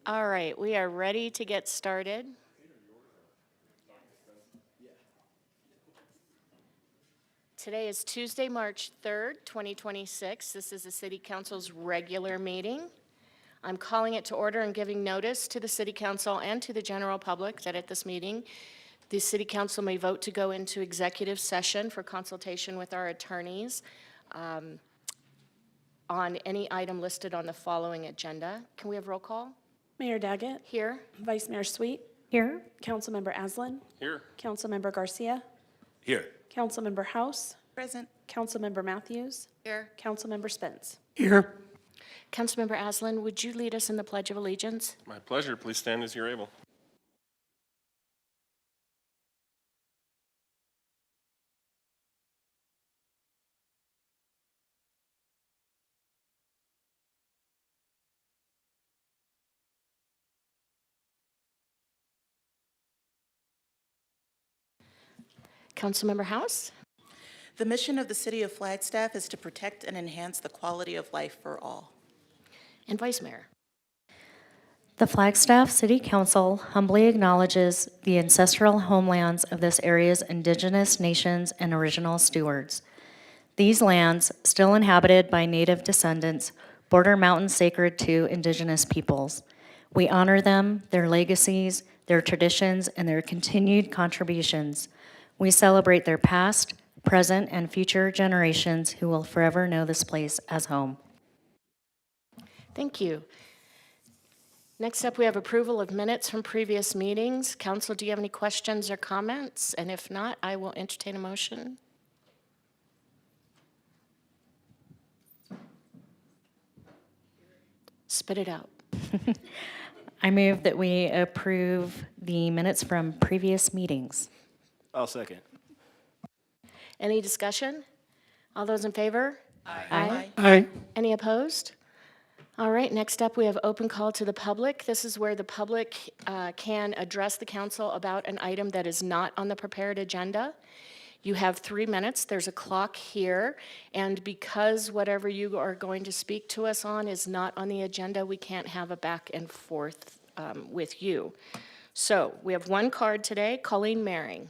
All right, we are ready to get started. Today is Tuesday, March 3rd, 2026. This is the City Council's regular meeting. I'm calling it to order and giving notice to the City Council and to the general public that at this meeting, the City Council may vote to go into executive session for consultation with our attorneys on any item listed on the following agenda. Can we have roll call? Mayor Daggett. Here. Vice Mayor Sweet. Here. Councilmember Aslan. Here. Councilmember Garcia. Here. Councilmember House. Present. Councilmember Matthews. Here. Councilmember Spence. Here. Councilmember Aslan, would you lead us in the Pledge of Allegiance? My pleasure. Please stand as you're able. Councilmember House? The mission of the City of Flagstaff is to protect and enhance the quality of life for all. And Vice Mayor? The Flagstaff City Council humbly acknowledges the ancestral homelands of this area's indigenous nations and original stewards. These lands, still inhabited by Native descendants, border mountains sacred to indigenous peoples. We honor them, their legacies, their traditions, and their continued contributions. We celebrate their past, present, and future generations who will forever know this place as home. Thank you. Next up, we have approval of minutes from previous meetings. Council, do you have any questions or comments? And if not, I will entertain a motion. Spit it out. I move that we approve the minutes from previous meetings. I'll second. Any discussion? All those in favor? Aye. Aye. Any opposed? All right, next up, we have open call to the public. This is where the public can address the council about an item that is not on the prepared agenda. You have 3 minutes. There's a clock here. And because whatever you are going to speak to us on is not on the agenda, we can't have a back and forth with you. So we have one card today, Colleen Maring.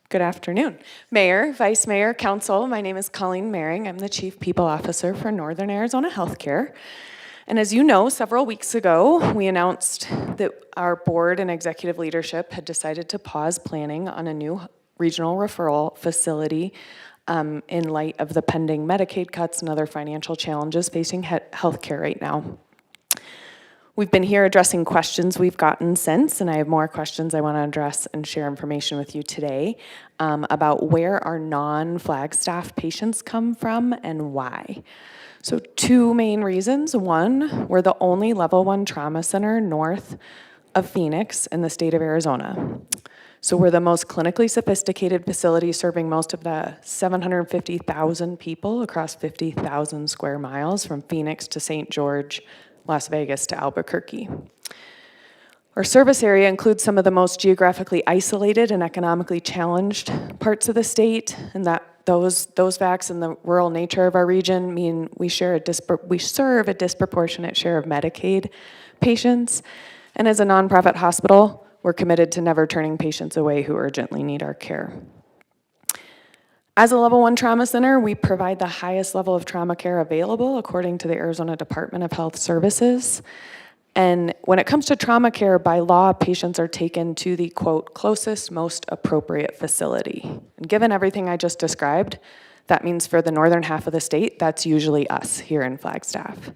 Good afternoon. Mayor, Vice Mayor, Council, my name is Colleen Maring. I'm the Chief People Officer for Northern Arizona Healthcare. And as you know, several weeks ago, we announced that our board and executive leadership had decided to pause planning on a new regional referral facility in light of the pending Medicaid cuts and other financial challenges facing healthcare right now. We've been here addressing questions we've gotten since, and I have more questions I want to address and share information with you today about where our non-Flagstaff patients come from and why. So 2 main reasons. One, we're the only level 1 trauma center north of Phoenix in the state of Arizona. So we're the most clinically sophisticated facility serving most of the 750,000 people across 50,000 square miles from Phoenix to St. George, Las Vegas to Albuquerque. Our service area includes some of the most geographically isolated and economically challenged parts of the state, and that those facts and the rural nature of our region mean we serve a disproportionate share of Medicaid patients. And as a nonprofit hospital, we're committed to never turning patients away who urgently need our care. As a level 1 trauma center, we provide the highest level of trauma care available according to the Arizona Department of Health Services. And when it comes to trauma care, by law, patients are taken to the, quote, closest, most appropriate facility. And given everything I just described, that means for the northern half of the state, that's usually us here in Flagstaff.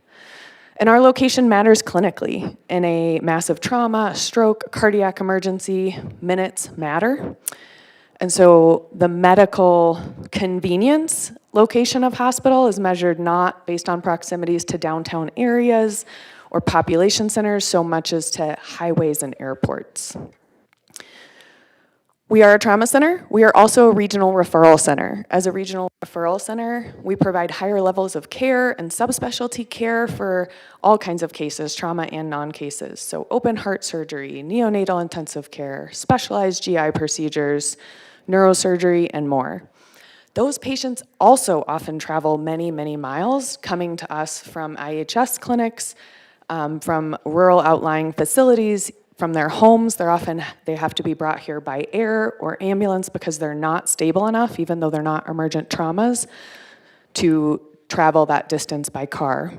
And our location matters clinically. In a massive trauma, stroke, cardiac emergency, minutes matter. And so the medical convenience location of hospital is measured not based on proximities to downtown areas or population centers so much as to highways and airports. We are a trauma center. We are also a regional referral center. As a regional referral center, we provide higher levels of care and subspecialty care for all kinds of cases, trauma and non-cases. So open heart surgery, neonatal intensive care, specialized GI procedures, neurosurgery, and more. Those patients also often travel many, many miles coming to us from IHS clinics, from rural outlying facilities, from their homes. They have to be brought here by air or ambulance because they're not stable enough, even though they're not emergent traumas, to travel that distance by car.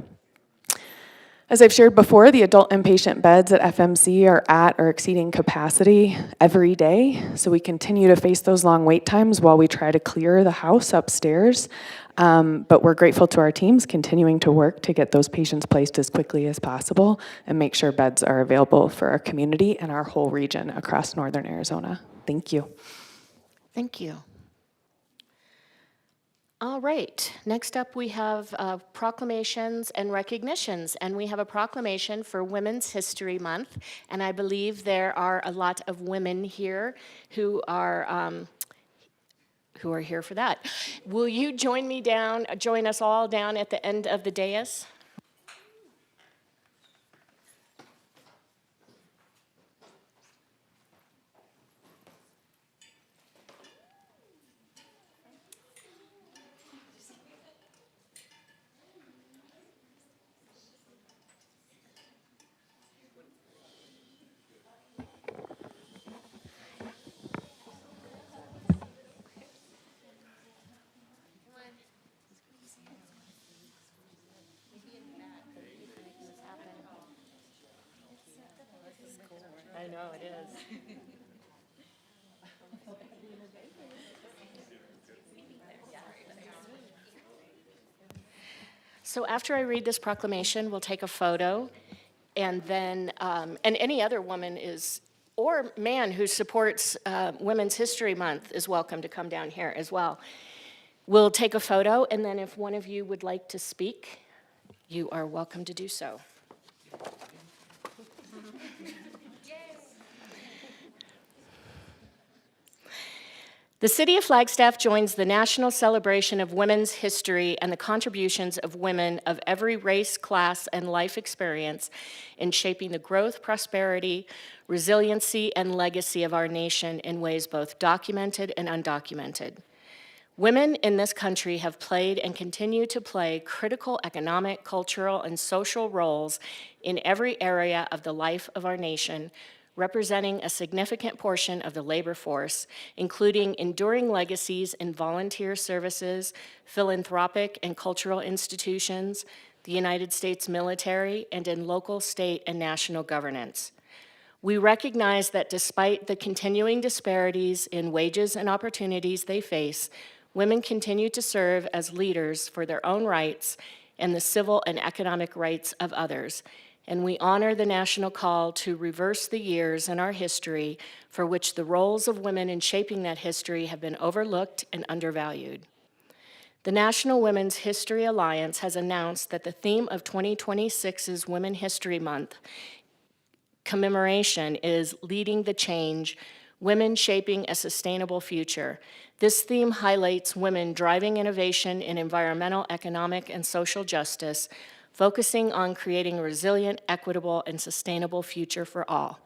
As I've shared before, the adult inpatient beds at FMC are at or exceeding capacity every day, so we continue to face those long wait times while we try to clear the house upstairs. But we're grateful to our teams continuing to work to get those patients placed as quickly as possible and make sure beds are available for our community and our whole region across northern Arizona. Thank you. Thank you. All right, next up we have proclamations and recognitions, and we have a proclamation for Women's History Month, and I believe there are a lot of women here who are here for that. Will you join us all down at the end of the dais? I know, it is. So after I read this proclamation, we'll take a photo, and then, and any other woman or man who supports Women's History Month is welcome to come down here as well. We'll take a photo, and then if one of you would like to speak, you are welcome to do so. The City of Flagstaff joins the national celebration of women's history and the contributions of women of every race, class, and life experience in shaping the growth, prosperity, resiliency, and legacy of our nation in ways both documented and undocumented. Women in this country have played and continue to play critical economic, cultural, and social roles in every area of the life of our nation, representing a significant portion of the labor force, including enduring legacies in volunteer services, philanthropic and cultural institutions, the United States military, and in local, state, and national governance. We recognize that despite the continuing disparities in wages and opportunities they face, women continue to serve as leaders for their own rights and the civil and economic rights of others. And we honor the national call to reverse the years in our history for which the roles of women in shaping that history have been overlooked and undervalued. The National Women's History Alliance has announced that the theme of 2026's Women History Month commemoration is Leading the Change, Women Shaping a Sustainable Future. This theme highlights women driving innovation in environmental, economic, and social justice, focusing on creating a resilient, equitable, and sustainable future for all.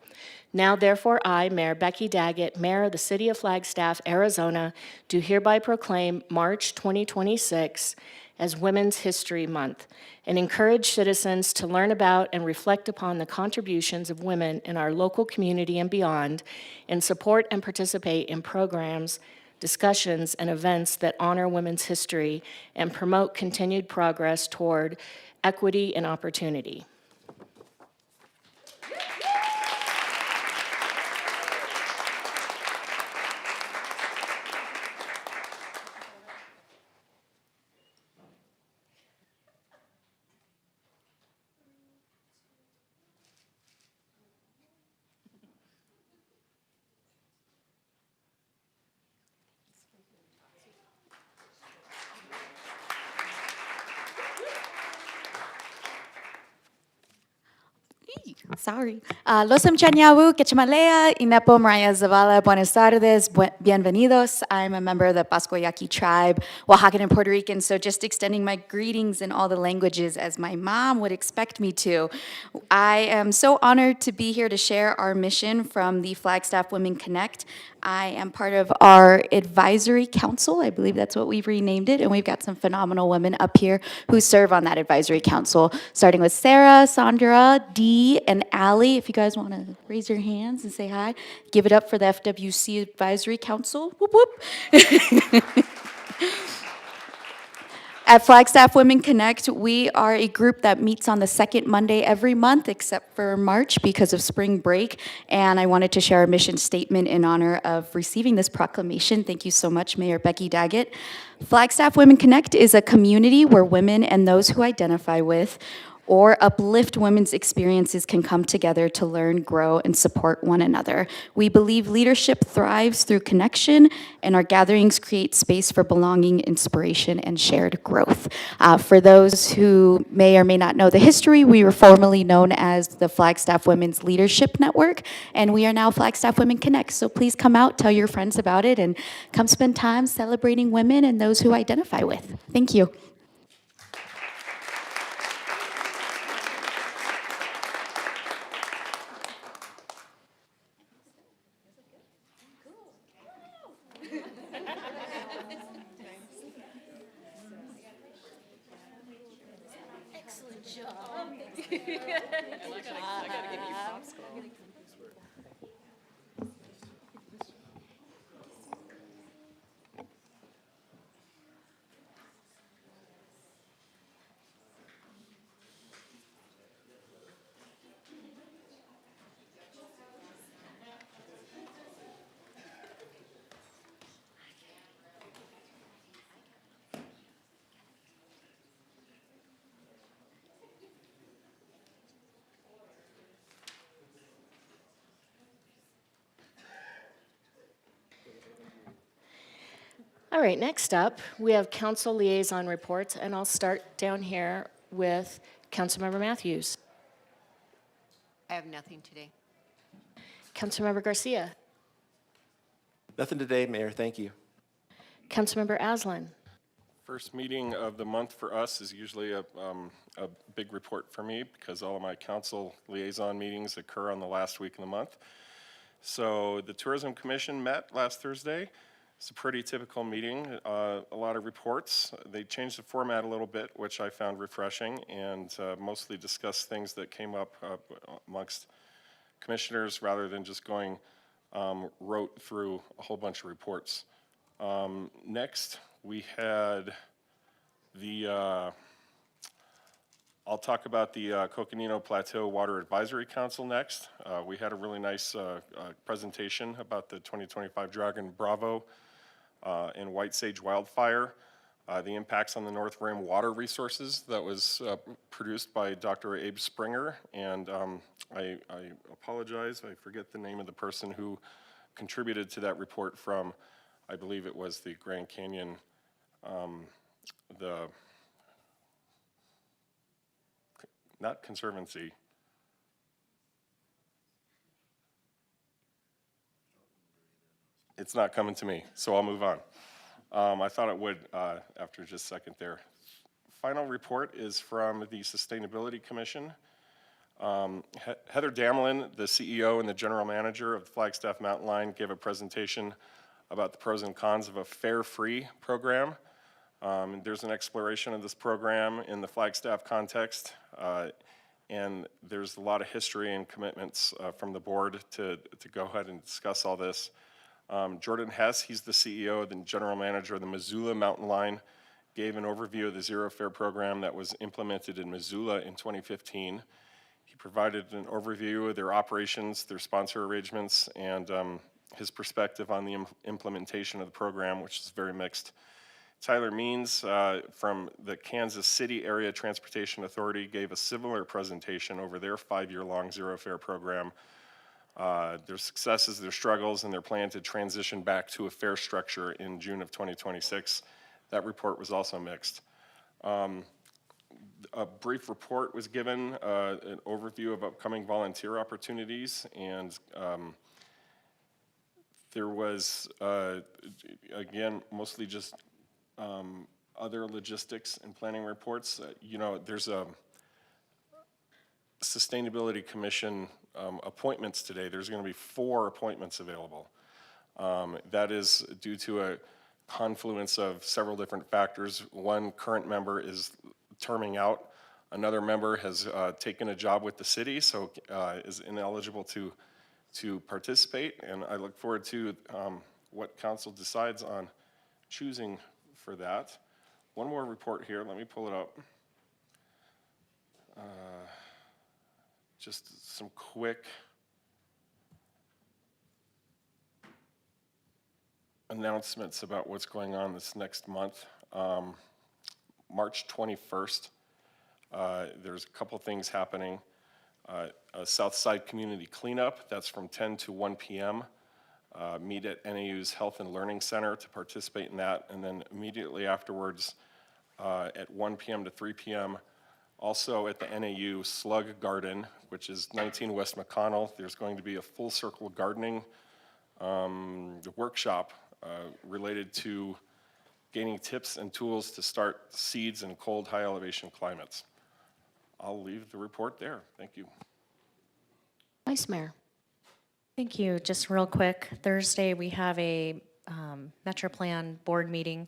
Now, therefore, I, Mayor Becky Daggett, Mayor of the City of Flagstaff, Arizona, do hereby proclaim March 2026 as Women's History Month and encourage citizens to learn about and reflect upon the contributions of women in our local community and beyond, and support and participate in programs, discussions, and events that honor women's history and promote continued progress toward equity and opportunity. Sorry. Losem Chanyawu, Quechamalea, Inepo Mariah Zavala, Buenas tardes, bienvenidos. I'm a member of the Pascoyaqui tribe, Oaxacan and Puerto Rican, so just extending my greetings in all the languages as my mom would expect me to. I am so honored to be here to share our mission from the Flagstaff Women Connect. I am part of our advisory council. I believe that's what we've renamed it. And we've got some phenomenal women up here who serve on that advisory council, starting with Sarah, Sandra, Dee, and Allie. If you guys want to raise your hands and say hi, give it up for the FWC Advisory Council. Whoop, whoop. At Flagstaff Women Connect, we are a group that meets on the second Monday every month, except for March because of spring break. And I wanted to share our mission statement in honor of receiving this proclamation. Thank you so much, Mayor Becky Daggett. Flagstaff Women Connect is a community where women and those who identify with or uplift women's experiences can come together to learn, grow, and support one another. We believe leadership thrives through connection, and our gatherings create space for belonging, inspiration, and shared growth. For those who may or may not know the history, we were formerly known as the Flagstaff Women's Leadership Network, and we are now Flagstaff Women Connect. So please come out, tell your friends about it, and come spend time celebrating women and those who identify with. Thank you. All right, next up, we have council liaison reports, and I'll start down here with Councilmember Matthews. I have nothing today. Councilmember Garcia. Nothing today, Mayor. Thank you. Councilmember Aslan. First meeting of the month for us is usually a big report for me because all of my council liaison meetings occur on the last week of the month. So the Tourism Commission met last Thursday. It's a pretty typical meeting, a lot of reports. They changed the format a little bit, which I found refreshing, and mostly discussed things that came up amongst commissioners rather than just going rote through a whole bunch of reports. Next, we had the, I'll talk about the Coconino Plateau Water Advisory Council next. We had a really nice presentation about the 2025 Dragon Bravo and White Sage wildfire, the impacts on the North Rim water resources that was produced by Dr. Abe Springer. And I apologize, I forget the name of the person who contributed to that report from, I believe it was the Grand Canyon, not Conservancy. It's not coming to me, so I'll move on. I thought it would after just a second there. Final report is from the Sustainability Commission. Heather Damlin, the CEO and the general manager of the Flagstaff Mountain Line, gave a presentation about the pros and cons of a fare-free program. There's an exploration of this program in the Flagstaff context, and there's a lot of history and commitments from the board to go ahead and discuss all this. Jordan Hess, he's the CEO and general manager of the Missoula Mountain Line, gave an overview of the Zero Fare program that was implemented in Missoula in 2015. He provided an overview of their operations, their sponsor arrangements, and his perspective on the implementation of the program, which is very mixed. Tyler Means from the Kansas City Area Transportation Authority gave a similar presentation over their 5-year-long Zero Fare program, their successes, their struggles, and their plan to transition back to a fare structure in June of 2026. That report was also mixed. A brief report was given, an overview of upcoming volunteer opportunities, and there was, again, mostly just other logistics and planning reports. You know, there's a Sustainability Commission appointments today. There's going to be 4 appointments available. That is due to a confluence of several different factors. One current member is terming out. Another member has taken a job with the city, so is ineligible to participate. And I look forward to what council decides on choosing for that. One more report here. Let me pull it up. Just some quick announcements about what's going on this next month. March 21st, there's a couple things happening. A Southside Community Cleanup, that's from 10 to 1 p.m. Meet at NAU's Health and Learning Center to participate in that, and then immediately afterwards at 1 p.m. to 3 p.m., also at the NAU Slug Garden, which is 19 West McConnell, there's going to be a full circle gardening workshop related to gaining tips and tools to start seeds in cold, high elevation climates. I'll leave the report there. Thank you. Vice Mayor. Thank you. Just real quick, Thursday, we have a Metro Plan board meeting,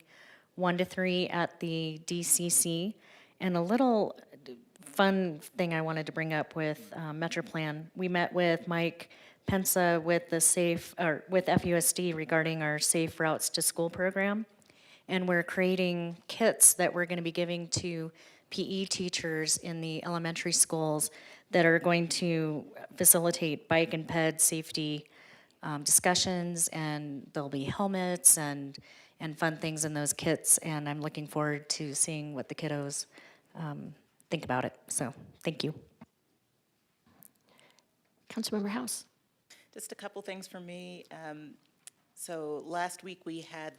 1 to 3 at the DCC. And a little fun thing I wanted to bring up with Metro Plan, we met with Mike Pensa with with FUSD regarding our Safe Routes to School program. And we're creating kits that we're going to be giving to PE teachers in the elementary schools that are going to facilitate bike and ped safety discussions, and there'll be helmets and fun things in those kits, and I'm looking forward to seeing what the kiddos think about it. So, thank you. Councilmember House. Just a couple things for me. So last week we had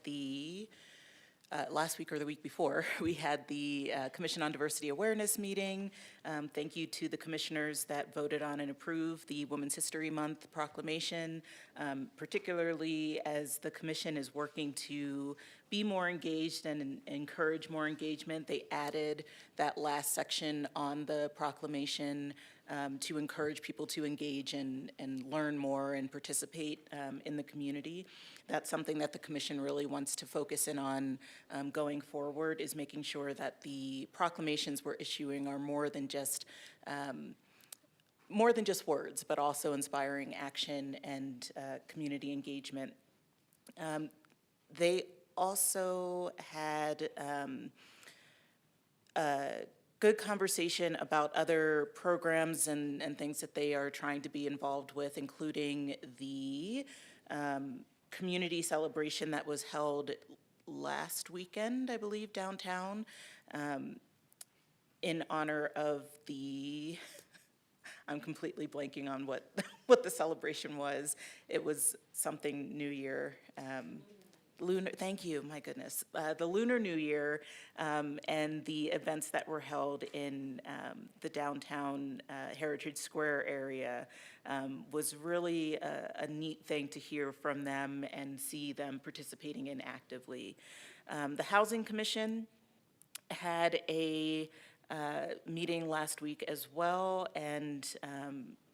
last week or the week before, we had the Commission on Diversity Awareness meeting. Thank you to the commissioners that voted on and approved the Women's History Month proclamation, particularly as the commission is working to be more engaged and encourage more engagement. They added that last section on the proclamation to encourage people to engage and learn more and participate in the community. That's something that the commission really wants to focus in on going forward, is making sure that the proclamations we're issuing are more than just words, but also inspiring action and community engagement. They also had good conversation about other programs and things that they are trying to be involved with, including the community celebration that was held last weekend, I believe, downtown, in honor of the, I'm completely blanking on what the celebration was. It was something New Year. Lunar, thank you, my goodness. The Lunar New Year and the events that were held in the downtown Heritage Square area was really a neat thing to hear from them and see them participating in actively. The Housing Commission had a meeting last week as well, and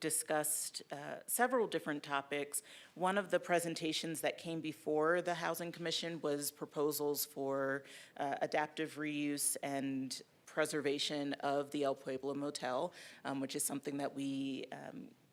discussed several different topics. One of the presentations that came before the Housing Commission was proposals for adaptive reuse and preservation of the El Pueblo Motel, which is something that we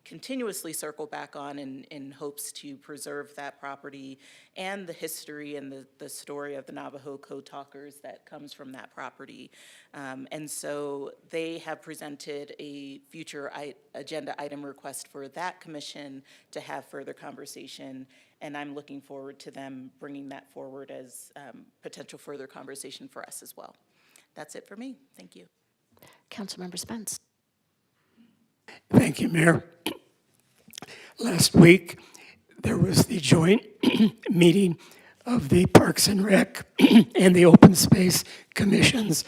continuously circle back on in hopes to preserve that property and the history and the story of the Navajo code talkers that comes from that property. And so they have presented a future agenda item request for that commission to have further conversation, and I'm looking forward to them bringing that forward as potential further conversation for us as well. That's it for me. Thank you. Councilmember Spence. Thank you, Mayor. Last week, there was the joint meeting of the Parks and Rec and the Open Space Commissions.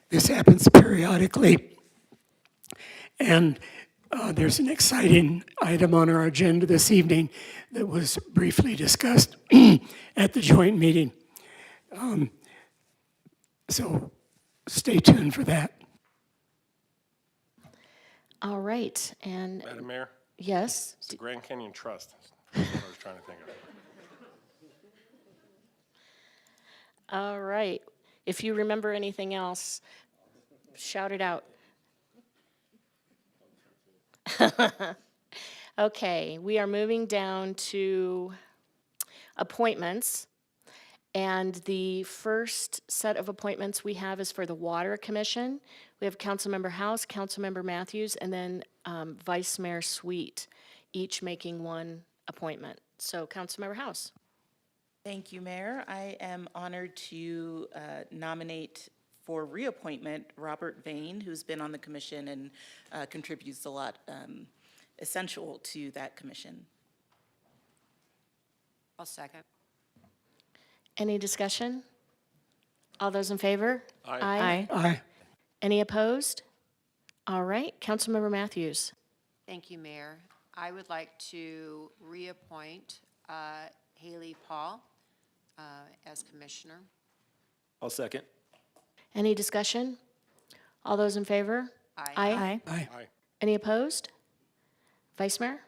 This happens periodically. And there's an exciting item on our agenda this evening that was briefly discussed at the joint meeting. So stay tuned for that. All right, and Madam Mayor, yes, it's the Grand Canyon Trust. That's what I was trying to think of. All right. If you remember anything else, shout it out. Okay, we are moving down to appointments. And the first set of appointments we have is for the Water Commission. We have Councilmember House, Councilmember Matthews, and then Vice Mayor Sweet, each making one appointment. So Councilmember House. Thank you, Mayor. I am honored to nominate for reappointment Robert Vane, who's been on the commission and contributes a lot essential to that commission. I'll second. Any discussion? All those in favor? Aye. Aye. Any opposed? All right, Councilmember Matthews. Thank you, Mayor. I would like to reappoint Haley Paul as commissioner. I'll second. Any discussion? All those in favor? Aye. Aye. Aye. Aye. Any opposed? Vice Mayor?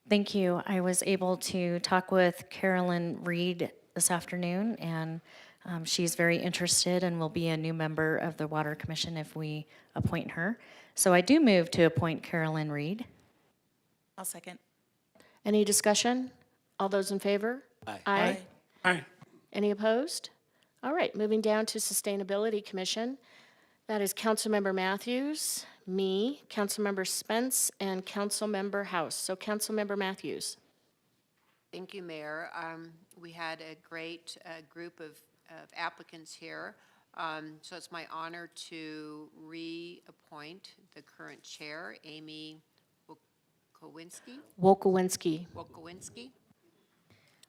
Thank you. I was able to talk with Carolyn Reed this afternoon, and she's very interested and will be a new member of the Water Commission if we appoint her. So I do move to appoint Carolyn Reed. I'll second. Any discussion? All those in favor? Aye. Aye. Aye. Any opposed? All right, moving down to Sustainability Commission. That is Councilmember Matthews, me, Councilmember Spence, and Councilmember House. So Councilmember Matthews. Thank you, Mayor. We had a great group of applicants here. So it's my honor to reappoint the current chair, Amy Wolkowinski. Wolkowinski.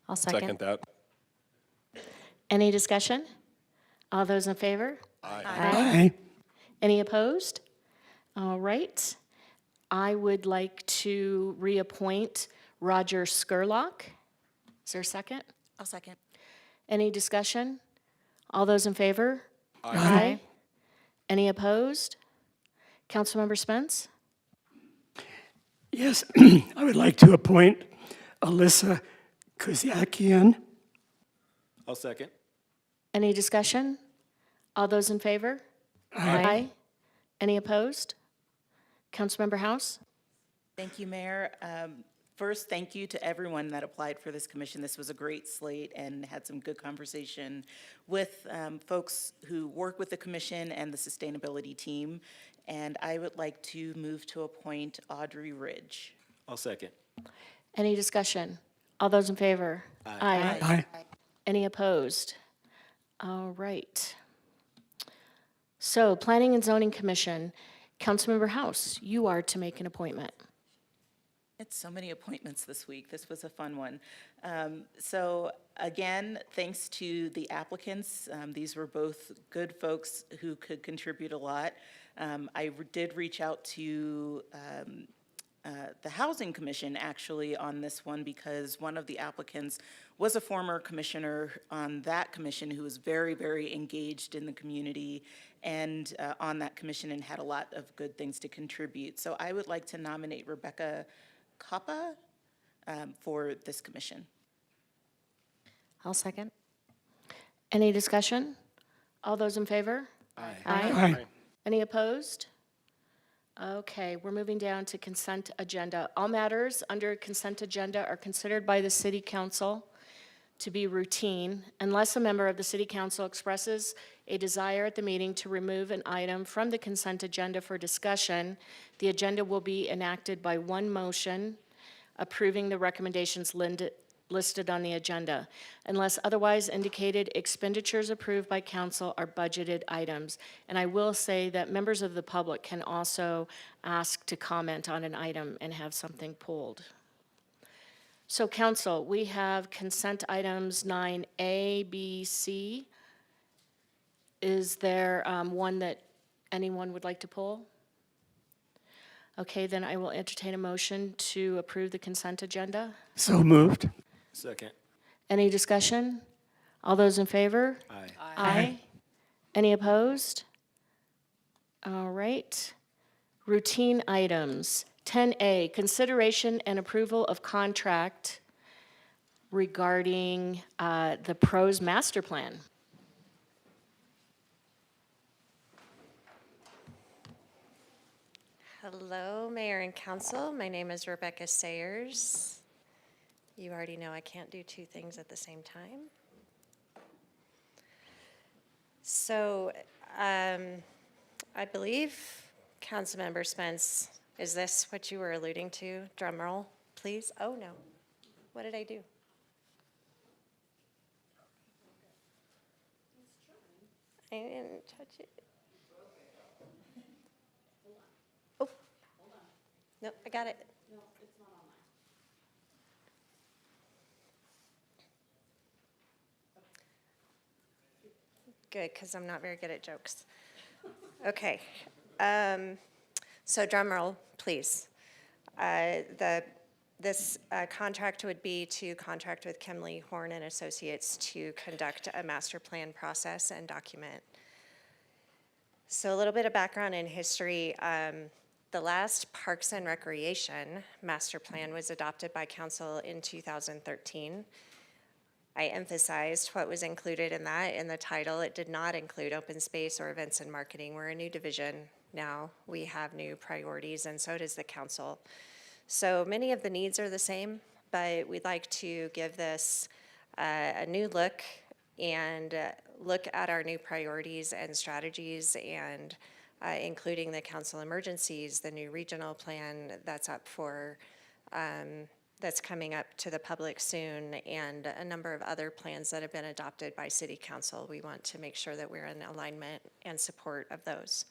I'll Second that. Any discussion? All those in favor? Aye. Any opposed? All right. I would like to reappoint Roger Skurlock. Is there a second? I'll second. Any discussion? All those in favor? Aye. Any opposed? Councilmember Spence? Yes, I would like to appoint Alyssa Kuziakian. I'll second. Any discussion? All those in favor? Aye. Any opposed? Councilmember House? Thank you, Mayor. First, thank you to everyone that applied for this commission. This was a great slate and had some good conversation with folks who work with the commission and the sustainability team. And I would like to move to appoint Audrey Ridge. I'll second. Any discussion? All those in favor? Aye. Aye. Any opposed? All right. So, Planning and Zoning Commission, Councilmember House, you are to make an appointment. It's so many appointments this week. This was a fun one. So again, thanks to the applicants. These were both good folks who could contribute a lot. I did reach out to the Housing Commission actually on this one because one of the applicants was a former commissioner on that commission who was very, very engaged in the community and on that commission and had a lot of good things to contribute. So I would like to nominate Rebecca Coppa for this commission. I'll second. Any discussion? All those in favor? Aye. Aye. Any opposed? Okay, we're moving down to consent agenda. All matters under consent agenda are considered by the City Council to be routine unless a member of the City Council expresses a desire at the meeting to remove an item from the consent agenda for discussion. The agenda will be enacted by one motion approving the recommendations listed on the agenda. Unless otherwise indicated, expenditures approved by council are budgeted items. And I will say that members of the public can also ask to comment on an item and have something pulled. So council, we have consent items 9A, B, C. Is there one that anyone would like to pull? Okay, then I will entertain a motion to approve the consent agenda. So moved. Second. Any discussion? All those in favor? Aye. Aye. Any opposed? All right. Routine items. 10A, consideration and approval of contract regarding the PROS master plan. Hello, Mayor and Council. My name is Rebecca Sayers. You already know I can't do two things at the same time. So, I believe, Councilmember Spence, is this what you were alluding to? Drum roll, please. Oh, no. What did I do? I didn't touch it. Oh. Nope, I got it. Good, because I'm not very good at jokes. Okay. So drum roll, please. This contract would be to contract with Kimley Horn and Associates to conduct a master plan process and document. So a little bit of background and history. The last Parks and Recreation master plan was adopted by council in 2013. I emphasized what was included in that in the title. It did not include open space or events and marketing. We're a new division now. We have new priorities, and so does the council. So many of the needs are the same, but we'd like to give this a new look and look at our new priorities and strategies, and including the council emergencies, the new regional plan that's up for that's coming up to the public soon, and a number of other plans that have been adopted by City Council. We want to make sure that we're in alignment and support of those.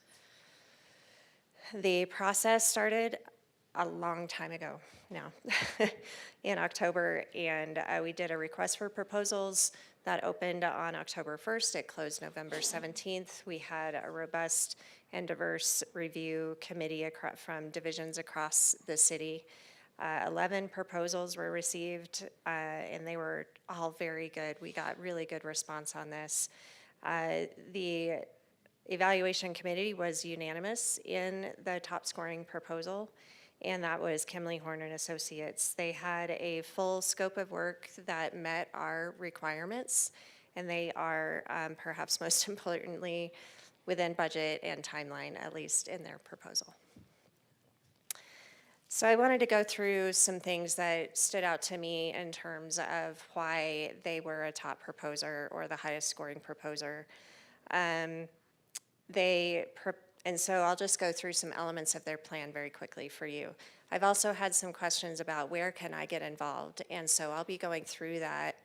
The process started a long time ago now, in October, and we did a request for proposals that opened on October 1st. It closed November 17th. We had a robust and diverse review committee from divisions across the city. 11 proposals were received, and they were all very good. We got really good response on this. The evaluation committee was unanimous in the top scoring proposal, and that was Kimley Horn and Associates. They had a full scope of work that met our requirements, and they are perhaps most importantly within budget and timeline, at least in their proposal. So I wanted to go through some things that stood out to me in terms of why they were a top proposer or the highest scoring proposer. And so I'll just go through some elements of their plan very quickly for you. I've also had some questions about where can I get involved, and so I'll be going through that.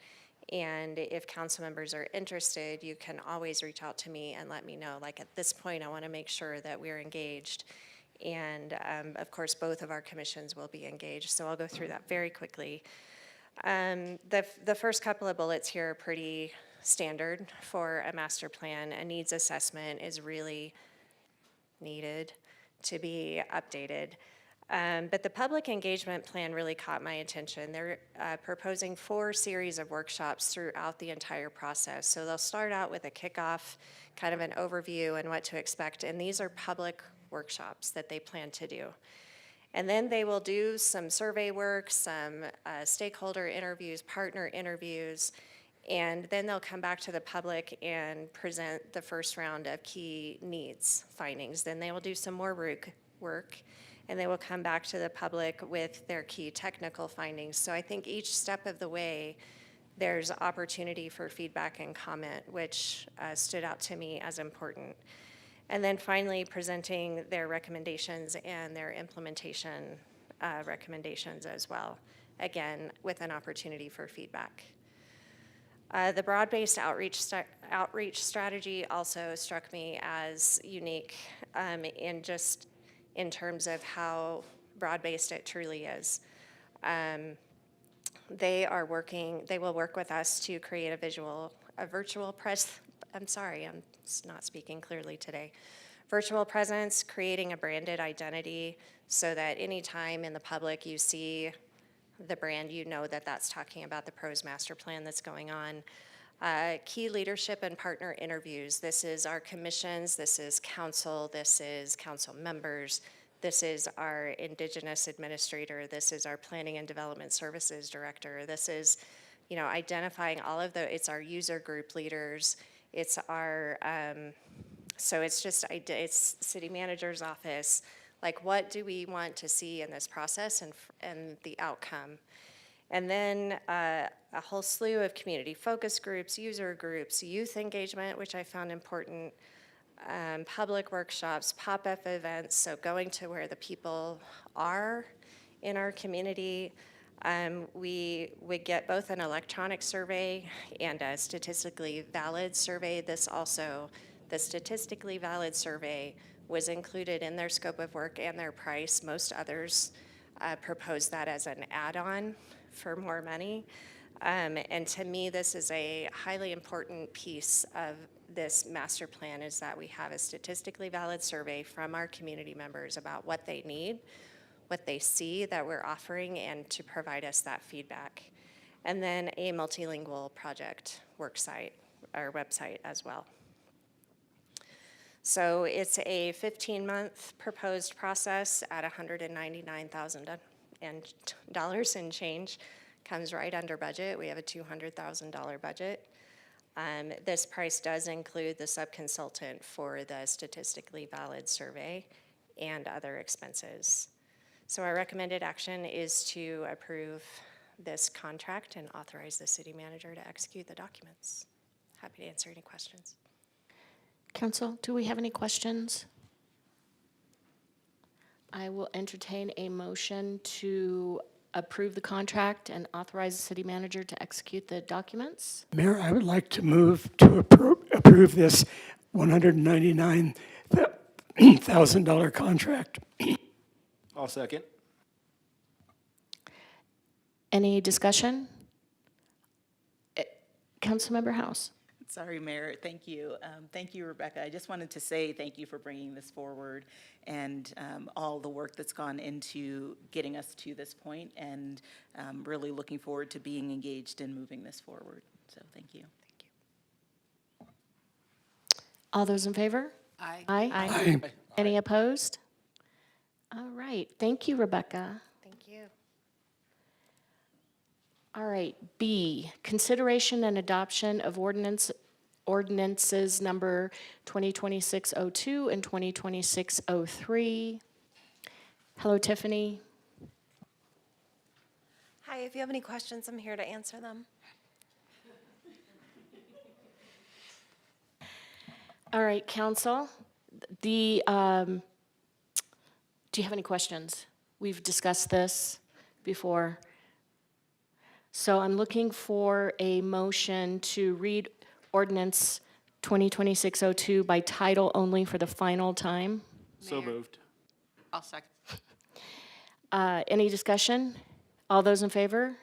And if council members are interested, you can always reach out to me and let me know. Like at this point, I want to make sure that we're engaged. And of course, both of our commissions will be engaged. So I'll go through that very quickly. The first couple of bullets here are pretty standard for a master plan. A needs assessment is really needed to be updated. But the public engagement plan really caught my attention. They're proposing 4 series of workshops throughout the entire process. So they'll start out with a kickoff, kind of an overview and what to expect. And these are public workshops that they plan to do. And then they will do some survey work, some stakeholder interviews, partner interviews, and then they'll come back to the public and present the first round of key needs findings. Then they will do some more work, and they will come back to the public with their key technical findings. So I think each step of the way, there's opportunity for feedback and comment, which stood out to me as important. And then finally, presenting their recommendations and their implementation recommendations as well, again, with an opportunity for feedback. The broad-based outreach strategy also struck me as unique in terms of how broad-based it truly is. They will work with us to create a virtual press. I'm sorry, I'm not speaking clearly today. Virtual presence, creating a branded identity so that anytime in the public you see the brand, you know that that's talking about the PROS master plan that's going on. Key leadership and partner interviews. This is our commissions, this is council members, this is our Indigenous administrator, this is our planning and development services director, this is identifying all of it's our user group leaders, it's our, so it's just, it's city manager's office, like what do we want to see in this process and the outcome? And then a whole slew of community focus groups, user groups, youth engagement, which I found important, public workshops, pop-up events, so going to where the people are in our community. We would get both an electronic survey and a statistically valid survey. The statistically valid survey was included in their scope of work and their price. Most others propose that as an add-on for more money. And to me, this is a highly important piece of this master plan, is that we have a statistically valid survey from our community members about what they need, what they see that we're offering, and to provide us that feedback. And then a multilingual project work site or website as well. So it's a 15-month proposed process at $199,000 and change. Comes right under budget. We have a $200,000 budget. This price does include the subconsultant for the statistically valid survey and other expenses. So our recommended action is to approve this contract and authorize the city manager to execute the documents. Happy to answer any questions. Council, do we have any questions? I will entertain a motion to approve the contract and authorize the city manager to execute the documents. Mayor, I would like to move to approve this $199,000 contract. I'll second. Any discussion? Councilmember House. Sorry, Mayor, thank you. Thank you, Rebecca. I just wanted to say thank you for bringing this forward and all the work that's gone into getting us to this point, and really looking forward to being engaged in moving this forward. So thank you. All those in favor? Aye. Aye. Any opposed? All right, thank you, Rebecca. Thank you. All right, B, consideration and adoption of ordinances number 2026-02 and 2026-03. Hello, Tiffany. Hi, if you have any questions, I'm here to answer them. All right, council, do you have any questions? We've discussed this before. So I'm looking for a motion to read ordinance 2026-02 by title only for the final time. So Mayor. moved. I'll second. Any discussion? All those in favor?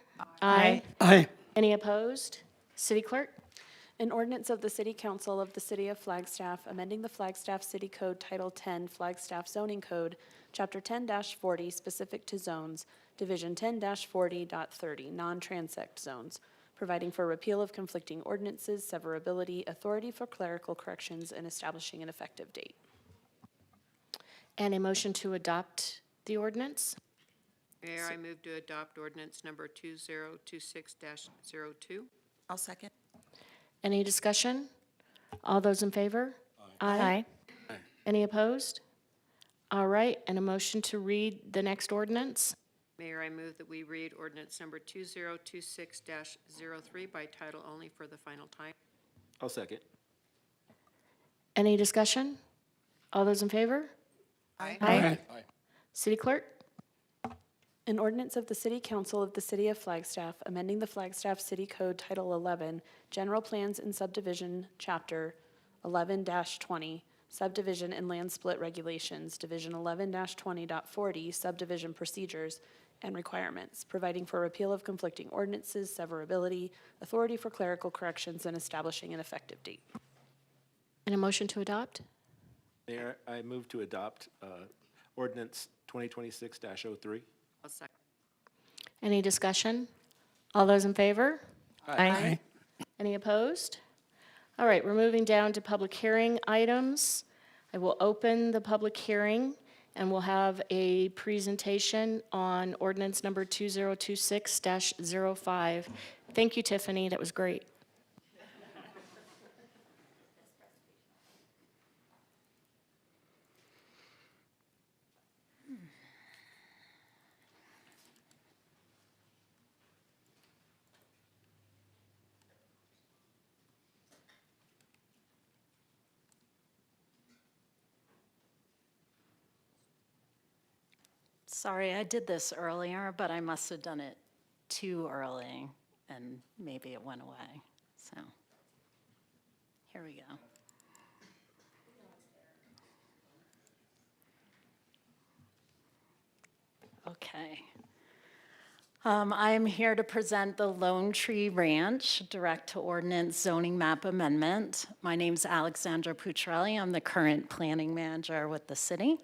Aye. Aye. Any opposed? City Clerk? An ordinance of the City Council of the City of Flagstaff, amending the Flagstaff City Code Title 10, Flagstaff Zoning Code, Chapter 10-40, specific to zones, Division 10-40.30, non-transect zones, providing for repeal of conflicting ordinances, severability, authority for clerical corrections, and establishing an effective date. And a motion to adopt the ordinance? Mayor, I move to adopt ordinance number 2026-02. I'll second. Any discussion? All those in favor? Aye. Any opposed? All right, and a motion to read the next ordinance? Mayor, I move that we read ordinance number 2026-03 by title only for the final time. I'll second. Any discussion? All those in favor? Aye. City Clerk? An ordinance of the City Council of the City of Flagstaff, amending the Flagstaff City Code Title 11, General Plans and Subdivision, Chapter 11-20, Subdivision and Land Split Regulations, Division 11-20.40, Subdivision Procedures and Requirements, providing for repeal of conflicting ordinances, severability, authority for clerical corrections, and establishing an effective date. And a motion to adopt? Mayor, I move to adopt ordinance 2026-03. I'll second. Any discussion? All those in favor? Aye. Any opposed? All right, we're moving down to public hearing items. I will open the public hearing, and we'll have a presentation on ordinance number 2026-05. Thank you, Tiffany. That was great. Sorry, I did this earlier, but I must have done it too early, and maybe it went away. So, here we go. Okay. I'm here to present the Lone Tree Ranch Direct to Ordinance Zoning Map Amendment. My name's Alexandra Pucciarelli. I'm the current planning manager with the city.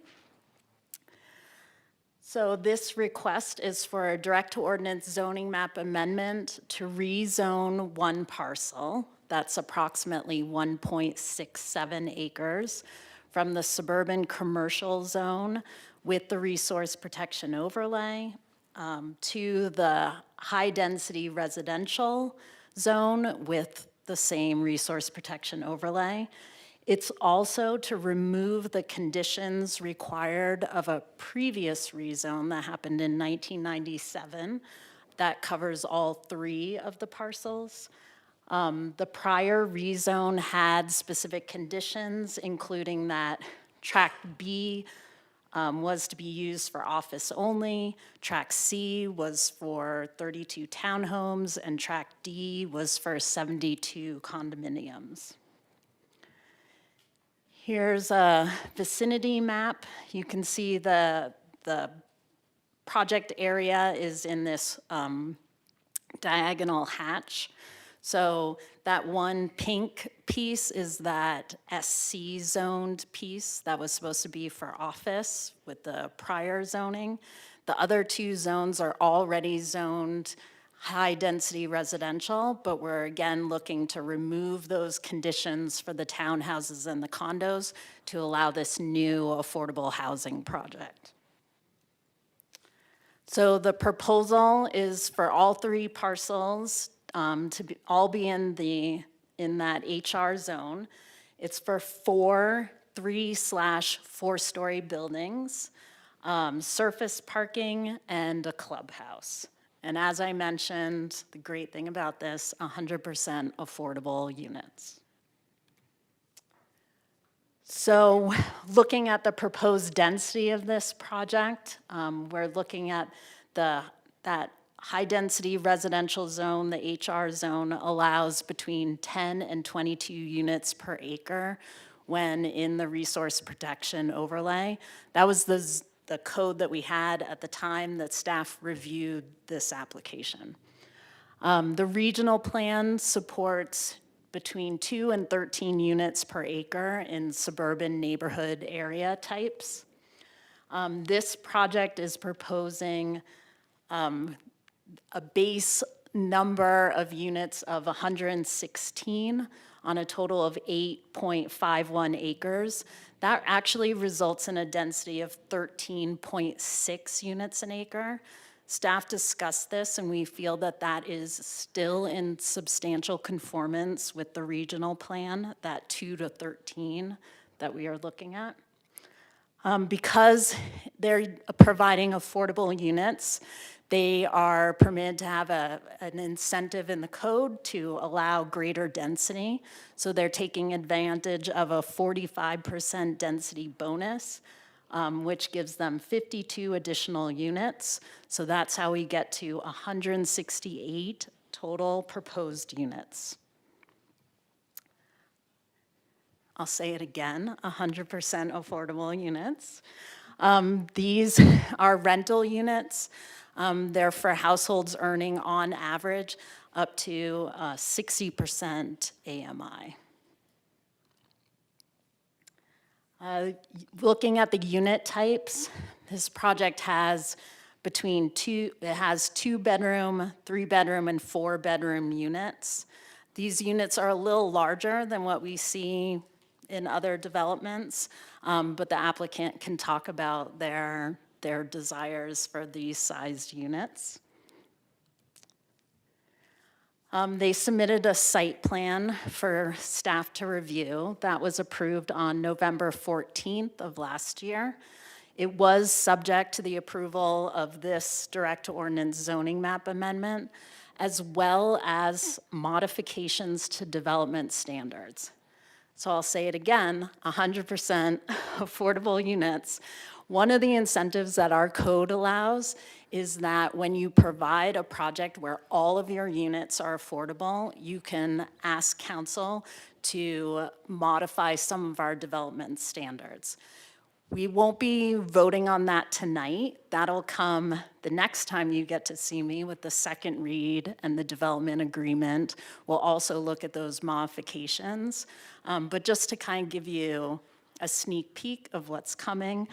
So this request is for a direct to ordinance zoning map amendment to rezone one parcel, that's approximately 1.67 acres, from the suburban commercial zone with the resource protection overlay to the high-density residential zone with the same resource protection overlay. It's also to remove the conditions required of a previous rezone that happened in 1997 that covers all 3 of the parcels. The prior rezone had specific conditions, including that Tract B was to be used for office only, Tract C was for 32 townhomes, and Tract D was for 72 condominiums. Here's a vicinity map. You can see the project area is in this diagonal hatch. So that one pink piece is that SC zoned piece that was supposed to be for office with the prior zoning. The other 2 zones are already zoned high-density residential, but we're again looking to remove those conditions for the townhouses and the condos to allow this new affordable housing project. So the proposal is for all 3 parcels to all be in that HR zone. It's for 4 3/4-story buildings, surface parking, and a clubhouse. And as I mentioned, the great thing about this, 100% affordable units. So looking at the proposed density of this project, we're looking at that high-density residential zone, the HR zone, allows between 10 and 22 units per acre when in the resource protection overlay. That was the code that we had at the time that staff reviewed this application. The regional plan supports between 2 and 13 units per acre in suburban neighborhood area types. This project is proposing a base number of units of 116 on a total of 8.51 acres. That actually results in a density of 13.6 units an acre. Staff discussed this, and we feel that that is still in substantial conformance with the regional plan, that 2 to 13 that we are looking at. Because they're providing affordable units, they are permitted to have an incentive in the code to allow greater density. So they're taking advantage of a 45% density bonus, which gives them 52 additional units. So that's how we get to 168 total proposed units. I'll say it again, 100% affordable units. These are rental units. They're for households earning on average up to 60% AMI. Looking at the unit types, this project has it has 2-bedroom, 3-bedroom, and 4-bedroom units. These units are a little larger than what we see in other developments, but the applicant can talk about their desires for these sized units. They submitted a site plan for staff to review. That was approved on November 14th of last year. It was subject to the approval of this direct ordinance zoning map amendment, as well as modifications to development standards. So I'll say it again, 100% affordable units. One of the incentives that our code allows is that when you provide a project where all of your units are affordable, you can ask council to modify some of our development standards. We won't be voting on that tonight. That'll come the next time you get to see me with the second read and the development agreement. We'll also look at those modifications. But just to kind of give you a sneak peek of what's coming,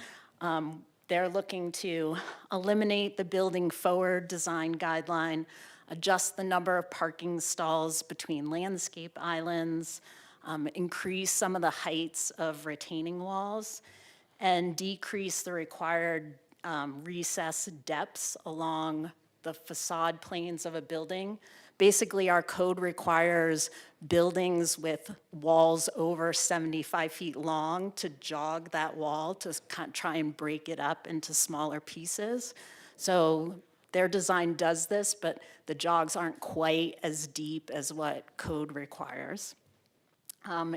they're looking to eliminate the building forward design guideline, adjust the number of parking stalls between landscape islands, increase some of the heights of retaining walls, and decrease the required recess depths along the facade planes of a building. Basically, our code requires buildings with walls over 75 feet long to jog that wall to try and break it up into smaller pieces. So their design does this, but the jogs aren't quite as deep as what code requires.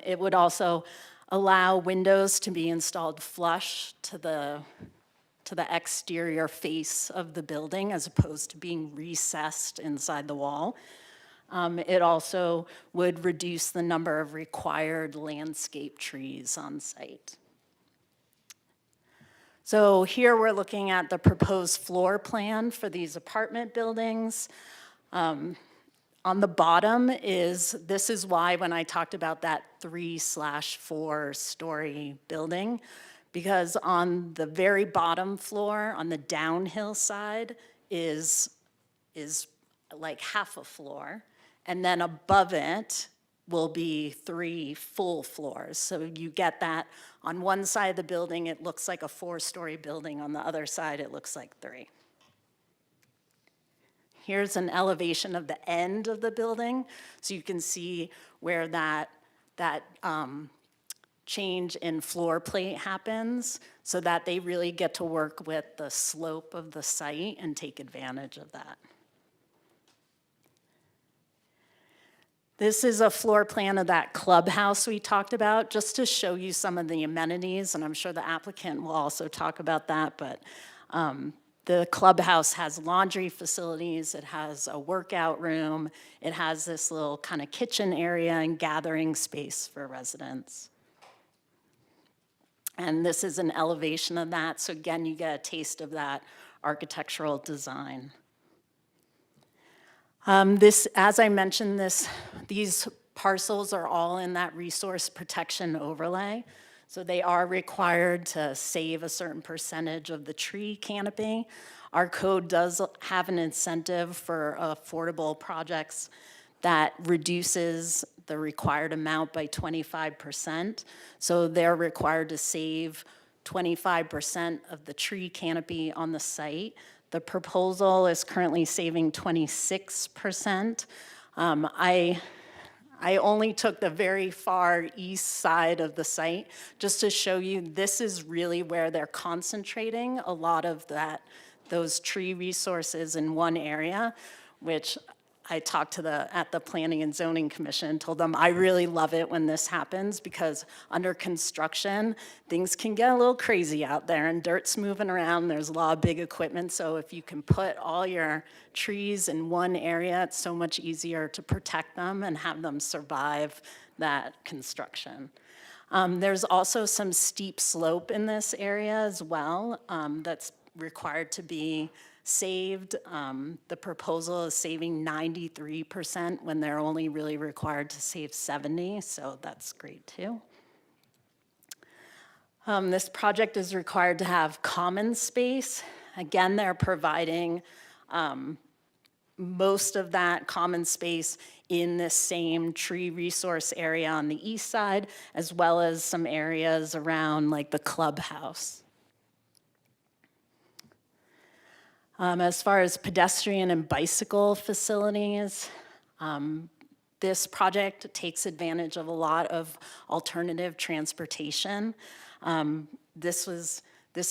It would also allow windows to be installed flush to the exterior face of the building as opposed to being recessed inside the wall. It also would reduce the number of required landscape trees on site. So here we're looking at the proposed floor plan for these apartment buildings. On the bottom this is why when I talked about that 3/4 story building, because on the very bottom floor, on the downhill side, is like half a floor, and then above it will be 3 full floors. So you get that on one side of the building, it looks like a 4-story building. On the other side, it looks like 3. Here's an elevation of the end of the building, so you can see where that change in floor plate happens, so that they really get to work with the slope of the site and take advantage of that. This is a floor plan of that clubhouse we talked about, just to show you some of the amenities, and I'm sure the applicant will also talk about that, but the clubhouse has laundry facilities, it has a workout room, it has this little kind of kitchen area and gathering space for residents. And this is an elevation of that, so again, you get a taste of that architectural design. As I mentioned, these parcels are all in that resource protection overlay. So they are required to save a certain percentage of the tree canopy. Our code does have an incentive for affordable projects that reduces the required amount by 25%. So they're required to save 25% of the tree canopy on the site. The proposal is currently saving 26%. I only took the very far east side of the site just to show you this is really where they're concentrating a lot of those tree resources in one area, which I talked to at the Planning and Zoning Commission, told them I really love it when this happens because under construction, things can get a little crazy out there and dirt's moving around. There's a lot of big equipment. So if you can put all your trees in one area, it's so much easier to protect them and have them survive that construction. There's also some steep slope in this area as well that's required to be saved. The proposal is saving 93% when they're only really required to save 70%, so that's great too. This project is required to have common space. Again, they're providing most of that common space in this same tree resource area on the east side, as well as some areas around like the clubhouse. As far as pedestrian and bicycle facilities, This project takes advantage of a lot of alternative transportation. This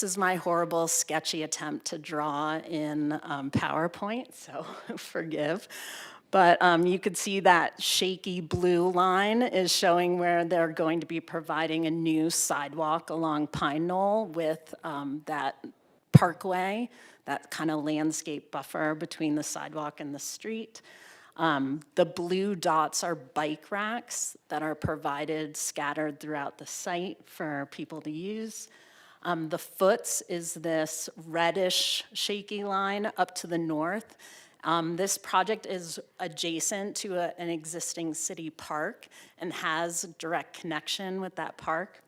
is my horrible, sketchy attempt to draw in PowerPoint, so forgive. But you could see that shaky blue line is showing where they're going to be providing a new sidewalk along Pine Knoll with that parkway, that kind of landscape buffer between the sidewalk and the street. The blue dots are bike racks that are provided scattered throughout the site for people to use. The foots is this reddish shaky line up to the north. This project is adjacent to an existing city park and has direct connection with that park.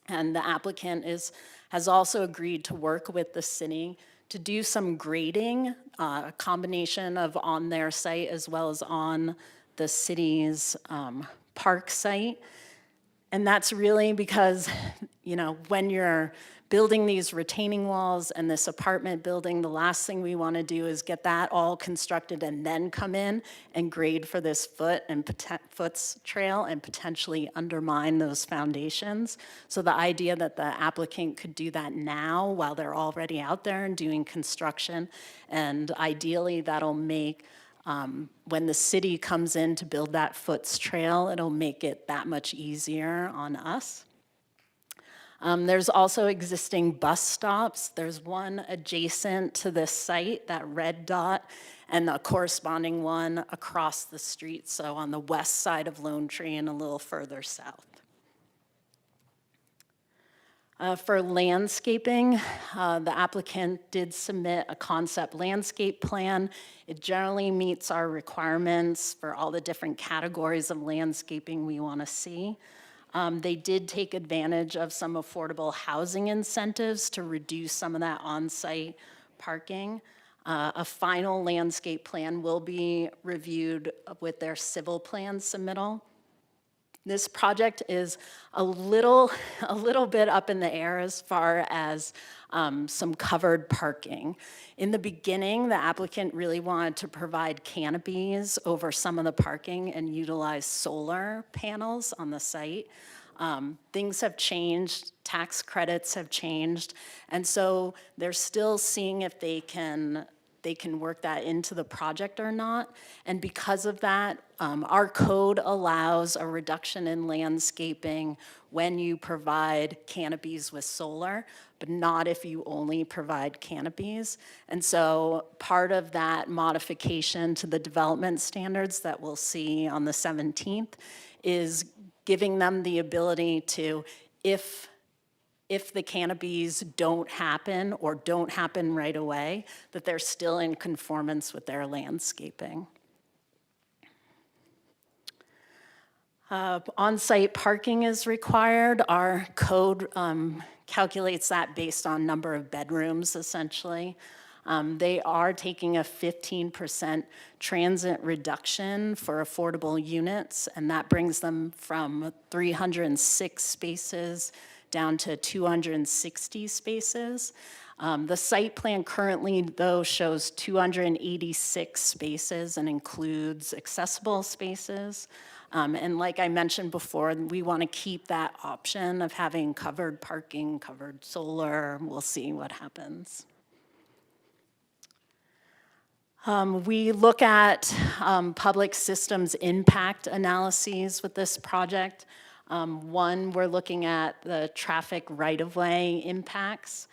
And the applicant has also agreed to work with the city to do some grading, a combination of on their site as well as on the city's park site. And that's really because, when you're building these retaining walls and this apartment building, the last thing we want to do is get that all constructed and then come in and grade for this foots trail and potentially undermine those foundations. So the idea that the applicant could do that now while they're already out there and doing construction, and ideally that'll make when the city comes in to build that foots trail, it'll make it that much easier on us. There's also existing bus stops. There's one adjacent to this site, that red dot, and a corresponding one across the street, so on the west side of Lone Tree and a little further south. For landscaping, the applicant did submit a concept landscape plan. It generally meets our requirements for all the different categories of landscaping we want to see. They did take advantage of some affordable housing incentives to reduce some of that on-site parking. A final landscape plan will be reviewed with their civil plan submittal. This project is a little bit up in the air as far as some covered parking. In the beginning, the applicant really wanted to provide canopies over some of the parking and utilize solar panels on the site. Things have changed, tax credits have changed, and so they're still seeing if they can work that into the project or not. And because of that, our code allows a reduction in landscaping when you provide canopies with solar, but not if you only provide canopies. And so part of that modification to the development standards that we'll see on the 17th is giving them the ability to, if the canopies don't happen or don't happen right away, that they're still in conformance with their landscaping. On-site parking is required. Our code calculates that based on number of bedrooms, essentially. They are taking a 15% transit reduction for affordable units, and that brings them from 306 spaces down to 260 spaces. The site plan currently, though, shows 286 spaces and includes accessible spaces. And like I mentioned before, we want to keep that option of having covered parking, covered solar. We'll see what happens. We look at public systems impact analyses with this project. One, we're looking at the traffic right-of-way impacts.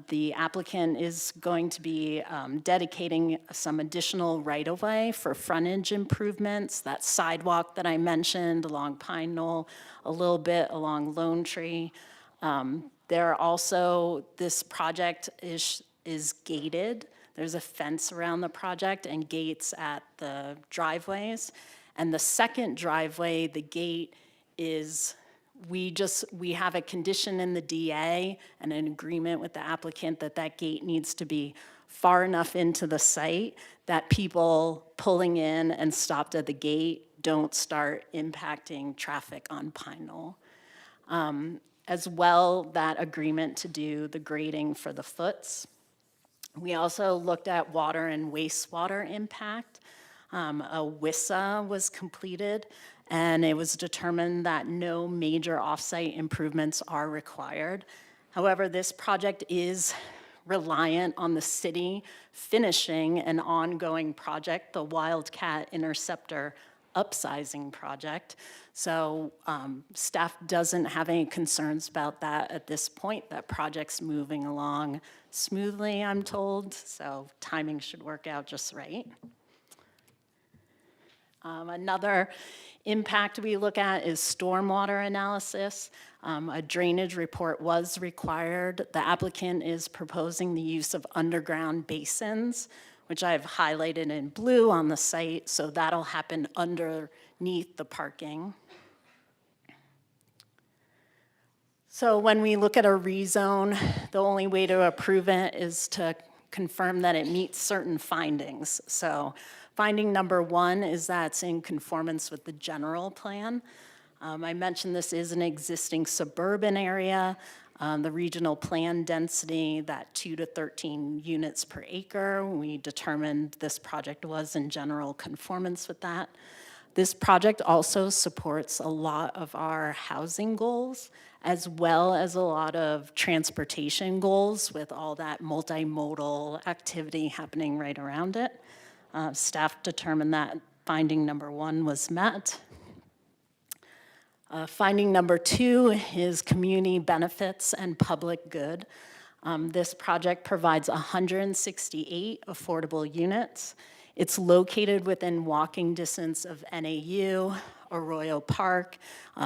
The applicant is going to be dedicating some additional right-of-way for frontage improvements, that sidewalk that I mentioned along Pine Knoll, a little bit along Lone Tree. This project is gated. There's a fence around the project and gates at the driveways. And the second driveway, the gate is, we have a condition in the DA and an agreement with the applicant that that gate needs to be far enough into the site that people pulling in and stopped at the gate don't start impacting traffic on Pine Knoll. As well, that agreement to do the grading for the foots. We also looked at water and wastewater impact. A WISA was completed, and it was determined that no major off-site improvements are required. However, this project is reliant on the city finishing an ongoing project, the Wildcat Interceptor upsizing project. So staff doesn't have any concerns about that at this point. That project's moving along smoothly, I'm told, so timing should work out just right. Another impact we look at is stormwater analysis. A drainage report was required. The applicant is proposing the use of underground basins, which I've highlighted in blue on the site, so that'll happen underneath the parking. So when we look at a rezone, the only way to approve it is to confirm that it meets certain findings. So finding number 1 is that it's in conformance with the general plan. I mentioned this is an existing suburban area. The regional plan density, that 2 to 13 units per acre, we determined this project was in general conformance with that. This project also supports a lot of our housing goals, as well as a lot of transportation goals with all that multimodal activity happening right around it. Staff determined that finding number 1 was met. Finding number 2 is community benefits and public good. This project provides 168 affordable units. It's located within walking distance of NAU, Arroyo Park,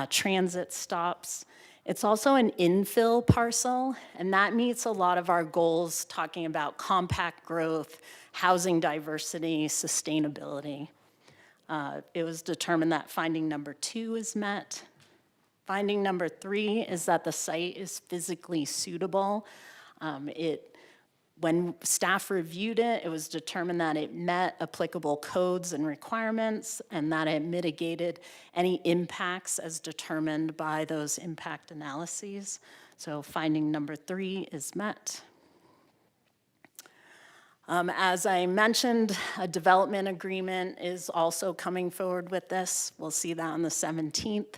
transit stops. It's also an infill parcel, and that meets a lot of our goals talking about compact growth, housing diversity, sustainability. It was determined that finding number 2 is met. Finding number 3 is that the site is physically suitable. When staff reviewed it, it was determined that it met applicable codes and requirements and that it mitigated any impacts as determined by those impact analyses. So finding number 3 is met. As I mentioned, a development agreement is also coming forward with this. We'll see that on the 17th.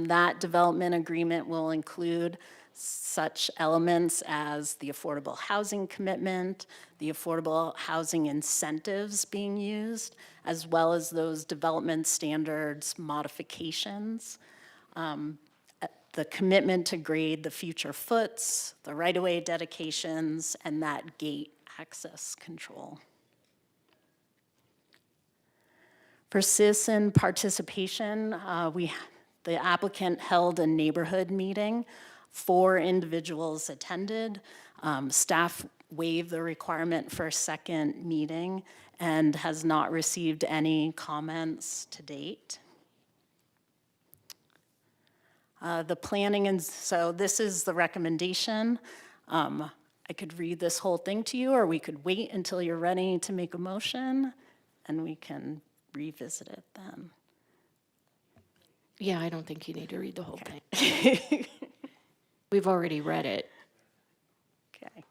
That development agreement will include such elements as the affordable housing commitment, the affordable housing incentives being used, as well as those development standards modifications, the commitment to grade the future foots, the right-of-way dedications, and that gate access control. For citizen participation, the applicant held a neighborhood meeting. 4 individuals attended. Staff waived the requirement for a second meeting and has not received any comments to date. The planning, and so this is the recommendation. I could read this whole thing to you, or we could wait until you're ready to make a motion, and we can revisit it then. Yeah, I don't think you need to read the whole thing. We've already read it. Okay.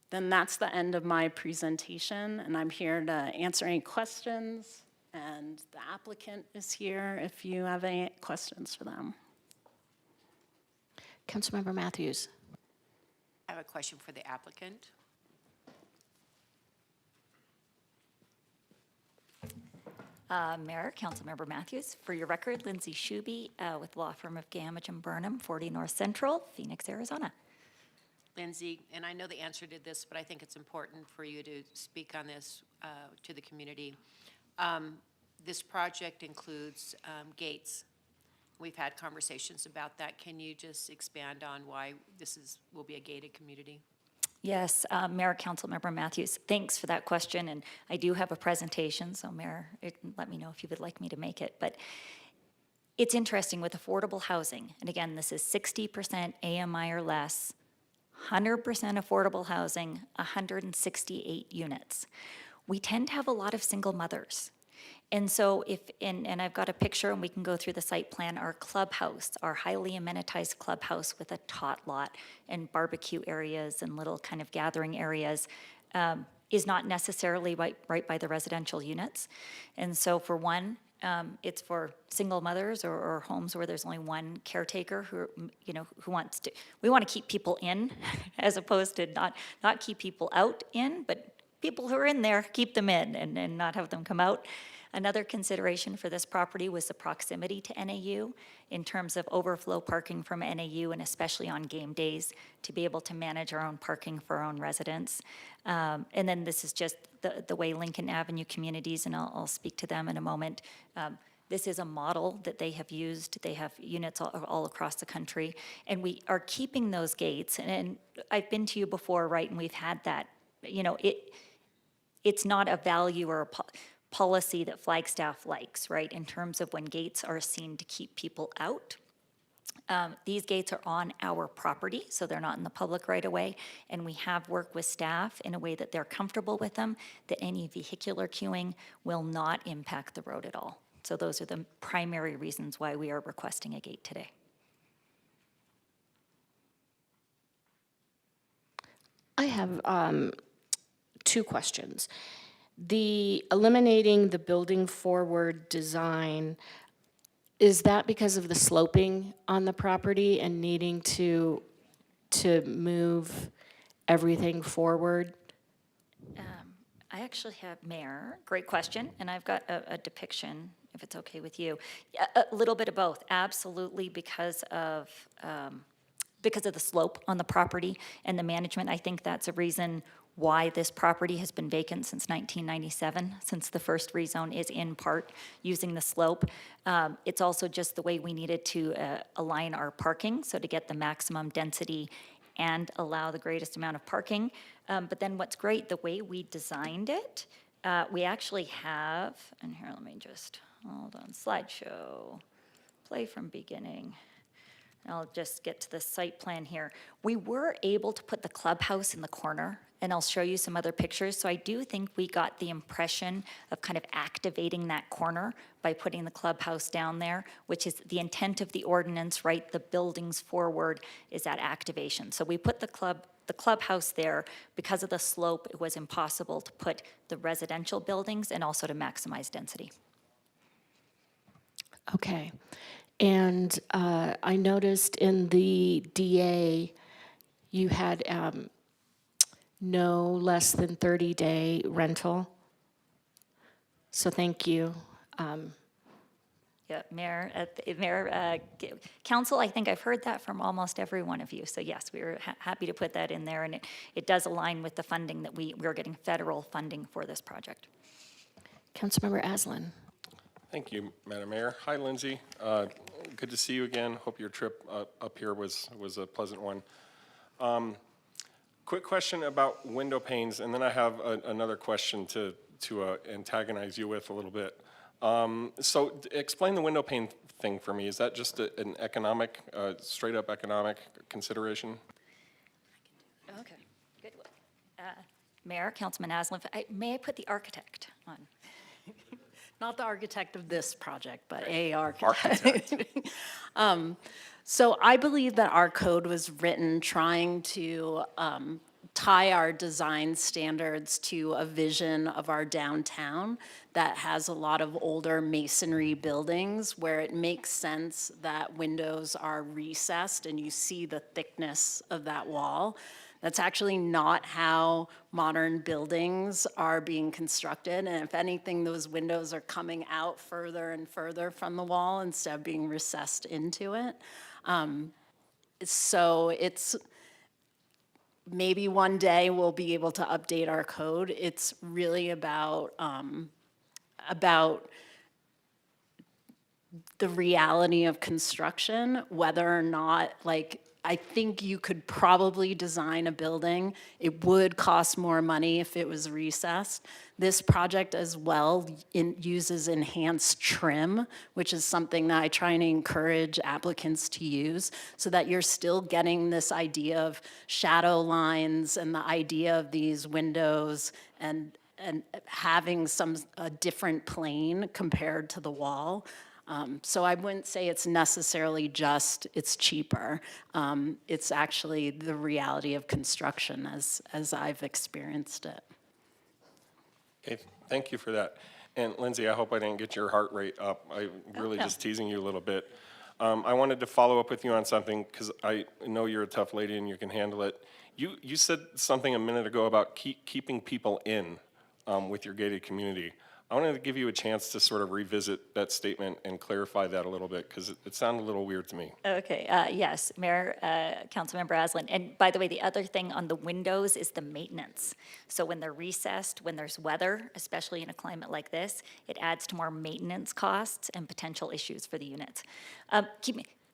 Then that's the end of my presentation, and I'm here to answer any questions, and the applicant is here if you have any questions for them. Councilmember Matthews. I have a question for the applicant. Mayor, Councilmember Matthews, for your record, Lindsay Shuby with law firm of Gamage and Burnham, 40 North Central, Phoenix, Arizona. Lindsay, and I know the answer to this, but I think it's important for you to speak on this to the community. This project includes gates. We've had conversations about that. Can you just expand on why will be a gated community? Yes, Mayor, Councilmember Matthews, thanks for that question, and I do have a presentation, so Mayor, let me know if you would like me to make it. But it's interesting with affordable housing, and again, this is 60% AMI or less, 100% affordable housing, 168 units. We tend to have a lot of single mothers. And so and I've got a picture and we can go through the site plan, our clubhouse, our highly amenitized clubhouse with a tot lot and barbecue areas and little kind of gathering areas. is not necessarily right by the residential units. And so for one, it's for single mothers or homes where there's only one caretaker who, who wants to, we want to keep people in as opposed to not keep people out in, but people who are in there, keep them in and not have them come out. Another consideration for this property was the proximity to NAU in terms of overflow parking from NAU and especially on game days to be able to manage our own parking for our own residents. And then this is just the way Lincoln Avenue communities, and I'll speak to them in a moment. This is a model that they have used. They have units all across the country, and we are keeping those gates. And I've been to you before, right, and we've had that, it's not a value or a policy that Flagstaff likes, right, in terms of when gates are seen to keep people out. These gates are on our property, so they're not in the public right away, and we have worked with staff in a way that they're comfortable with them, that any vehicular queuing will not impact the road at all. So those are the primary reasons why we are requesting a gate today. I have 2 questions. The eliminating the building forward design, is that because of the sloping on the property and needing to move everything forward? I actually have, Mayor, great question, and I've got a depiction, if it's okay with you. Yeah, a little bit of both, absolutely, because of the slope on the property and the management. I think that's a reason why this property has been vacant since 1997, since the first rezone is in part using the slope. It's also just the way we needed to align our parking, so to get the maximum density and allow the greatest amount of parking. But then what's great, the way we designed it, we actually have, and here, let me just, hold on, slideshow, play from beginning. I'll just get to the site plan here. We were able to put the clubhouse in the corner, and I'll show you some other pictures. So I do think we got the impression of kind of activating that corner by putting the clubhouse down there, which is the intent of the ordinance, right? The buildings forward is that activation. So we put the clubhouse there. Because of the slope, it was impossible to put the residential buildings and also to maximize density. Okay. And I noticed in the DA, you had no less than 30-day rental. So thank you. Yeah, Mayor, Council, I think I've heard that from almost every one of you. So yes, we were happy to put that in there, and it does align with the funding that we're getting federal funding for this project. Councilmember Aslan. Thank you, Madam Mayor. Hi, Lindsay. Good to see you again. Hope your trip up here was a pleasant one. Quick question about window panes, and then I have another question to antagonize you with a little bit. So explain the window pane thing for me. Is that just an economic, straight up economic consideration? Okay, good. Mayor, Councilman Aslan, may I put the architect on? Not the architect of this project, but a architect. So I believe that our code was written trying to tie our design standards to a vision of our downtown that has a lot of older masonry buildings where it makes sense that windows are recessed and you see the thickness of that wall. That's actually not how modern buildings are being constructed. And if anything, those windows are coming out further and further from the wall instead of being recessed into it. So it's, maybe one day we'll be able to update our code. It's really about the reality of construction, whether or not, like, I think you could probably design a building. It would cost more money if it was recessed. This project as well uses enhanced trim, which is something that I try and encourage applicants to use so that you're still getting this idea of shadow lines and the idea of these windows and having a different plane compared to the wall. So I wouldn't say it's necessarily just it's cheaper. It's actually the reality of construction as I've experienced it. Okay, thank you for that. And Lindsay, I hope I didn't get your heart rate up. I'm really just teasing you a little bit. I wanted to follow up with you on something because I know you're a tough lady and you can handle it. You said something a minute ago about keeping people in with your gated community. I wanted to give you a chance to sort of revisit that statement and clarify that a little bit because it sounded a little weird to me. Okay, yes, Mayor, Councilmember Aslan. And by the way, the other thing on the windows is the maintenance. So when they're recessed, when there's weather, especially in a climate like this, it adds to more maintenance costs and potential issues for the units.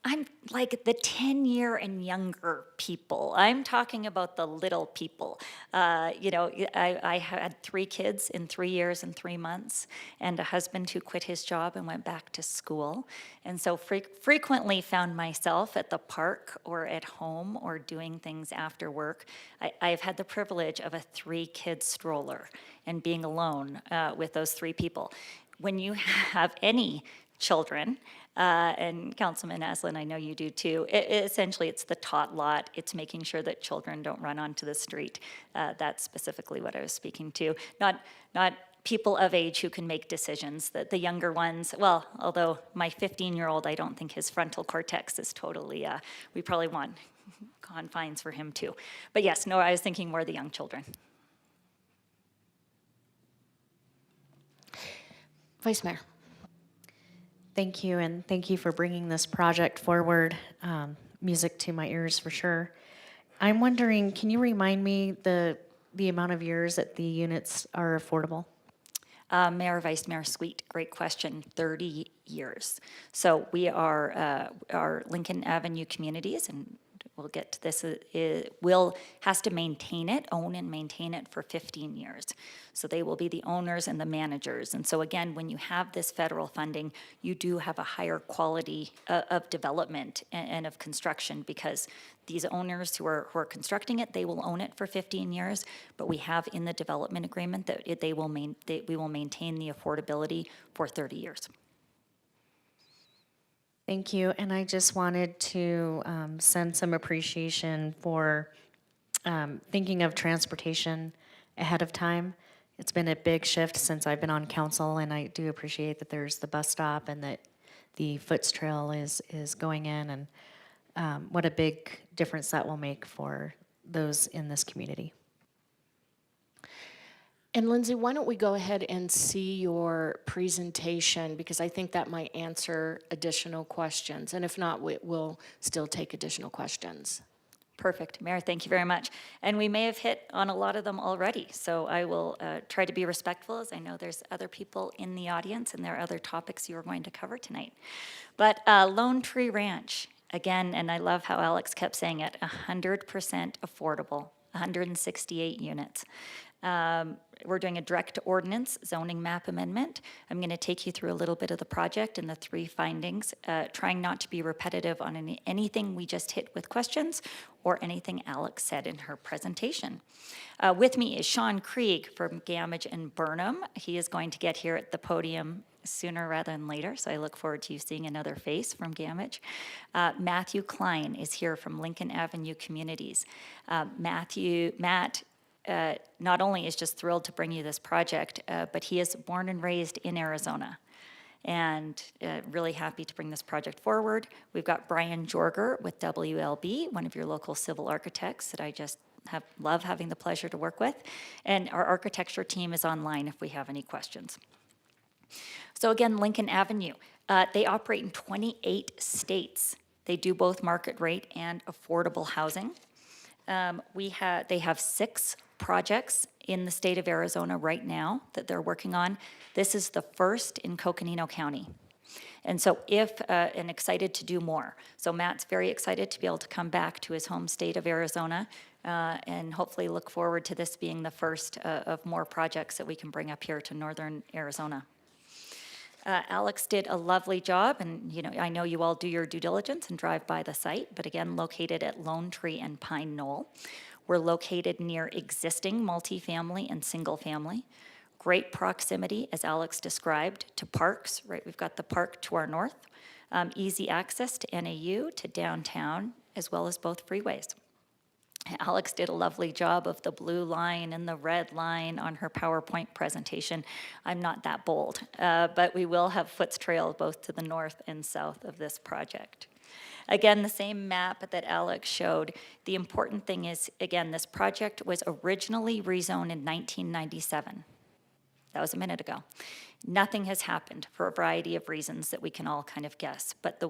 I'm like the 10-year and younger people. I'm talking about the little people. I had 3 kids in 3 years and 3 months, and a husband who quit his job and went back to school. And so frequently found myself at the park or at home or doing things after work. I've had the privilege of a 3-kid stroller and being alone with those 3 people. When you have any children, and Councilman Aslan, I know you do too. Essentially, it's the tot lot. It's making sure that children don't run onto the street. That's specifically what I was speaking to. Not people of age who can make decisions. The younger ones, well, although my 15-year-old, I don't think his frontal cortex is totally, we probably want confines for him too. But yes, no, I was thinking more the young children. Vice Mayor. Thank you, and thank you for bringing this project forward. Music to my ears for sure. I'm wondering, can you remind me the amount of years that the units are affordable? Mayor, Vice Mayor Sweet, great question, 30 years. So we are, our Lincoln Avenue communities, and we'll get to this, has to maintain it, own and maintain it for 15 years. So they will be the owners and the managers. And so again, when you have this federal funding, you do have a higher quality of development and of construction because these owners who are constructing it, they will own it for 15 years, but we have in the development agreement that we will maintain the affordability for 30 years. Thank you, and I just wanted to send some appreciation for thinking of transportation ahead of time. It's been a big shift since I've been on council, and I do appreciate that there's the bus stop and that the Foots Trail is going in, and what a big difference that will make for those in this community. And Lindsay, why don't we go ahead and see your presentation, because I think that might answer additional questions. And if not, we'll still take additional questions. Perfect, Mayor, thank you very much. And we may have hit on a lot of them already, so I will try to be respectful, as I know there's other people in the audience and there are other topics you are going to cover tonight. But Lone Tree Ranch, again, and I love how Alex kept saying it, 100% affordable, 168 units. We're doing a direct ordinance zoning map amendment. I'm going to take you through a little bit of the project and the 3 findings, trying not to be repetitive on anything we just hit with questions or anything Alex said in her presentation. With me is Sean Krieg from Gamage and Burnham. He is going to get here at the podium sooner rather than later, so I look forward to you seeing another face from Gamage. Matthew Klein is here from Lincoln Avenue Communities. Matt not only is just thrilled to bring you this project, but he is born and raised in Arizona. And really happy to bring this project forward. We've got Brian Jorger with WLB, one of your local civil architects that I just love having the pleasure to work with. And our architecture team is online if we have any questions. So again, Lincoln Avenue, they operate in 28 states. They do both market rate and affordable housing. They have 6 projects in the state of Arizona right now that they're working on. This is the first in Coconino County. And so and excited to do more. So Matt's very excited to be able to come back to his home state of Arizona and hopefully look forward to this being the first of more projects that we can bring up here to northern Arizona. Alex did a lovely job, and I know you all do your due diligence and drive by the site, but again, located at Lone Tree and Pine Knoll. We're located near existing multifamily and single family. Great proximity, as Alex described, to parks, right? We've got the park to our north, easy access to NAU, to downtown, as well as both freeways. Alex did a lovely job of the blue line and the red line on her PowerPoint presentation. I'm not that bold, but we will have Foots Trail both to the north and south of this project. Again, the same map that Alex showed. The important thing is, again, this project was originally rezoned in 1997. That was a minute ago. Nothing has happened for a variety of reasons that we can all kind of guess. But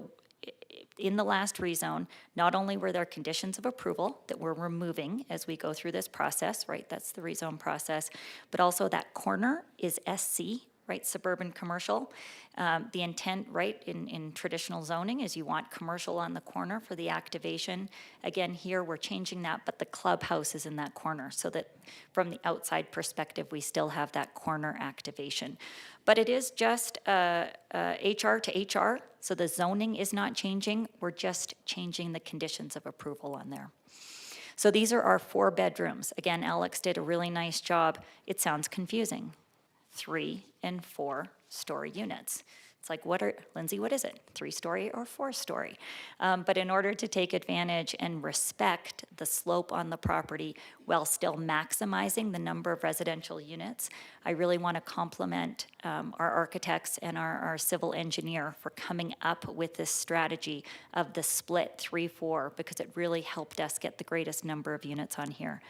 in the last rezone, not only were there conditions of approval that we're removing as we go through this process, right? That's the rezone process. But also that corner is SC, right? Suburban commercial. The intent, right, in traditional zoning is you want commercial on the corner for the activation. Again, here we're changing that, but the clubhouse is in that corner so that from the outside perspective, we still have that corner activation. But it is just HR to HR, so the zoning is not changing. We're just changing the conditions of approval on there. So these are our 4 bedrooms. Again, Alex did a really nice job. It sounds confusing. 3 and 4 story units. It's like, Lindsay, what is it? 3-story or 4-story? But in order to take advantage and respect the slope on the property while still maximizing the number of residential units, I really want to compliment our architects and our civil engineer for coming up with this strategy of the split 3-4, because it really helped us get the greatest number of units on here.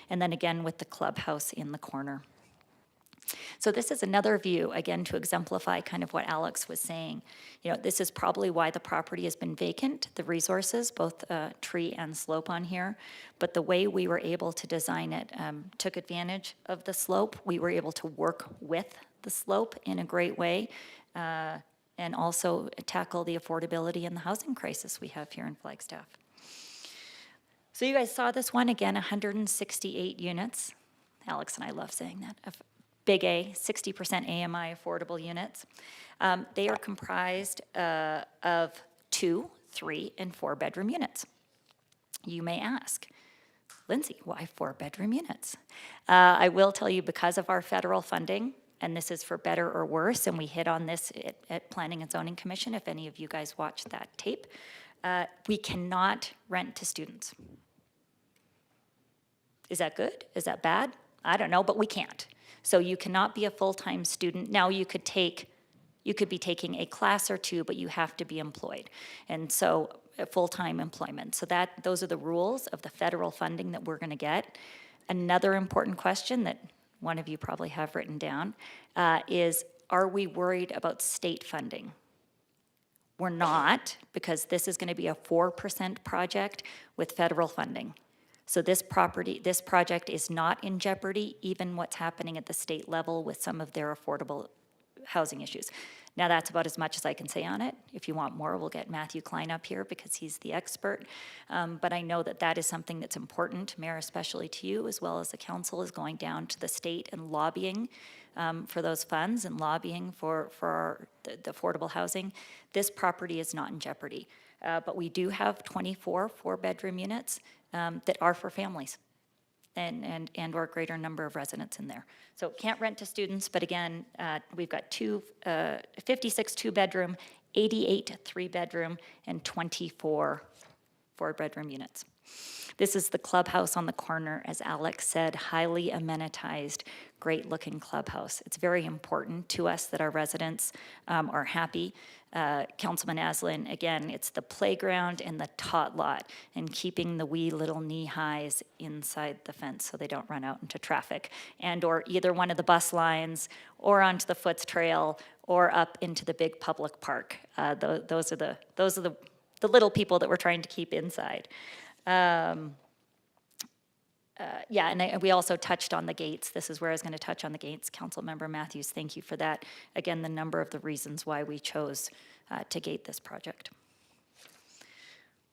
And then again with the clubhouse in the corner. So this is another view, again, to exemplify kind of what Alex was saying. You know, this is probably why the property has been vacant, the resources, both tree and slope on here. But the way we were able to design it took advantage of the slope. We were able to work with the slope in a great way and also tackle the affordability and the housing crisis we have here in Flagstaff. So you guys saw this one, again, 168 units. Alex and I love saying that. Big A, 60% AMI affordable units. They are comprised of 2, 3, and 4-bedroom units. You may ask, Lindsay, why 4-bedroom units? I will tell you, because of our federal funding, and this is for better or worse, and we hit on this at Planning and Zoning Commission, if any of you guys watched that tape, we cannot rent to students. Is that good? Is that bad? I don't know, but we can't. So you cannot be a full-time student. Now you could be taking a class or 2, but you have to be employed. And so full-time employment. So those are the rules of the federal funding that we're gonna get. Another important question that one of you probably have written down is, are we worried about state funding? We're not, because this is gonna be a 4% project with federal funding. So this project is not in jeopardy, even what's happening at the state level with some of their affordable housing issues. Now, that's about as much as I can say on it. If you want more, we'll get Matthew Klein up here because he's the expert. But I know that is something that's important, Mayor, especially to you, as well as the council is going down to the state and lobbying for those funds and lobbying for the affordable housing. This property is not in jeopardy. But we do have 24 4-bedroom units that are for families and or a greater number of residents in there. So can't rent to students, but again, we've got 56 2-bedroom, 88 3-bedroom, and 24 4-bedroom units. This is the clubhouse on the corner, as Alex said, highly amenitized, great-looking clubhouse. It's very important to us that our residents are happy. Councilman Aslan, again, it's the playground and the tot lot and keeping the wee little knee-highs inside the fence so they don't run out into traffic and or either one of the bus lines or onto the Foots Trail or up into the big public park. Those are the little people that we're trying to keep inside. Yeah, and we also touched on the gates. This is where I was going to touch on the gates. Councilmember Matthews, thank you for that. Again, the number of the reasons why we chose to gate this project.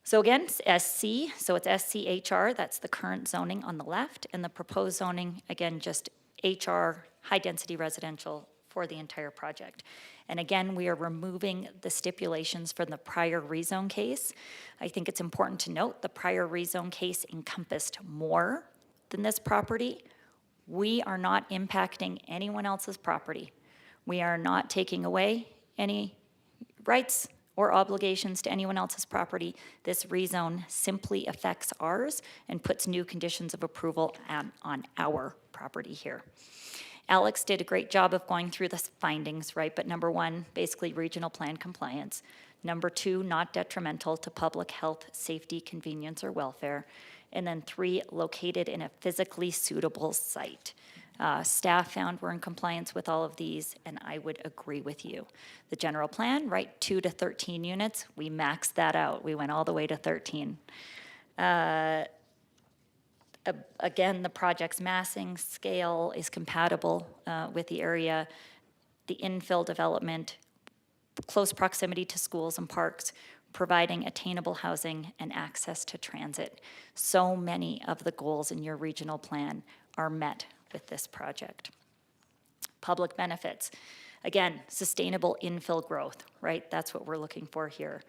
So again, SC, so it's SCHR, that's the current zoning on the left, and the proposed zoning, again, just HR, high-density residential for the entire project. And again, we are removing the stipulations from the prior rezone case. I think it's important to note the prior rezone case encompassed more than this property. We are not impacting anyone else's property. We are not taking away any rights or obligations to anyone else's property. This rezone simply affects ours and puts new conditions of approval on our property here. Alex did a great job of going through the findings, right? But number one, basically regional plan compliance. Number two, not detrimental to public health, safety, convenience, or welfare. And then three, located in a physically suitable site. Staff found we're in compliance with all of these, and I would agree with you. The general plan, right, 2 to 13 units, we maxed that out. We went all the way to 13. Again, the project's massing scale is compatible with the area. The infill development, close proximity to schools and parks, providing attainable housing and access to transit. So many of the goals in your regional plan are met with this project. Public benefits. Again, sustainable infill growth, right? That's what we're looking for here.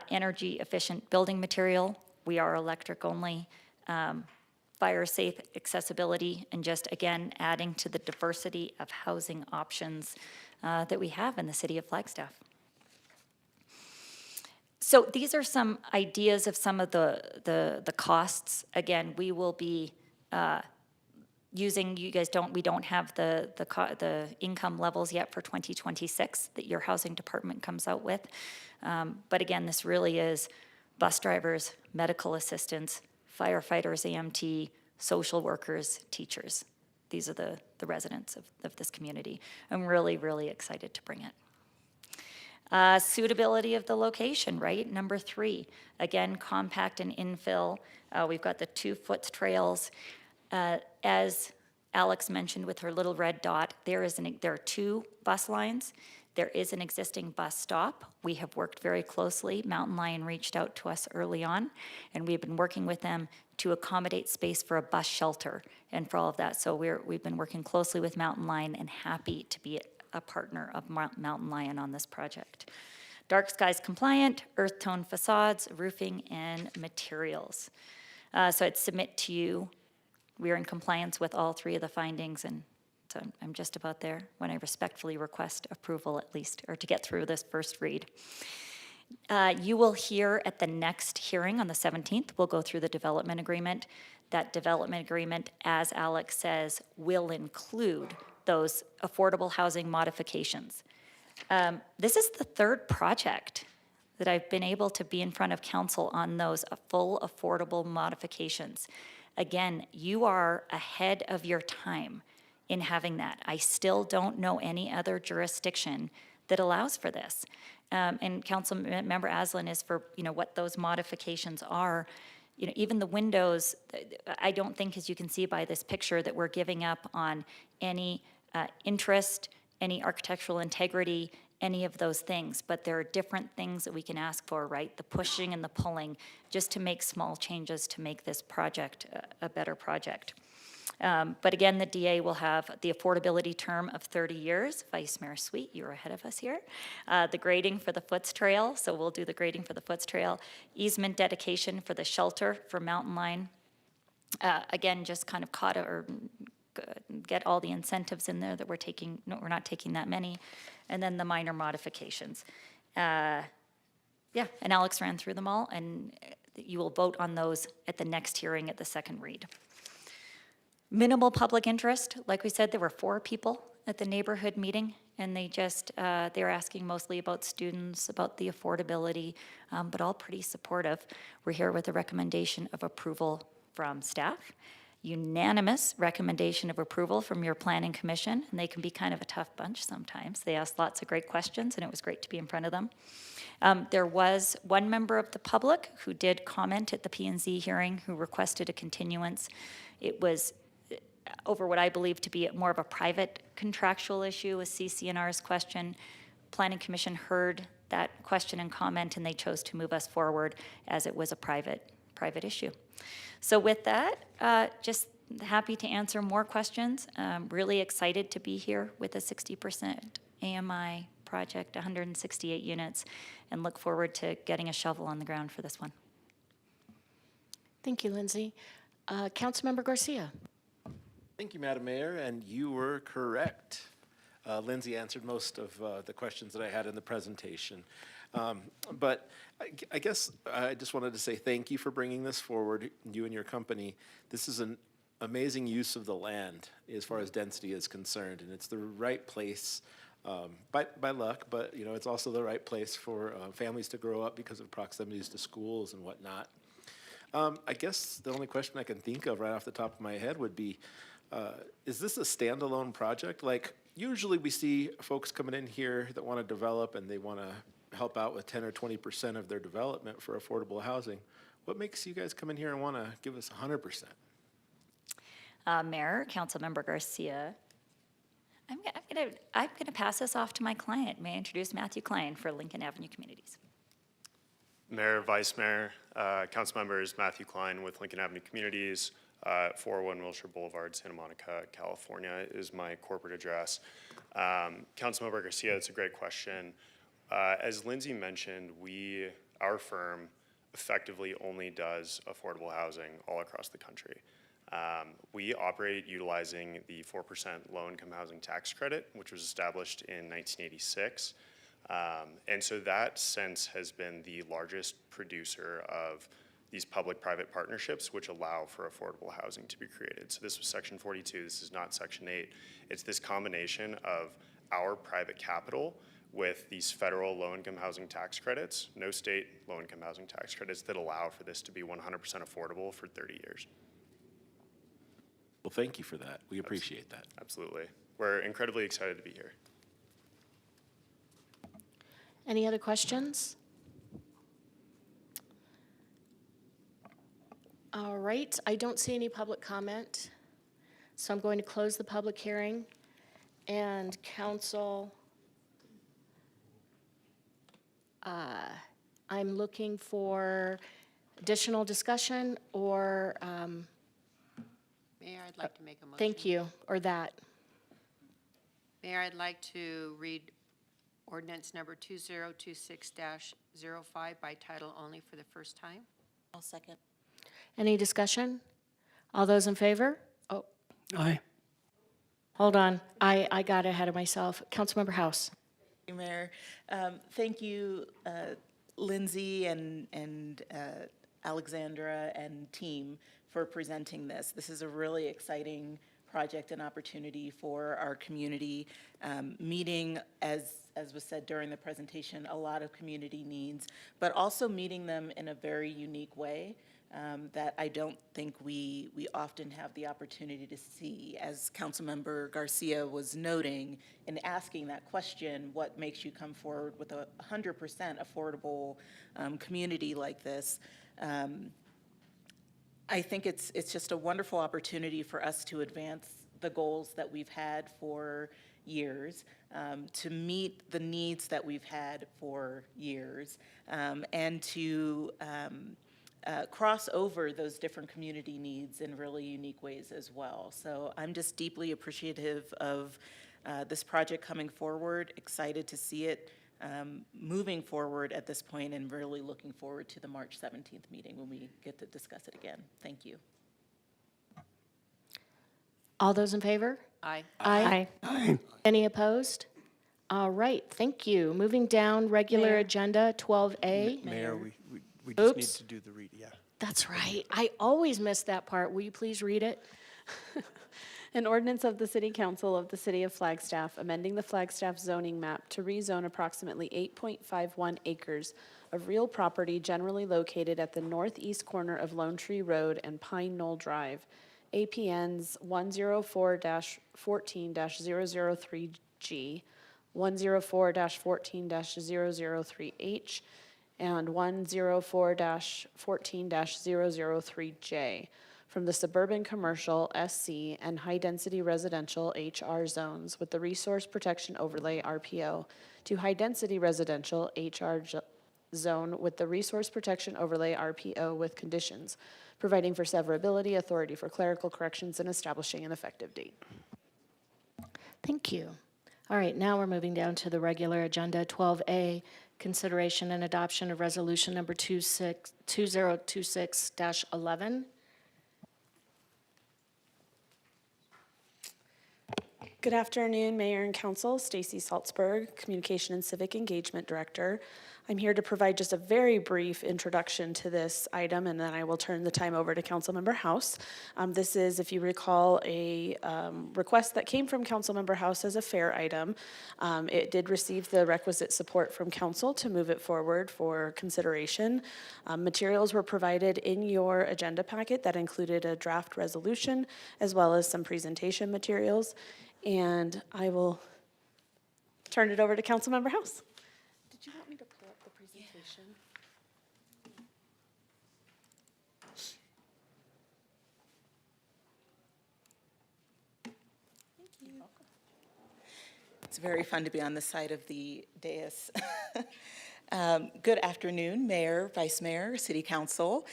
Energy efficient building material. We are electric only. Fire safe accessibility, and just again, adding to the diversity of housing options that we have in the city of Flagstaff. So these are some ideas of some of the costs. Again, we will be using, we don't have the income levels yet for 2026 that your housing department comes out with. But again, this really is bus drivers, medical assistants, firefighters, EMT, social workers, teachers. These are the residents of this community. I'm really, really excited to bring it. Suitability of the location, right? Number 3, again, compact and infill. We've got the 2-foot trails. As Alex mentioned with her little red dot, there are 2 bus lines. There is an existing bus stop. We have worked very closely. Mountain Lion reached out to us early on, and we've been working with them to accommodate space for a bus shelter and for all of that. So we've been working closely with Mountain Lion and happy to be a partner of Mountain Lion on this project. Dark skies compliant, earth tone facades, roofing, and materials. So I'd submit to you, we're in compliance with all 3 of the findings, and so I'm just about there when I respectfully request approval at least, or to get through this first read. You will hear at the next hearing on the 17th, we'll go through the development agreement. That development agreement, as Alex says, will include those affordable housing modifications. This is the 3rd project that I've been able to be in front of council on those full affordable modifications. Again, you are ahead of your time in having that. I still don't know any other jurisdiction that allows for this. And Council Member Aslan is for, what those modifications are. Even the windows, I don't think, as you can see by this picture, that we're giving up on any interest, any architectural integrity, any of those things. But there are different things that we can ask for, right? The pushing and the pulling, just to make small changes to make this project a better project. But again, the DA will have the affordability term of 30 years. Vice Mayor Sweet, you're ahead of us here. The grading for the Foots Trail, so we'll do the grading for the Foots Trail. Easement dedication for the shelter for Mountain Lion. Again, just kind of get all the incentives in there that we're taking. No, we're not taking that many. And then the minor modifications. And Alex ran through them all, and you will vote on those at the next hearing at the 2nd read. Minimal public interest. Like we said, there were 4 people at the neighborhood meeting, and they were asking mostly about students, about the affordability, but all pretty supportive. We're here with a recommendation of approval from staff. Unanimous recommendation of approval from your planning commission, and they can be kind of a tough bunch sometimes. They ask lots of great questions, and it was great to be in front of them. There was 1 member of the public who did comment at the P&Z hearing who requested a continuance. It was over what I believe to be more of a private contractual issue, a CC&R's question. Planning Commission heard that question and comment, and they chose to move us forward as it was a private issue. So with that, just happy to answer more questions. Really excited to be here with a 60% AMI project, 168 units, and look forward to getting a shovel on the ground for this one. Thank you, Lindsay. Councilmember Garcia. Thank you, Madam Mayor, and you were correct. Lindsay answered most of the questions that I had in the presentation. But I guess I just wanted to say thank you for bringing this forward, you and your company. This is an amazing use of the land as far as density is concerned, and it's the right place by luck, but it's also the right place for families to grow up because of proximities to schools and whatnot. I guess the only question I can think of right off the top of my head would be, is this a standalone project? Like, usually we see folks coming in here that want to develop and they want to help out with 10 or 20% of their development for affordable housing. What makes you guys come in here and want to give us 100%? Mayor, Councilmember Garcia, I'm gonna pass this off to my client. May I introduce Matthew Klein for Lincoln Avenue Communities. Mayor, Vice Mayor, council members, Matthew Klein with Lincoln Avenue Communities, 401 Wilshire Boulevard, Santa Monica, California is my corporate address. Councilmember Garcia, that's a great question. As Lindsay mentioned, our firm effectively only does affordable housing all across the country. We operate utilizing the 4% low-income housing tax credit, which was established in 1986. And so that since has been the largest producer of these public-private partnerships which allow for affordable housing to be created. So this was Section 42, this is not Section 8. It's this combination of our private capital with these federal low-income housing tax credits, no state low-income housing tax credits that allow for this to be 100% affordable for 30 years. Well, thank you for that. We appreciate that. Absolutely. We're incredibly excited to be here. Any other questions? All right, I don't see any public comment, so I'm going to close the public hearing. And council, I'm looking for additional discussion or, Mayor, I'd like to make a motion. thank you, or that. Mayor, I'd like to read ordinance number 2026-05 by title only for the first time. I'll second. Any discussion? All those in favor? Oh, Aye. hold on, I got ahead of myself. Councilmember House. Thank you, Mayor. Thank you, Lindsay and Alexandra and team for presenting this. This is a really exciting project and opportunity for our community, meeting, as was said during the presentation, a lot of community needs, but also meeting them in a very unique way that I don't think we often have the opportunity to see. As Councilmember Garcia was noting in asking that question, what makes you come forward with a 100% affordable community like this? I think it's just a wonderful opportunity for us to advance the goals that we've had for years, to meet the needs that we've had for years, and to cross over those different community needs in really unique ways as well. So I'm just deeply appreciative of this project coming forward, excited to see it moving forward at this point, and really looking forward to the March 17th meeting when we get to discuss it again. Thank you. All those in favor? Aye. Aye. Any opposed? All right, thank you. Moving down, regular agenda 12A. Mayor, we just need Oops. to do the read, yeah. That's right. I always miss that part. Will you please read it? An ordinance of the City Council of the City of Flagstaff amending the Flagstaff zoning map to rezone approximately 8.51 acres of real property generally located at the northeast corner of Lone Tree Road and Pine Knoll Drive, APNs 104-14-003G, 104-14-003H, and 104-14-003J from the suburban commercial SC and high-density residential HR zones with the Resource Protection Overlay RPO to high-density residential HR zone with the Resource Protection Overlay RPO with conditions, providing for severability, authority for clerical corrections, and establishing an effective date. Thank you. All right, now we're moving down to the regular agenda 12A, consideration and adoption of resolution number 2026-11. Good afternoon, Mayor and Council. Stacy Salzberg, Communication and Civic Engagement Director. I'm here to provide just a very brief introduction to this item, and then I will turn the time over to Councilmember House. This is, if you recall, a request that came from Councilmember House as a fair item. It did receive the requisite support from Council to move it forward for consideration. Materials were provided in your agenda packet that included a draft resolution as well as some presentation materials. And I will turn it over to Councilmember House. Did you want me to pull up the presentation? It's very fun to be on this side of the dais. Good afternoon, Mayor, Vice Mayor, City Council,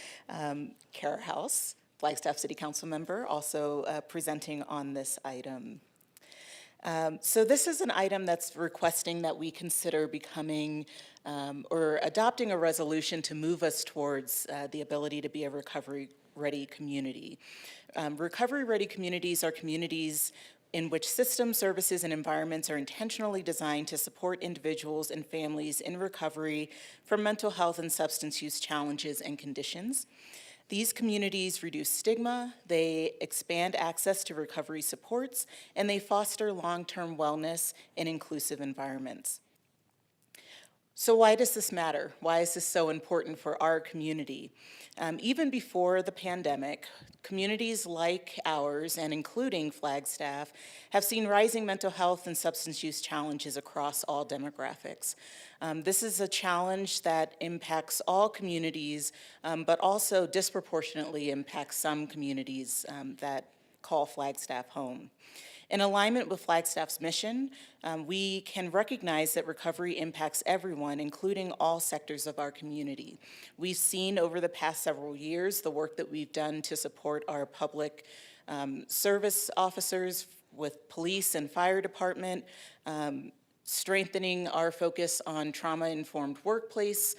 Kara House, Flagstaff City Council member, also presenting on this item. So this is an item that's requesting that we consider becoming or adopting a resolution to move us towards the ability to be a recovery-ready community. Recovery-ready communities are communities in which systems, services, and environments are intentionally designed to support individuals and families in recovery from mental health and substance use challenges and conditions. These communities reduce stigma, they expand access to recovery supports, and they foster long-term wellness in inclusive environments. So why does this matter? Why is this so important for our community? Even before the pandemic, communities like ours, and including Flagstaff, have seen rising mental health and substance use challenges across all demographics. This is a challenge that impacts all communities, but also disproportionately impacts some communities that call Flagstaff home. In alignment with Flagstaff's mission, we can recognize that recovery impacts everyone, including all sectors of our community. We've seen over the past several years the work that we've done to support our public service officers with police and fire department, strengthening our focus on trauma-informed workplace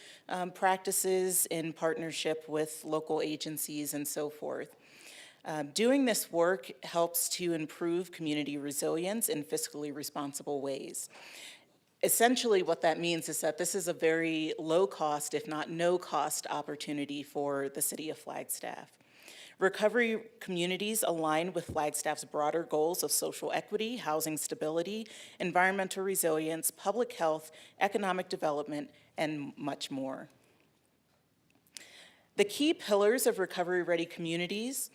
practices in partnership with local agencies and so forth. Doing this work helps to improve community resilience in fiscally responsible ways. Essentially, what that means is that this is a very low-cost, if not no-cost, opportunity for the City of Flagstaff. Recovery communities align with Flagstaff's broader goals of social equity, housing stability, environmental resilience, public health, economic development, and much more. The key pillars of recovery-ready communities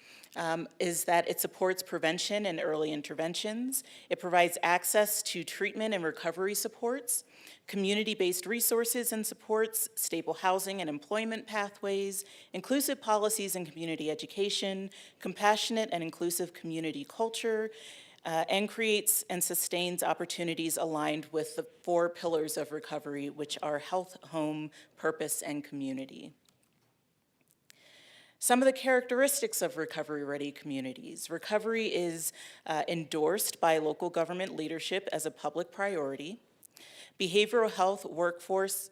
is that it supports prevention and early interventions. It provides access to treatment and recovery supports, community-based resources and supports, stable housing and employment pathways, inclusive policies and community education, compassionate and inclusive community culture, and creates and sustains opportunities aligned with the 4 pillars of recovery, which are health, home, purpose, and community. Some of the characteristics of recovery-ready communities. Recovery is endorsed by local government leadership as a public priority. Behavioral health, workforce,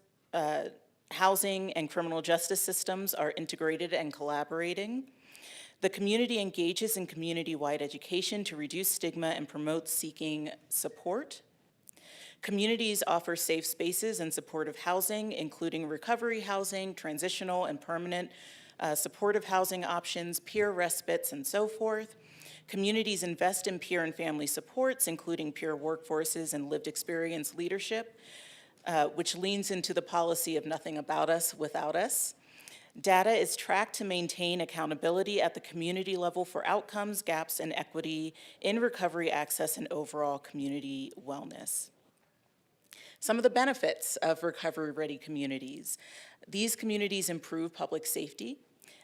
housing, and criminal justice systems are integrated and collaborating. The community engages in community-wide education to reduce stigma and promote seeking support. Communities offer safe spaces and supportive housing, including recovery housing, transitional and permanent supportive housing options, peer respites, and so forth. Communities invest in peer and family supports, including peer workforces and lived experience leadership, which leans into the policy of nothing about us without us. Data is tracked to maintain accountability at the community level for outcomes, gaps, and equity in recovery access and overall community wellness. Some of the benefits of recovery-ready communities. These communities improve public safety.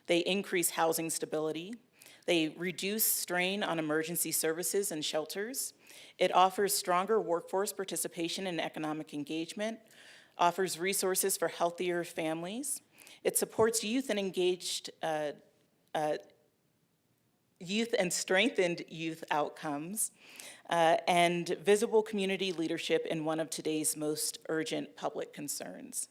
They increase housing stability. They reduce strain on emergency services and shelters. It offers stronger workforce participation and economic engagement, offers resources for healthier families. It supports youth and engaged youth and strengthened youth outcomes, and visible community leadership in one of today's most urgent public concerns.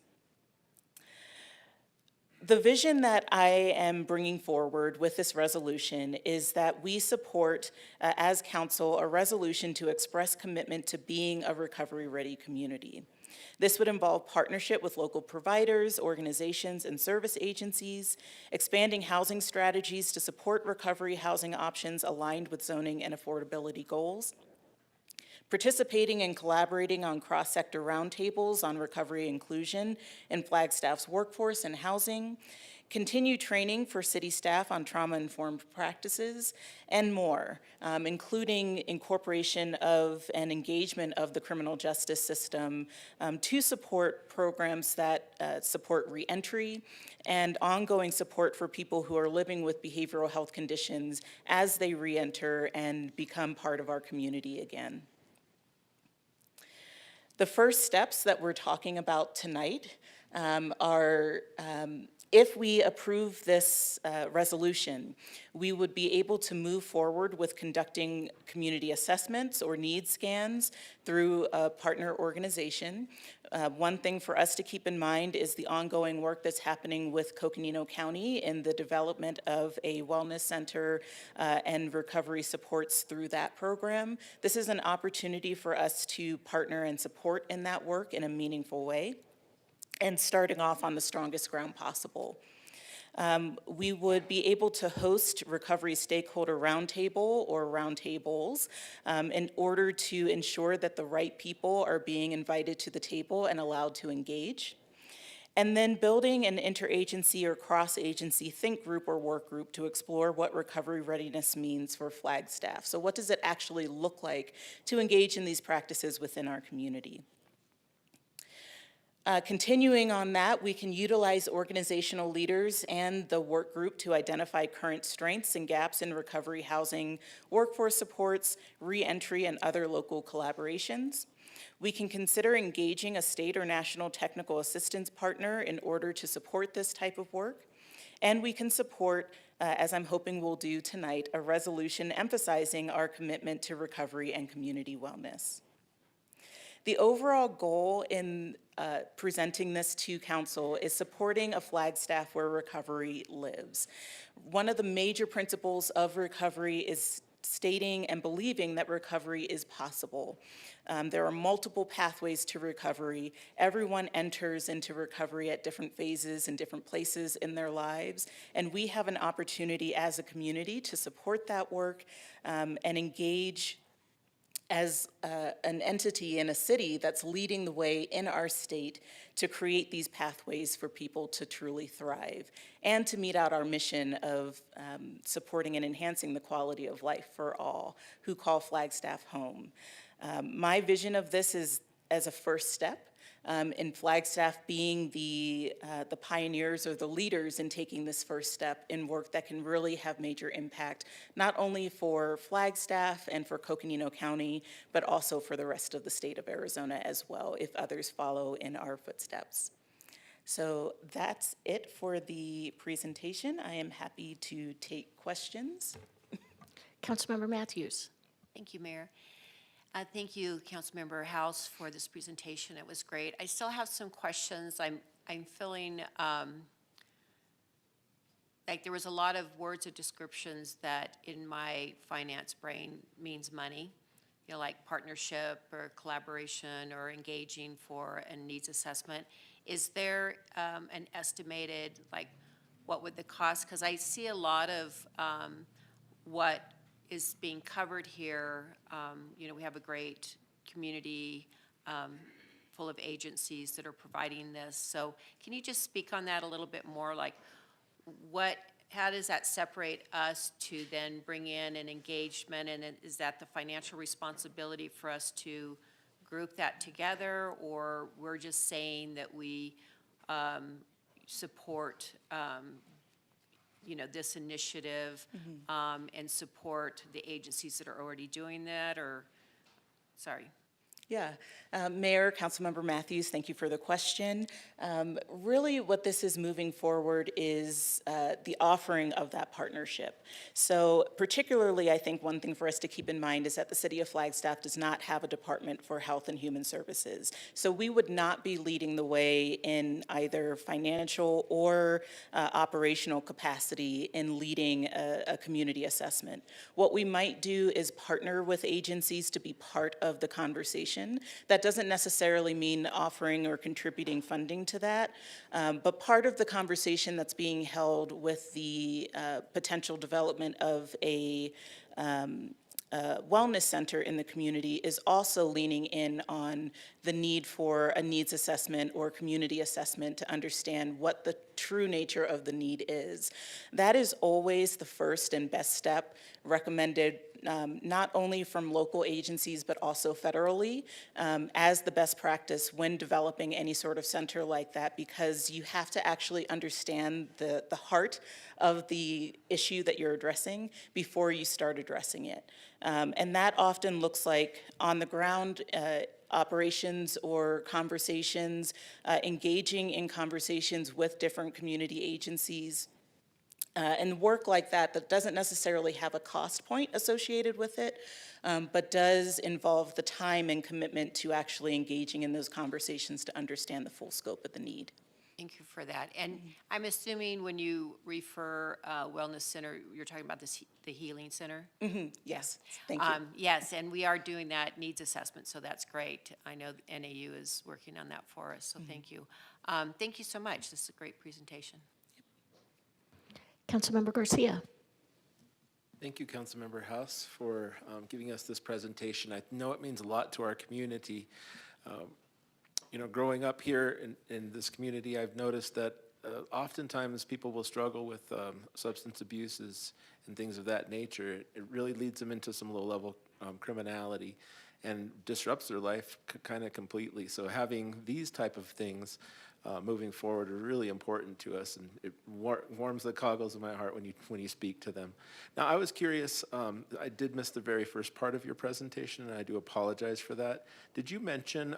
The vision that I am bringing forward with this resolution is that we support, as council, a resolution to express commitment to being a recovery-ready community. This would involve partnership with local providers, organizations, and service agencies, expanding housing strategies to support recovery housing options aligned with zoning and affordability goals, participating and collaborating on cross-sector roundtables on recovery inclusion in Flagstaff's workforce and housing, continue training for city staff on trauma-informed practices, and more, including incorporation of and engagement of the criminal justice system to support programs that support reentry and ongoing support for people who are living with behavioral health conditions as they reenter and become part of our community again. The first steps that we're talking about tonight are if we approve this resolution, we would be able to move forward with conducting community assessments or need scans through a partner organization. One thing for us to keep in mind is the ongoing work that's happening with Coconino County in the development of a wellness center and recovery supports through that program. This is an opportunity for us to partner and support in that work in a meaningful way, and starting off on the strongest ground possible. We would be able to host recovery stakeholder roundtable or roundtables in order to ensure that the right people are being invited to the table and allowed to engage. And then building an interagency or cross-agency think group or work group to explore what recovery readiness means for Flagstaff. So what does it actually look like to engage in these practices within our community? Continuing on that, we can utilize organizational leaders and the work group to identify current strengths and gaps in recovery housing, workforce supports, reentry, and other local collaborations. We can consider engaging a state or national technical assistance partner in order to support this type of work. And we can support, as I'm hoping we'll do tonight, a resolution emphasizing our commitment to recovery and community wellness. The overall goal in presenting this to council is supporting a Flagstaff where recovery lives. One of the major principles of recovery is stating and believing that recovery is possible. There are multiple pathways to recovery. Everyone enters into recovery at different phases and different places in their lives, and we have an opportunity as a community to support that work and engage as an entity in a city that's leading the way in our state to create these pathways for people to truly thrive and to meet out our mission of supporting and enhancing the quality of life for all who call Flagstaff home. My vision of this is as a first step in Flagstaff being the pioneers or the leaders in taking this first step in work that can really have major impact, not only for Flagstaff and for Coconino County, but also for the rest of the state of Arizona as well, if others follow in our footsteps. So that's it for the presentation. I am happy to take questions. Councilmember Matthews. Thank you, Mayor. Thank you, Councilmember House, for this presentation. It was great. I still have some questions. I'm feeling like there was a lot of words or descriptions that in my finance brain means money, you know, like partnership or collaboration or engaging for a needs assessment. Is there an estimated, like, what would the cost? Because I see a lot of what is being covered here. You know, we have a great community full of agencies that are providing this. So can you just speak on that a little bit more? Like, how does that separate us to then bring in an engagement? And is that the financial responsibility for us to group that together? Or we're just saying that we support you know, this initiative and support the agencies that are already doing that, or, sorry. Yeah, Mayor, Councilmember Matthews, thank you for the question. Really, what this is moving forward is the offering of that partnership. So particularly, I think one thing for us to keep in mind is that the City of Flagstaff does not have a Department for Health and Human Services. So we would not be leading the way in either financial or operational capacity in leading a community assessment. What we might do is partner with agencies to be part of the conversation. That doesn't necessarily mean offering or contributing funding to that, but part of the conversation that's being held with the potential development of a wellness center in the community is also leaning in on the need for a needs assessment or community assessment to understand what the true nature of the need is. That is always the first and best step recommended not only from local agencies but also federally as the best practice when developing any sort of center like that, because you have to actually understand the heart of the issue that you're addressing before you start addressing it. And that often looks like on the ground operations or conversations, engaging in conversations with different community agencies. And work like that doesn't necessarily have a cost point associated with it, but does involve the time and commitment to actually engaging in those conversations to understand the full scope of the need. Thank you for that. And I'm assuming when you refer wellness center, you're talking about the healing center? Yes, thank you. Yes, and we are doing that needs assessment, so that's great. I know NAU is working on that for us, so thank you. Thank you so much. This is a great presentation. Councilmember Garcia. Thank you, Councilmember House, for giving us this presentation. I know it means a lot to our community. You know, growing up here in this community, I've noticed that oftentimes people will struggle with substance abuses and things of that nature. It really leads them into some low-level criminality and disrupts their life kind of completely. So having these type of things moving forward are really important to us, and it warms the cockles of my heart when you speak to them. Now, I was curious, I did miss the very first part of your presentation, and I do apologize for that. Did you mention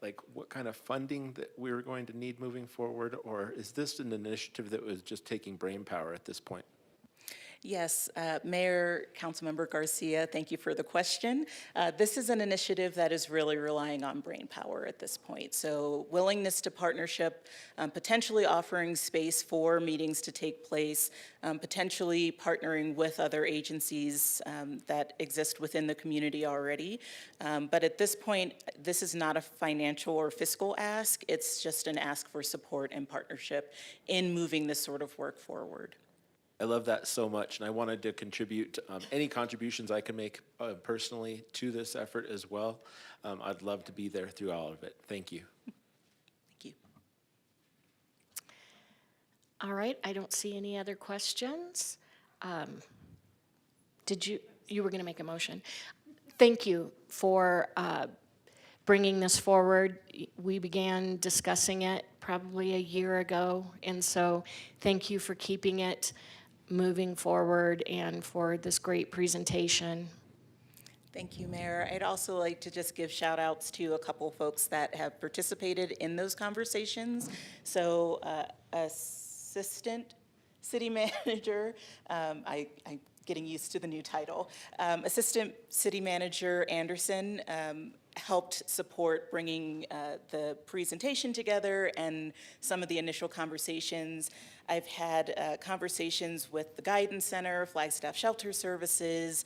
like what kind of funding that we were going to need moving forward, or is this an initiative that was just taking brain power at this point? Yes, Mayor, Councilmember Garcia, thank you for the question. This is an initiative that is really relying on brain power at this point. So willingness to partnership, potentially offering space for meetings to take place, potentially partnering with other agencies that exist within the community already. But at this point, this is not a financial or fiscal ask. It's just an ask for support and partnership in moving this sort of work forward. I love that so much, and I wanted to contribute any contributions I can make personally to this effort as well. I'd love to be there through all of it. Thank you. Thank you. All right, I don't see any other questions. You were going to make a motion. Thank you for bringing this forward. We began discussing it probably a year ago, and so thank you for keeping it moving forward and for this great presentation. Thank you, Mayor. I'd also like to just give shout outs to a couple folks that have participated in those conversations. So Assistant City Manager, I'm getting used to the new title. Assistant City Manager Anderson helped support bringing the presentation together and some of the initial conversations. I've had conversations with the Guidance Center, Flagstaff Shelter Services,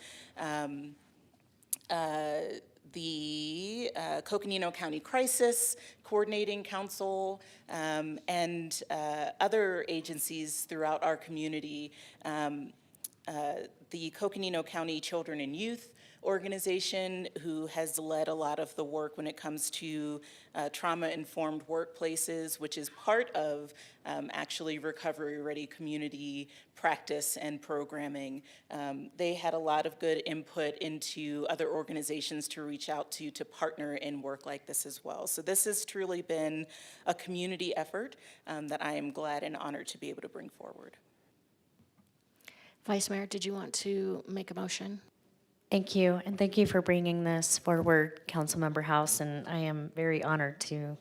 the Coconino County Crisis Coordinating Council, and other agencies throughout our community. The Coconino County Children and Youth organization, who has led a lot of the work when it comes to trauma-informed workplaces, which is part of actually recovery-ready community practice and programming. They had a lot of good input into other organizations to reach out to partner in work like this as well. So this has truly been a community effort that I am glad and honored to be able to bring forward. Vice Mayor, did you want to make a motion? Thank you, and thank you for bringing this forward, Councilmember House, and I am very honored to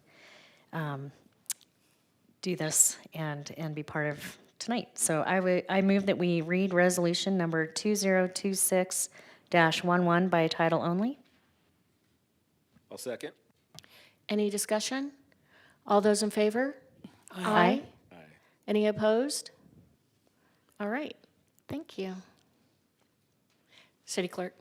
do this and be part of tonight. So I move that we read resolution number 2026-11 by title only. I'll second. Any discussion? All those in favor? Aye. Any opposed? All right, thank you. City Clerk.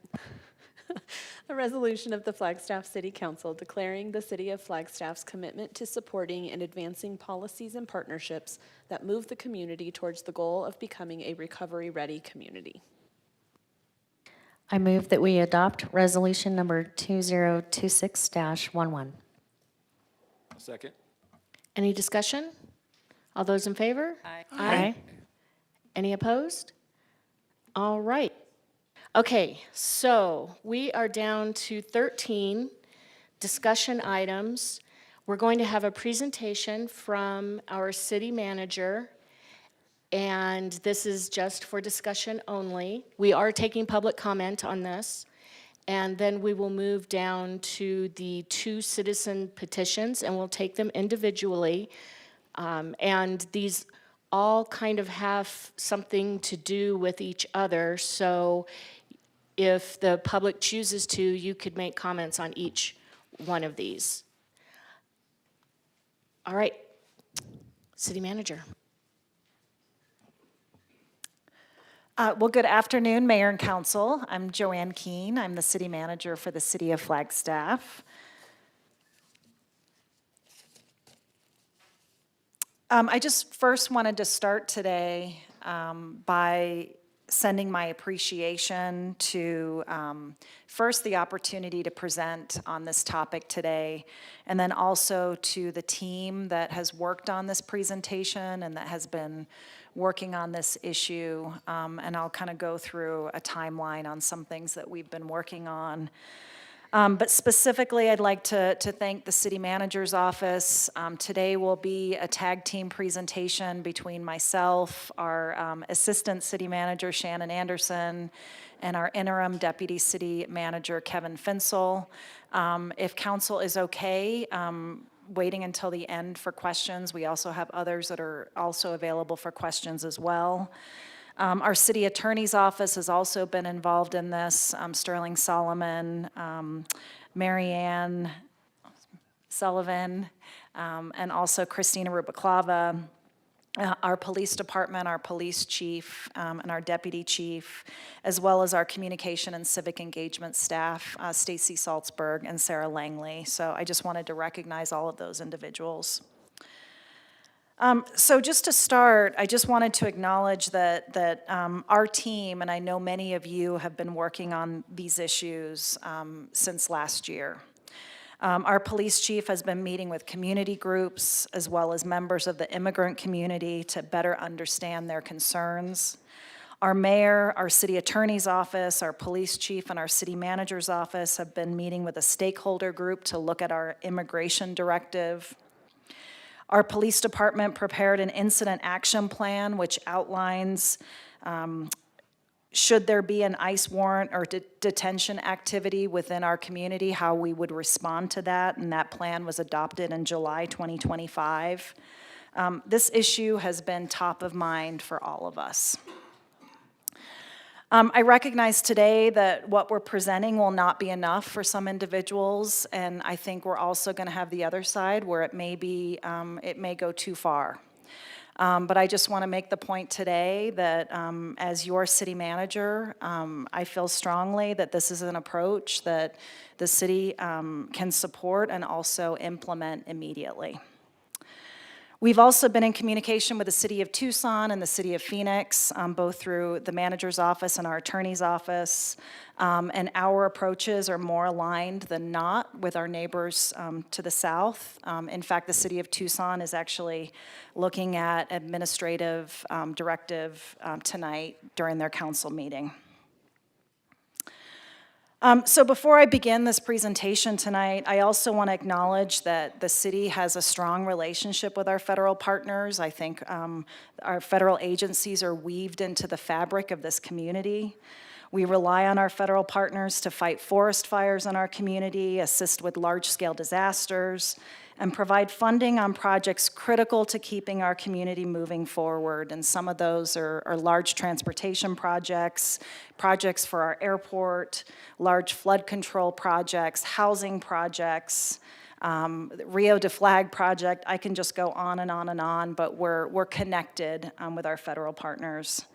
A resolution of the Flagstaff City Council declaring the City of Flagstaff's commitment to supporting and advancing policies and partnerships that move the community towards the goal of becoming a recovery-ready community. I move that we adopt resolution number 2026-11. I'll second. Any discussion? All those in favor? Aye. Any opposed? All right. Okay, so we are down to 13 discussion items. We're going to have a presentation from our city manager, and this is just for discussion only. We are taking public comment on this, and then we will move down to the 2 citizen petitions, and we'll take them individually. And these all kind of have something to do with each other, so if the public chooses to, you could make comments on each one of these. All right, City Manager. Well, good afternoon, Mayor and Council. I'm Joanne Keene. I'm the City Manager for the City of Flagstaff. I just first wanted to start today by sending my appreciation to, first, the opportunity to present on this topic today, and then also to the team that has worked on this presentation and that has been working on this issue. And I'll kind of go through a timeline on some things that we've been working on. But specifically, I'd like to thank the City Manager's Office. Today will be a tag team presentation between myself, our Assistant City Manager, Shannon Anderson, and our Interim Deputy City Manager, Kevin Finsel. If Council is okay, waiting until the end for questions. We also have others that are also available for questions as well. Our city attorney's office has also been involved in this. Sterling Solomon, Marianne Sullivan, and also Christina Rubiklava. Our police department, our police chief, and our deputy chief, as well as our communication and civic engagement staff, Stacy Salzberg and Sarah Langley. So I just wanted to recognize all of those individuals. So just to start, I just wanted to acknowledge that our team, and I know many of you have been working on these issues since last year. Our police chief has been meeting with community groups as well as members of the immigrant community to better understand their concerns. Our mayor, our city attorney's office, our police chief, and our city manager's office have been meeting with a stakeholder group to look at our immigration directive. Our police department prepared an incident action plan which outlines should there be an ICE warrant or detention activity within our community, how we would respond to that, and that plan was adopted in July 2025. This issue has been top of mind for all of us. I recognize today that what we're presenting will not be enough for some individuals, and I think we're also going to have the other side where it may go too far. But I just want to make the point today that as your city manager, I feel strongly that this is an approach that the city can support and also implement immediately. We've also been in communication with the city of Tucson and the city of Phoenix, both through the manager's office and our attorney's office. And our approaches are more aligned than not with our neighbors to the south. In fact, the city of Tucson is actually looking at administrative directive tonight during their council meeting. So before I begin this presentation tonight, I also want to acknowledge that the city has a strong relationship with our federal partners. I think our federal agencies are weaved into the fabric of this community. We rely on our federal partners to fight forest fires in our community, assist with large-scale disasters, and provide funding on projects critical to keeping our community moving forward. And some of those are large transportation projects, projects for our airport, large flood control projects, housing projects, Rio de Flag project. I can just go on and on and on, but we're connected with our federal partners.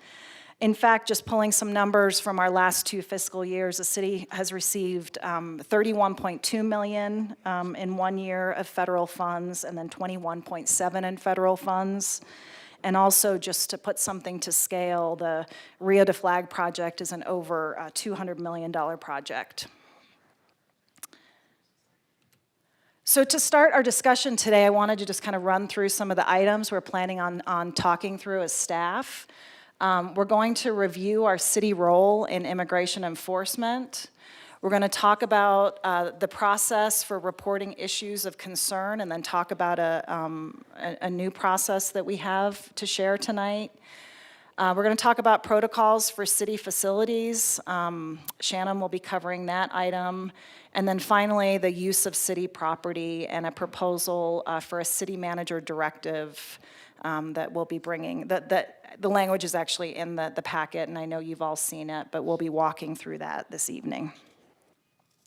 In fact, just pulling some numbers from our last 2 fiscal years, the city has received $31.2 million in 1 year of federal funds, and then $21.7 in federal funds. And also, just to put something to scale, the Rio de Flag project is an over $200 million project. So to start our discussion today, I wanted to just kind of run through some of the items we're planning on talking through as staff. We're going to review our city role in immigration enforcement. We're going to talk about the process for reporting issues of concern, and then talk about a new process that we have to share tonight. We're going to talk about protocols for city facilities. Shannon will be covering that item. And then finally, the use of city property and a proposal for a city manager directive that we'll be bringing. The language is actually in the packet, and I know you've all seen it, but we'll be walking through that this evening.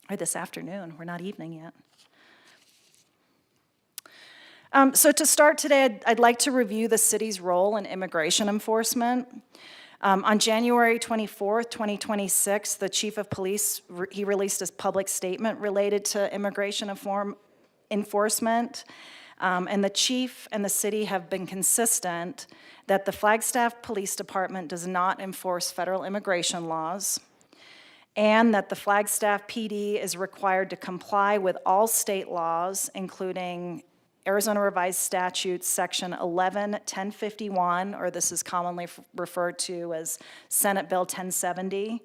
Or this afternoon, we're not evening yet. So to start today, I'd like to review the city's role in immigration enforcement. On January 24th, 2026, the chief of police, he released a public statement related to immigration enforcement. And the chief and the city have been consistent that the Flagstaff Police Department does not enforce federal immigration laws, and that the Flagstaff PD is required to comply with all state laws, including Arizona Revised Statutes, Section 11-1051, or this is commonly referred to as Senate Bill 1070.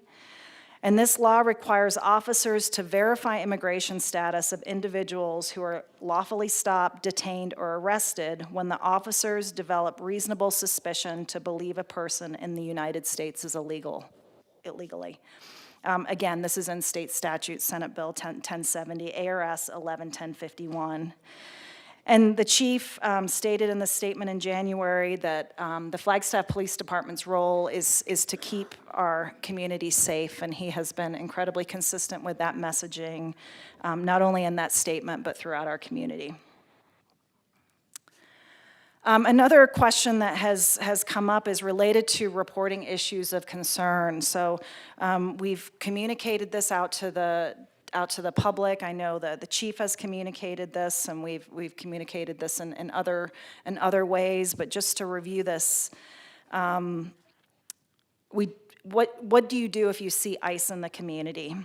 And this law requires officers to verify immigration status of individuals who are lawfully stopped, detained, or arrested when the officers develop reasonable suspicion to believe a person in the United States is illegally. Again, this is in state statute, Senate Bill 1070, ARS 11-1051. And the chief stated in the statement in January that the Flagstaff Police Department's role is to keep our community safe, and he has been incredibly consistent with that messaging, not only in that statement, but throughout our community. Another question that has come up is related to reporting issues of concern. So we've communicated this out to the public. I know that the chief has communicated this, and we've communicated this in other ways. But just to review this, what do you do if you see ICE in the community?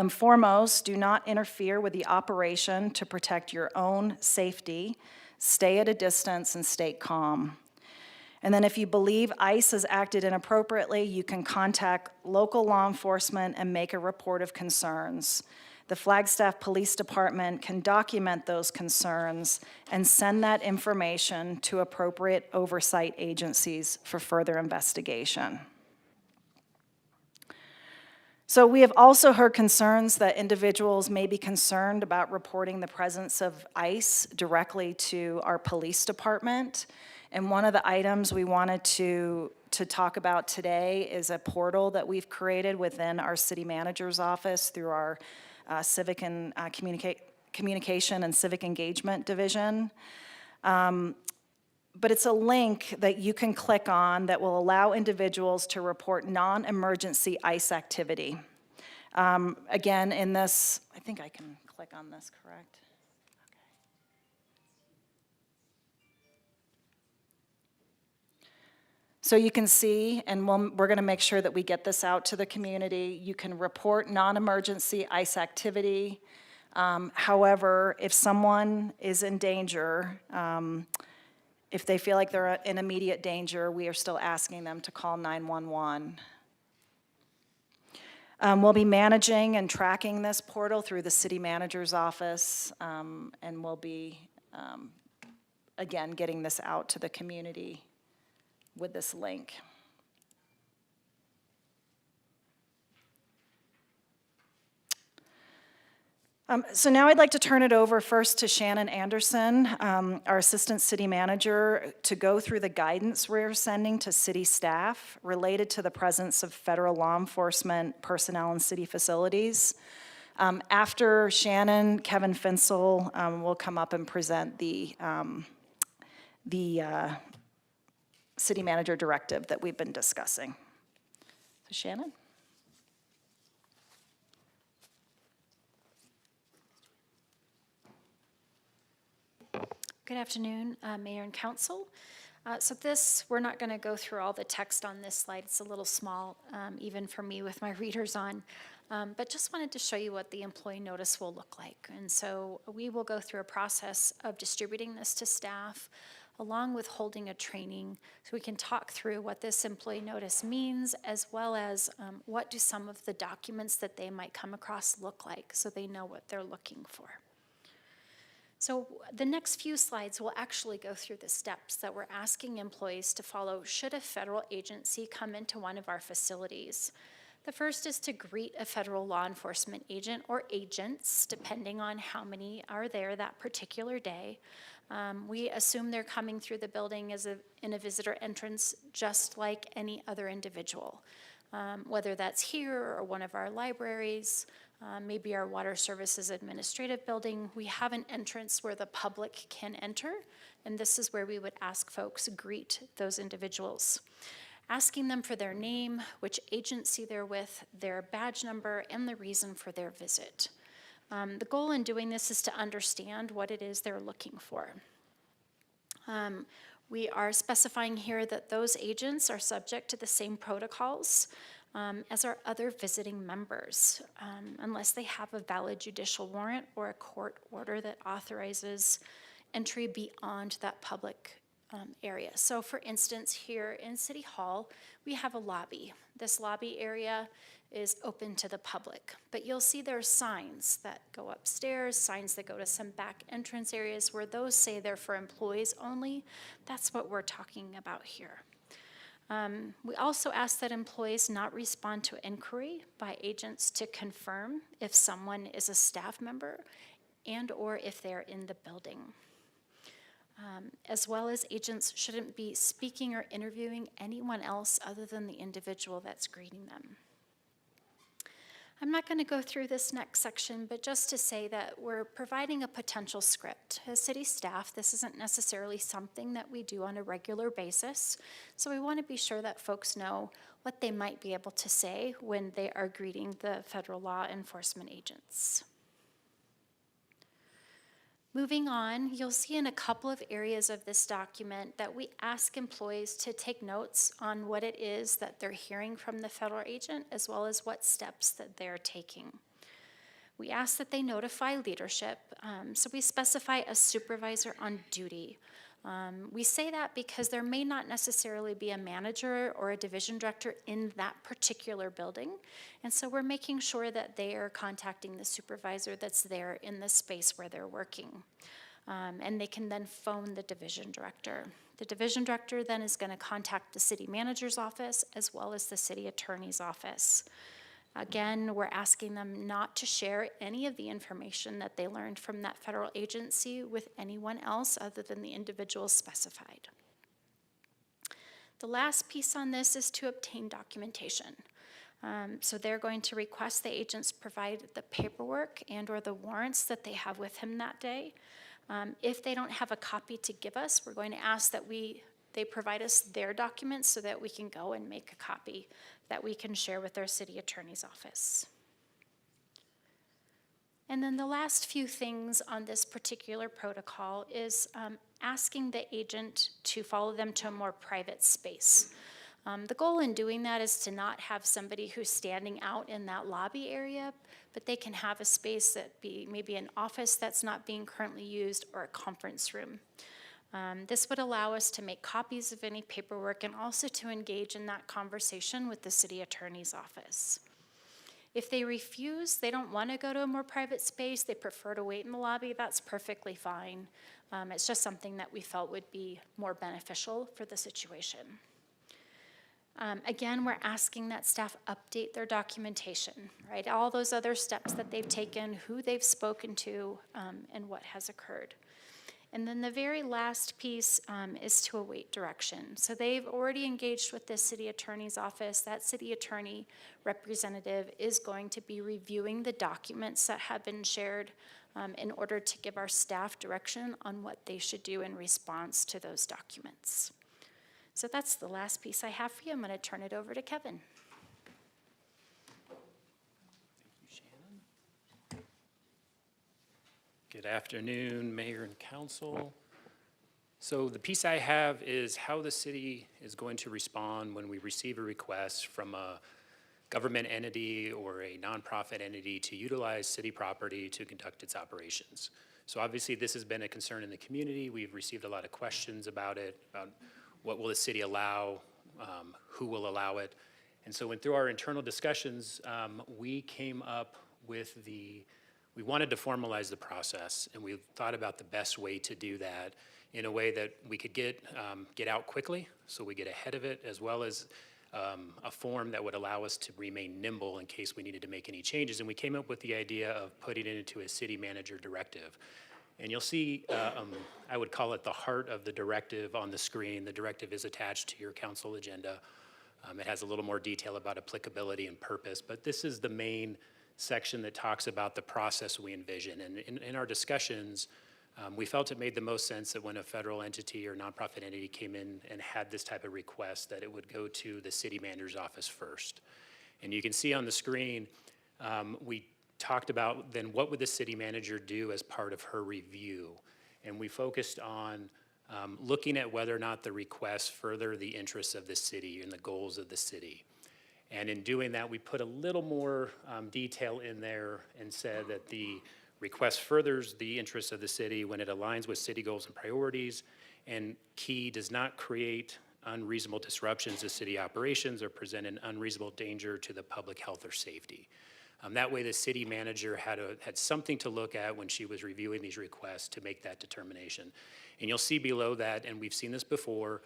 Foremost, do not interfere with the operation to protect your own safety. Stay at a distance and stay calm. And then if you believe ICE has acted inappropriately, you can contact local law enforcement and make a report of concerns. The Flagstaff Police Department can document those concerns and send that information to appropriate oversight agencies for further investigation. So we have also heard concerns that individuals may be concerned about reporting the presence of ICE directly to our police department. And one of the items we wanted to talk about today is a portal that we've created within our city manager's office through our civic and communication and civic engagement division. But it's a link that you can click on that will allow individuals to report non-emergency ICE activity. Again, in this, I think I can click on this, correct? So you can see, and we're going to make sure that we get this out to the community, you can report non-emergency ICE activity. However, if someone is in danger, if they feel like they're in immediate danger, we are still asking them to call 911. We'll be managing and tracking this portal through the city manager's office, and we'll be, again, getting this out to the community with this link. So now I'd like to turn it over first to Shannon Anderson, our Assistant City Manager, to go through the guidance we're sending to city staff related to the presence of federal law enforcement personnel in city facilities. After Shannon, Kevin Finsel will come up and present the City Manager Directive that we've been discussing. So Shannon? Good afternoon, Mayor and Council. We're not going to go through all the text on this slide. It's a little small, even for me with my readers on. But just wanted to show you what the employee notice will look like. And so we will go through a process of distributing this to staff, along with holding a training, so we can talk through what this employee notice means, as well as what do some of the documents that they might come across look like, so they know what they're looking for. So the next few slides will actually go through the steps that we're asking employees to follow should a federal agency come into one of our facilities. The first is to greet a federal law enforcement agent or agents, depending on how many are there that particular day. We assume they're coming through the building in a visitor entrance, just like any other individual. Whether that's here or one of our libraries, maybe our Water Services Administrative Building, we have an entrance where the public can enter, and this is where we would ask folks greet those individuals. Asking them for their name, which agency they're with, their badge number, and the reason for their visit. The goal in doing this is to understand what it is they're looking for. We are specifying here that those agents are subject to the same protocols as our other visiting members, unless they have a valid judicial warrant or a court order that authorizes entry beyond that public area. So for instance, here in City Hall, we have a lobby. This lobby area is open to the public, but you'll see there are signs that go upstairs, signs that go to some back entrance areas where those say they're for employees only. That's what we're talking about here. We also ask that employees not respond to inquiry by agents to confirm if someone is a staff member and or if they're in the building. As well as agents shouldn't be speaking or interviewing anyone else other than the individual that's greeting them. I'm not going to go through this next section, but just to say that we're providing a potential script. As city staff, this isn't necessarily something that we do on a regular basis, so we want to be sure that folks know what they might be able to say when they are greeting the federal law enforcement agents. Moving on, you'll see in a couple of areas of this document that we ask employees to take notes on what it is that they're hearing from the federal agent, as well as what steps that they're taking. We ask that they notify leadership, so we specify a supervisor on duty. We say that because there may not necessarily be a manager or a division director in that particular building, and so we're making sure that they are contacting the supervisor that's there in the space where they're working. And they can then phone the division director. The division director then is going to contact the city manager's office as well as the city attorney's office. Again, we're asking them not to share any of the information that they learned from that federal agency with anyone else other than the individuals specified. The last piece on this is to obtain documentation. So they're going to request the agents provide the paperwork and or the warrants that they have with him that day. If they don't have a copy to give us, we're going to ask that they provide us their documents so that we can go and make a copy that we can share with our city attorney's office. And then the last few things on this particular protocol is asking the agent to follow them to a more private space. The goal in doing that is to not have somebody who's standing out in that lobby area, but they can have a space that be maybe an office that's not being currently used or a conference room. This would allow us to make copies of any paperwork and also to engage in that conversation with the city attorney's office. If they refuse, they don't want to go to a more private space, they prefer to wait in the lobby, that's perfectly fine. It's just something that we felt would be more beneficial for the situation. Again, we're asking that staff update their documentation, right? All those other steps that they've taken, who they've spoken to, and what has occurred. And then the very last piece is to await direction. So they've already engaged with the city attorney's office. That city attorney representative is going to be reviewing the documents that have been shared in order to give our staff direction on what they should do in response to those documents. So that's the last piece I have for you. I'm going to turn it over to Kevin. Good afternoon, Mayor and Council. So the piece I have is how the city is going to respond when we receive a request from a government entity or a nonprofit entity to utilize city property to conduct its operations. So obviously this has been a concern in the community. We've received a lot of questions about it, about what will the city allow, who will allow it. And so through our internal discussions, we came up with we wanted to formalize the process, and we thought about the best way to do that in a way that we could get out quickly, so we get ahead of it, as well as a form that would allow us to remain nimble in case we needed to make any changes. And we came up with the idea of putting it into a city manager directive. And you'll see, I would call it the heart of the directive on the screen. The directive is attached to your council agenda. It has a little more detail about applicability and purpose, but this is the main section that talks about the process we envision. And in our discussions, we felt it made the most sense that when a federal entity or nonprofit entity came in and had this type of request, that it would go to the city manager's office first. And you can see on the screen, we talked about then what would the city manager do as part of her review. And we focused on looking at whether or not the requests further the interests of the city and the goals of the city. And in doing that, we put a little more detail in there and said that the request furthers the interests of the city when it aligns with city goals and priorities, and key, does not create unreasonable disruptions to city operations or present an unreasonable danger to the public health or safety. That way the city manager had something to look at when she was reviewing these requests to make that determination. And you'll see below that, and we've seen this before,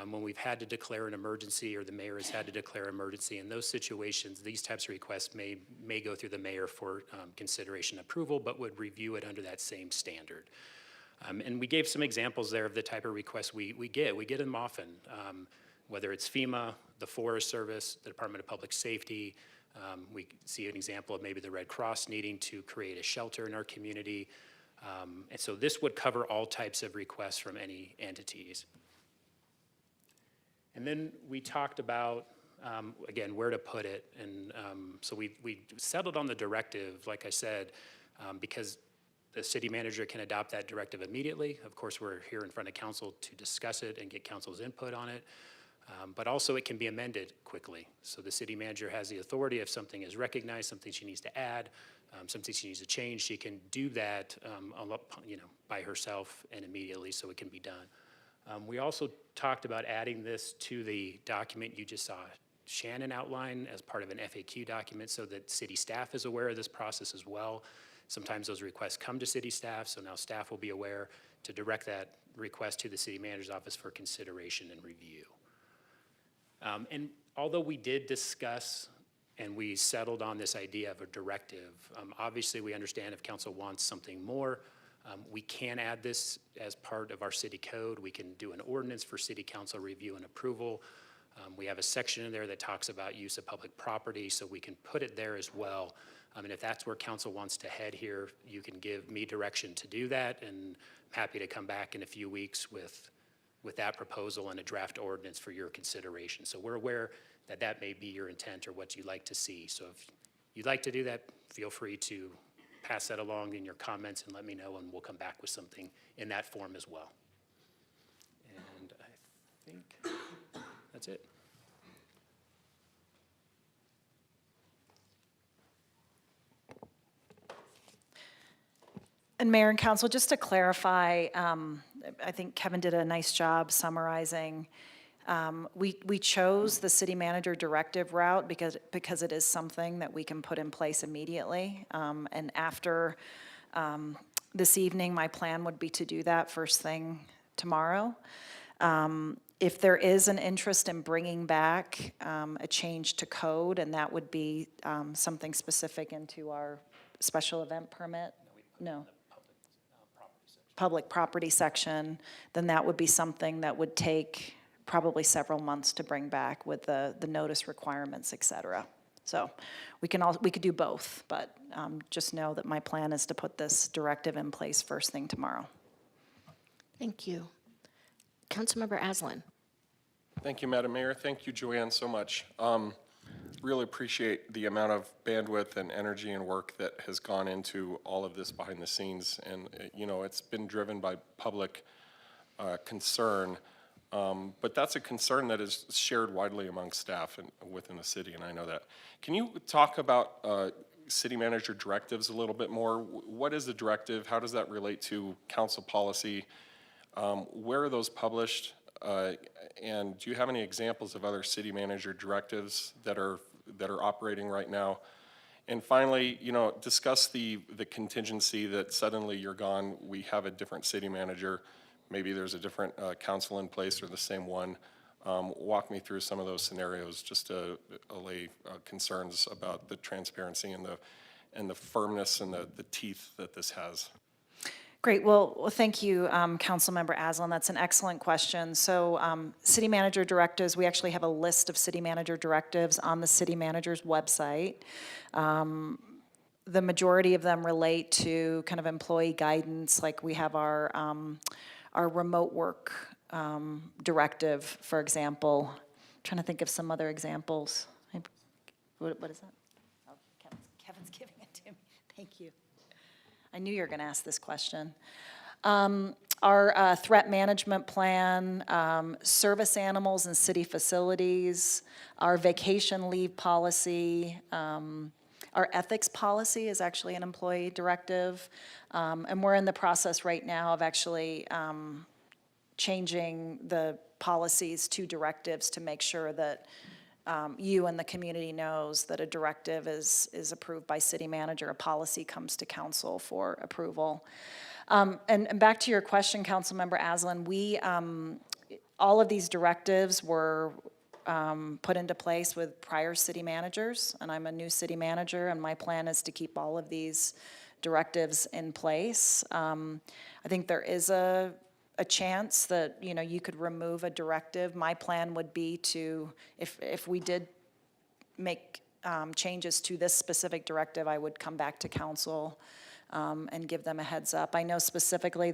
when we've had to declare an emergency or the mayor has had to declare emergency, in those situations, these types of requests may go through the mayor for consideration approval, but would review it under that same standard. And we gave some examples there of the type of requests we get. We get them often, whether it's FEMA, the Forest Service, the Department of Public Safety. We see an example of maybe the Red Cross needing to create a shelter in our community. And so this would cover all types of requests from any entities. And then we talked about, again, where to put it. And so we settled on the directive, like I said, because the city manager can adopt that directive immediately. Of course, we're here in front of council to discuss it and get council's input on it. But also it can be amended quickly. So the city manager has the authority if something is recognized, something she needs to add, something she needs to change, she can do that by herself and immediately, so it can be done. We also talked about adding this to the document you just saw Shannon outline as part of an FAQ document so that city staff is aware of this process as well. Sometimes those requests come to city staff, so now staff will be aware to direct that request to the city manager's office for consideration and review. And although we did discuss and we settled on this idea of a directive, obviously we understand if council wants something more, we can add this as part of our city code. We can do an ordinance for city council review and approval. We have a section in there that talks about use of public property, so we can put it there as well. And if that's where council wants to head here, you can give me direction to do that, and I'm happy to come back in a few weeks with that proposal and a draft ordinance for your consideration. So we're aware that that may be your intent or what you'd like to see. So if you'd like to do that, feel free to pass that along in your comments and let me know, and we'll come back with something in that form as well. And I think that's it. And Mayor and Council, just to clarify, I think Kevin did a nice job summarizing. We chose the city manager directive route because it is something that we can put in place immediately. And after this evening, my plan would be to do that first thing tomorrow. If there is an interest in bringing back a change to code, and that would be something specific into our special event permit? No. Public property section, then that would be something that would take probably several months to bring back with the notice requirements, et cetera. So we could do both, but just know that my plan is to put this directive in place first thing tomorrow. Thank you. Councilmember Aslan. Thank you, Madam Mayor. Thank you, Joanne, so much. Really appreciate the amount of bandwidth and energy and work that has gone into all of this behind the scenes. And, you know, it's been driven by public concern, but that's a concern that is shared widely among staff and within the city, and I know that. Can you talk about city manager directives a little bit more? What is the directive? How does that relate to council policy? Where are those published? And do you have any examples of other city manager directives that are operating right now? And finally, you know, discuss the contingency that suddenly you're gone, we have a different city manager, maybe there's a different council in place or the same one. Walk me through some of those scenarios just to allay concerns about the transparency and the firmness and the teeth that this has. Great. Well, thank you, Councilmember Aslan. That's an excellent question. So city manager directives, we actually have a list of city manager directives on the city manager's website. The majority of them relate to kind of employee guidance, like we have our remote work directive, for example. I'm trying to think of some other examples. What is that? Oh, Kevin's giving it to me. Thank you. I knew you were going to ask this question. Our threat management plan, service animals in city facilities, our vacation leave policy, our ethics policy is actually an employee directive. And we're in the process right now of actually changing the policies to directives to make sure that you and the community knows that a directive is approved by city manager, a policy comes to council for approval. And back to your question, Councilmember Aslan, all of these directives were put into place with prior city managers, and I'm a new city manager, and my plan is to keep all of these directives in place. I think there is a chance that, you know, you could remove a directive. My plan would be to, if we did make changes to this specific directive, I would come back to council and give them a heads up. I know specifically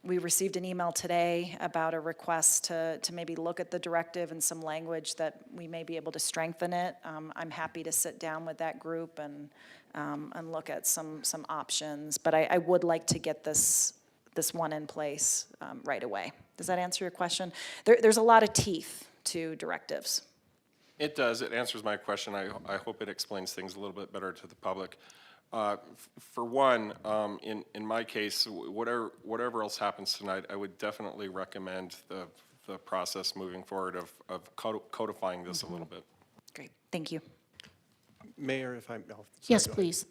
we received an email today about a request to maybe look at the directive and some language that we may be able to strengthen it. I'm happy to sit down with that group and look at some options, but I would like to get this one in place right away. Does that answer your question? There's a lot of teeth to directives. It does. It answers my question. I hope it explains things a little bit better to the public. For one, in my case, whatever else happens tonight, I would definitely recommend the process moving forward of codifying this a little bit. Great. Thank you. Mayor, if I'm... Yes, please.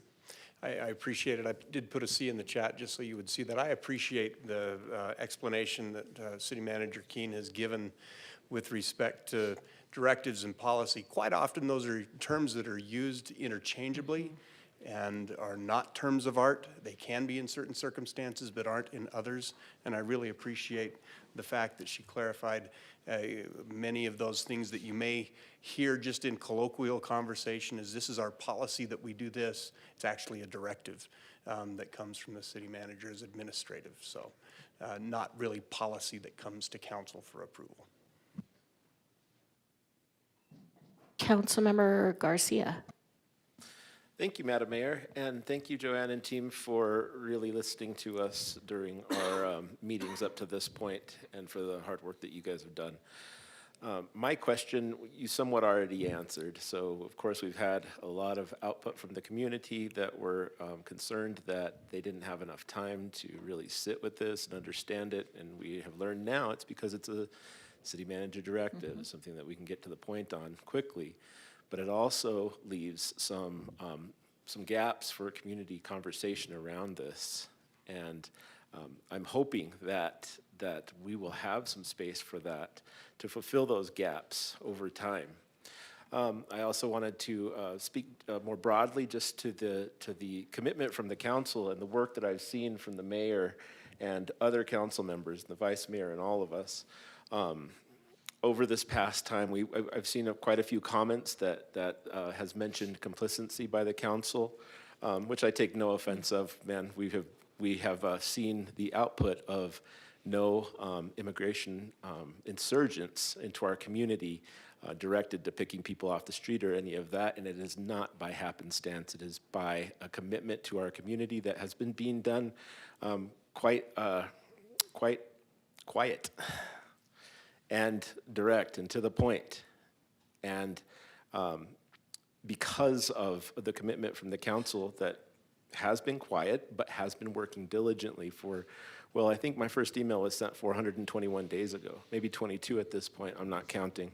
I appreciate it. I did put a C in the chat just so you would see that. I appreciate the explanation that City Manager Keene has given with respect to directives and policy. Quite often those are terms that are used interchangeably and are not terms of art. They can be in certain circumstances but aren't in others. And I really appreciate the fact that she clarified many of those things that you may hear just in colloquial conversation as this is our policy that we do this. It's actually a directive that comes from the city manager as administrative. So not really policy that comes to council for approval. Councilmember Garcia. Thank you, Madam Mayor, and thank you, Joanne and team, for really listening to us during our meetings up to this point and for the hard work that you guys have done. My question, you somewhat already answered. So, of course, we've had a lot of output from the community that were concerned that they didn't have enough time to really sit with this and understand it, and we have learned now it's because it's a city manager directive, something that we can get to the point on quickly. But it also leaves some gaps for community conversation around this. And I'm hoping that we will have some space for that to fulfill those gaps over time. I also wanted to speak more broadly just to the commitment from the council and the work that I've seen from the mayor and other council members, and the vice mayor and all of us. Over this past time, I've seen quite a few comments that has mentioned complacency by the council, which I take no offense of. Man, we have seen the output of no immigration insurgents into our community directed to picking people off the street or any of that, and it is not by happenstance. It is by a commitment to our community that has been being done quite quiet and direct and to the point. And because of the commitment from the council that has been quiet but has been working diligently for, well, I think my first email was sent 421 days ago, maybe 22 at this point, I'm not counting.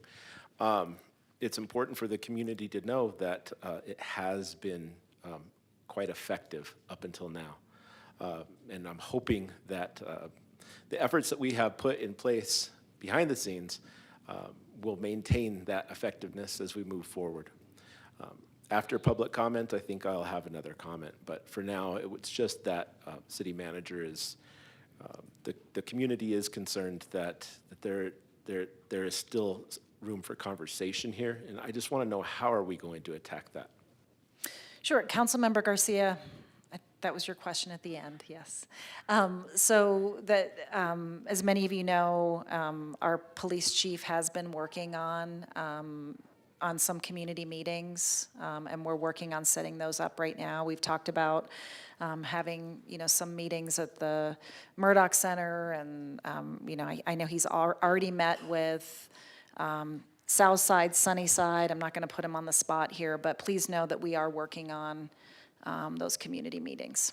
It's important for the community to know that it has been quite effective up until now. And I'm hoping that the efforts that we have put in place behind the scenes will maintain that effectiveness as we move forward. After public comment, I think I'll have another comment, but for now, it's just that city manager is, the community is concerned that there is still room for conversation here, and I just want to know, how are we going to attack that? Sure, Councilmember Garcia, that was your question at the end, yes. So that, as many of you know, our police chief has been working on some community meetings, and we're working on setting those up right now. We've talked about having, some meetings at the Murdoch Center, and, I know he's already met with South Side, Sunnyside. I'm not going to put him on the spot here, but please know that we are working on those community meetings.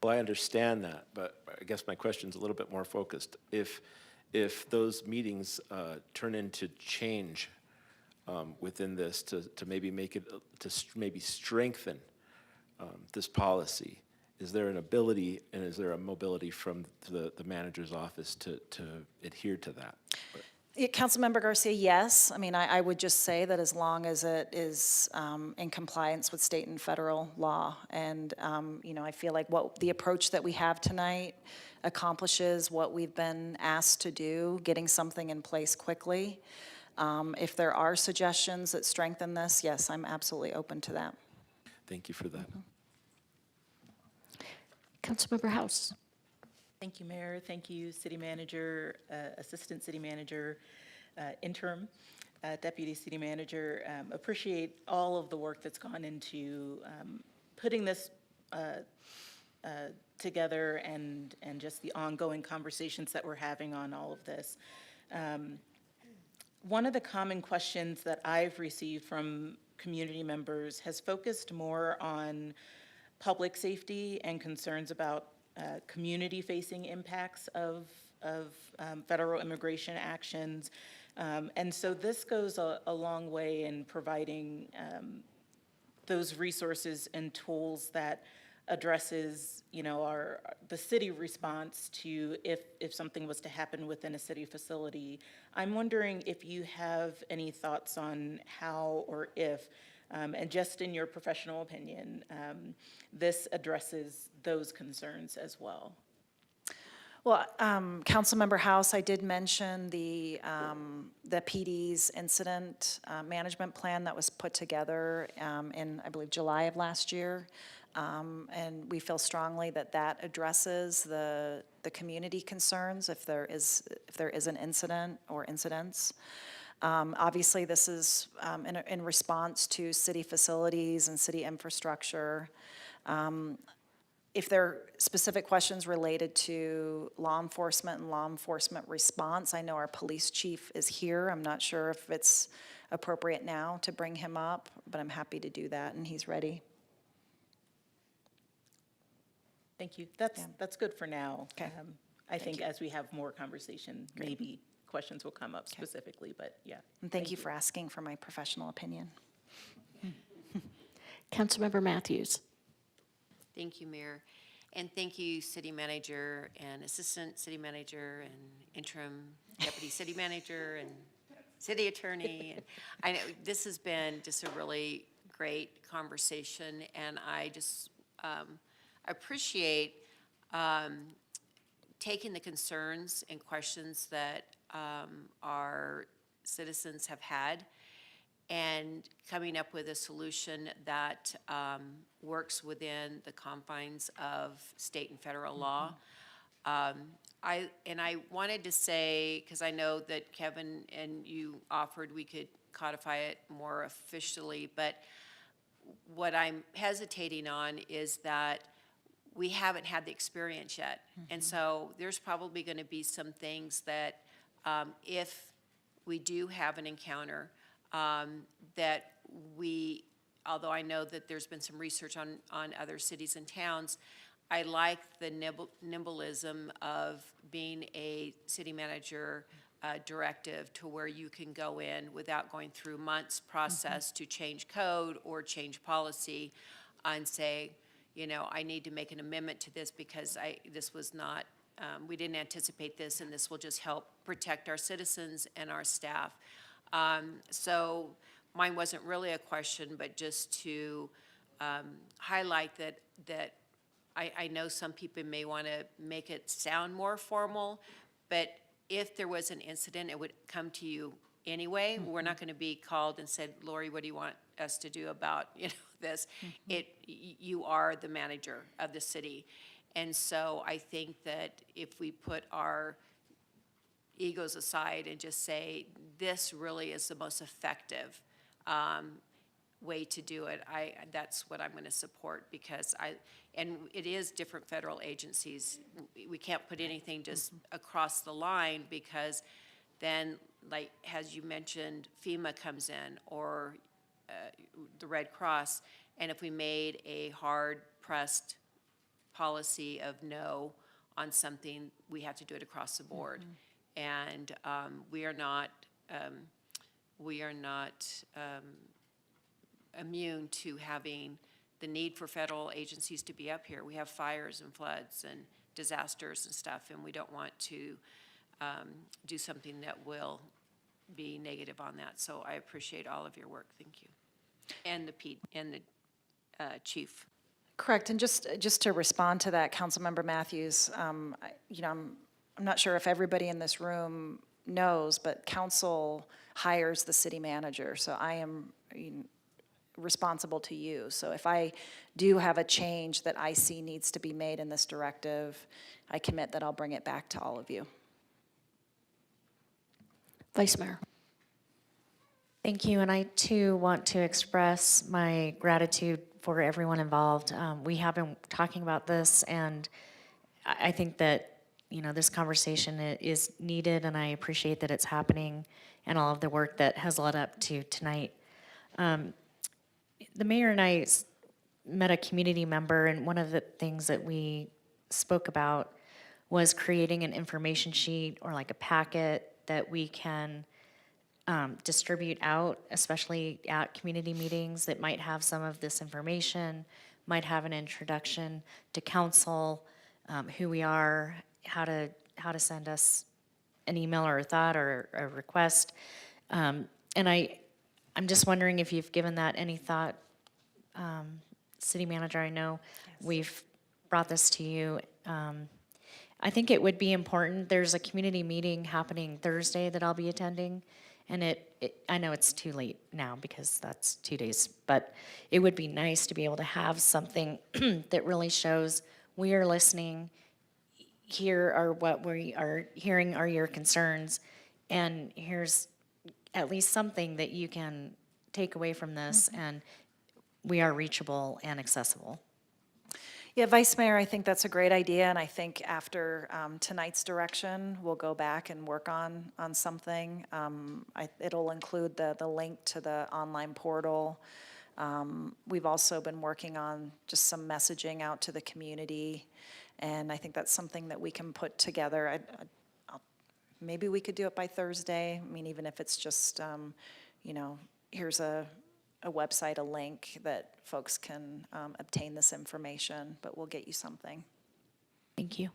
Well, I understand that, but I guess my question's a little bit more focused. If those meetings turn into change within this to maybe make it, to maybe strengthen this policy, is there an ability and is there a mobility from the manager's office to adhere to that? Yeah, Councilmember Garcia, yes. I mean, I would just say that as long as it is in compliance with state and federal law. And, I feel like the approach that we have tonight accomplishes what we've been asked to do, getting something in place quickly. If there are suggestions that strengthen this, yes, I'm absolutely open to that. Thank you for that. Councilmember House. Thank you, Mayor. Thank you, City Manager, Assistant City Manager, Interim, Deputy City Manager. Appreciate all of the work that's gone into putting this together and just the ongoing conversations that we're having on all of this. One of the common questions that I've received from community members has focused more on public safety and concerns about community-facing impacts of federal immigration actions. And so this goes a long way in providing those resources and tools that addresses, the city response to if something was to happen within a city facility. I'm wondering if you have any thoughts on how or if, and just in your professional opinion, this addresses those concerns as well. Well, Councilmember House, I did mention the PD's incident management plan that was put together in, I believe, July of last year. And we feel strongly that that addresses the community concerns if there is an incident or incidents. Obviously, this is in response to city facilities and city infrastructure. If there are specific questions related to law enforcement and law enforcement response, I know our police chief is here. I'm not sure if it's appropriate now to bring him up, but I'm happy to do that, and he's ready. Thank you. That's good for now. Okay. I think as we have more conversation, maybe questions will come up specifically, but yeah. And thank you for asking for my professional opinion. Councilmember Matthews. Thank you, Mayor. And thank you, city manager and assistant city manager and interim deputy city manager and city attorney. And I know this has been just a really great conversation, and I just appreciate taking the concerns and questions that our citizens have had and coming up with a solution that works within the confines of state and federal law. I wanted to say, because I know that Kevin and you offered we could codify it more officially, but what I'm hesitating on is that we haven't had the experience yet. And so there's probably going to be some things that if we do have an encounter, that we, although I know that there's been some research on other cities and towns, I like the nimbleism of being a city manager directive to where you can go in without going through months process to change code or change policy and say, you know, I need to make an amendment to this because this was not, we didn't anticipate this, and this will just help protect our citizens and our staff. So mine wasn't really a question, but just to highlight that I know some people may want to make it sound more formal, but if there was an incident, it would come to you anyway. We're not going to be called and said, Lori, what do you want us to do about, you know, this? You are the manager of the city. And so I think that if we put our egos aside and just say, this really is the most effective way to do it, that's what I'm going to support, because and it is different federal agencies. We can't put anything just across the line, because then, like, as you mentioned, FEMA comes in, or the Red Cross, and if we made a hard-pressed policy of no on something, we have to do it across the board. And we are not immune to having the need for federal agencies to be up here. We have fires and floods and disasters and stuff, and we don't want to do something that will be negative on that. So I appreciate all of your work. Thank you. And the chief. Correct, and just to respond to that, Councilmember Matthews, you know, I'm not sure if everybody in this room knows, but council hires the city manager, so I am responsible to you. So if I do have a change that I see needs to be made in this directive, I commit that I'll bring it back to all of you. Vice Mayor. Thank you, and I too want to express my gratitude for everyone involved. We have been talking about this, and I think that, you know, this conversation is needed, and I appreciate that it's happening and all of the work that has led up to tonight. The mayor and I met a community member, and one of the things that we spoke about was creating an information sheet or like a packet that we can distribute out, especially at community meetings, that might have some of this information, might have an introduction to council, who we are, how to send us an email or a thought or a request. And I'm just wondering if you've given that any thought. City Manager, I know we've brought this to you. I think it would be important. There's a community meeting happening Thursday that I'll be attending, and I know it's too late now because that's 2 days, but it would be nice to be able to have something that really shows we are listening. Here are what we are hearing are your concerns, and here's at least something that you can take away from this, and we are reachable and accessible. Yeah, Vice Mayor, I think that's a great idea, and I think after tonight's direction, we'll go back and work on something. It'll include the link to the online portal. We've also been working on just some messaging out to the community, and I think that's something that we can put together. Maybe we could do it by Thursday. I mean, even if it's just, you know, here's a website, a link that folks can obtain this information, but we'll get you something. Thank you.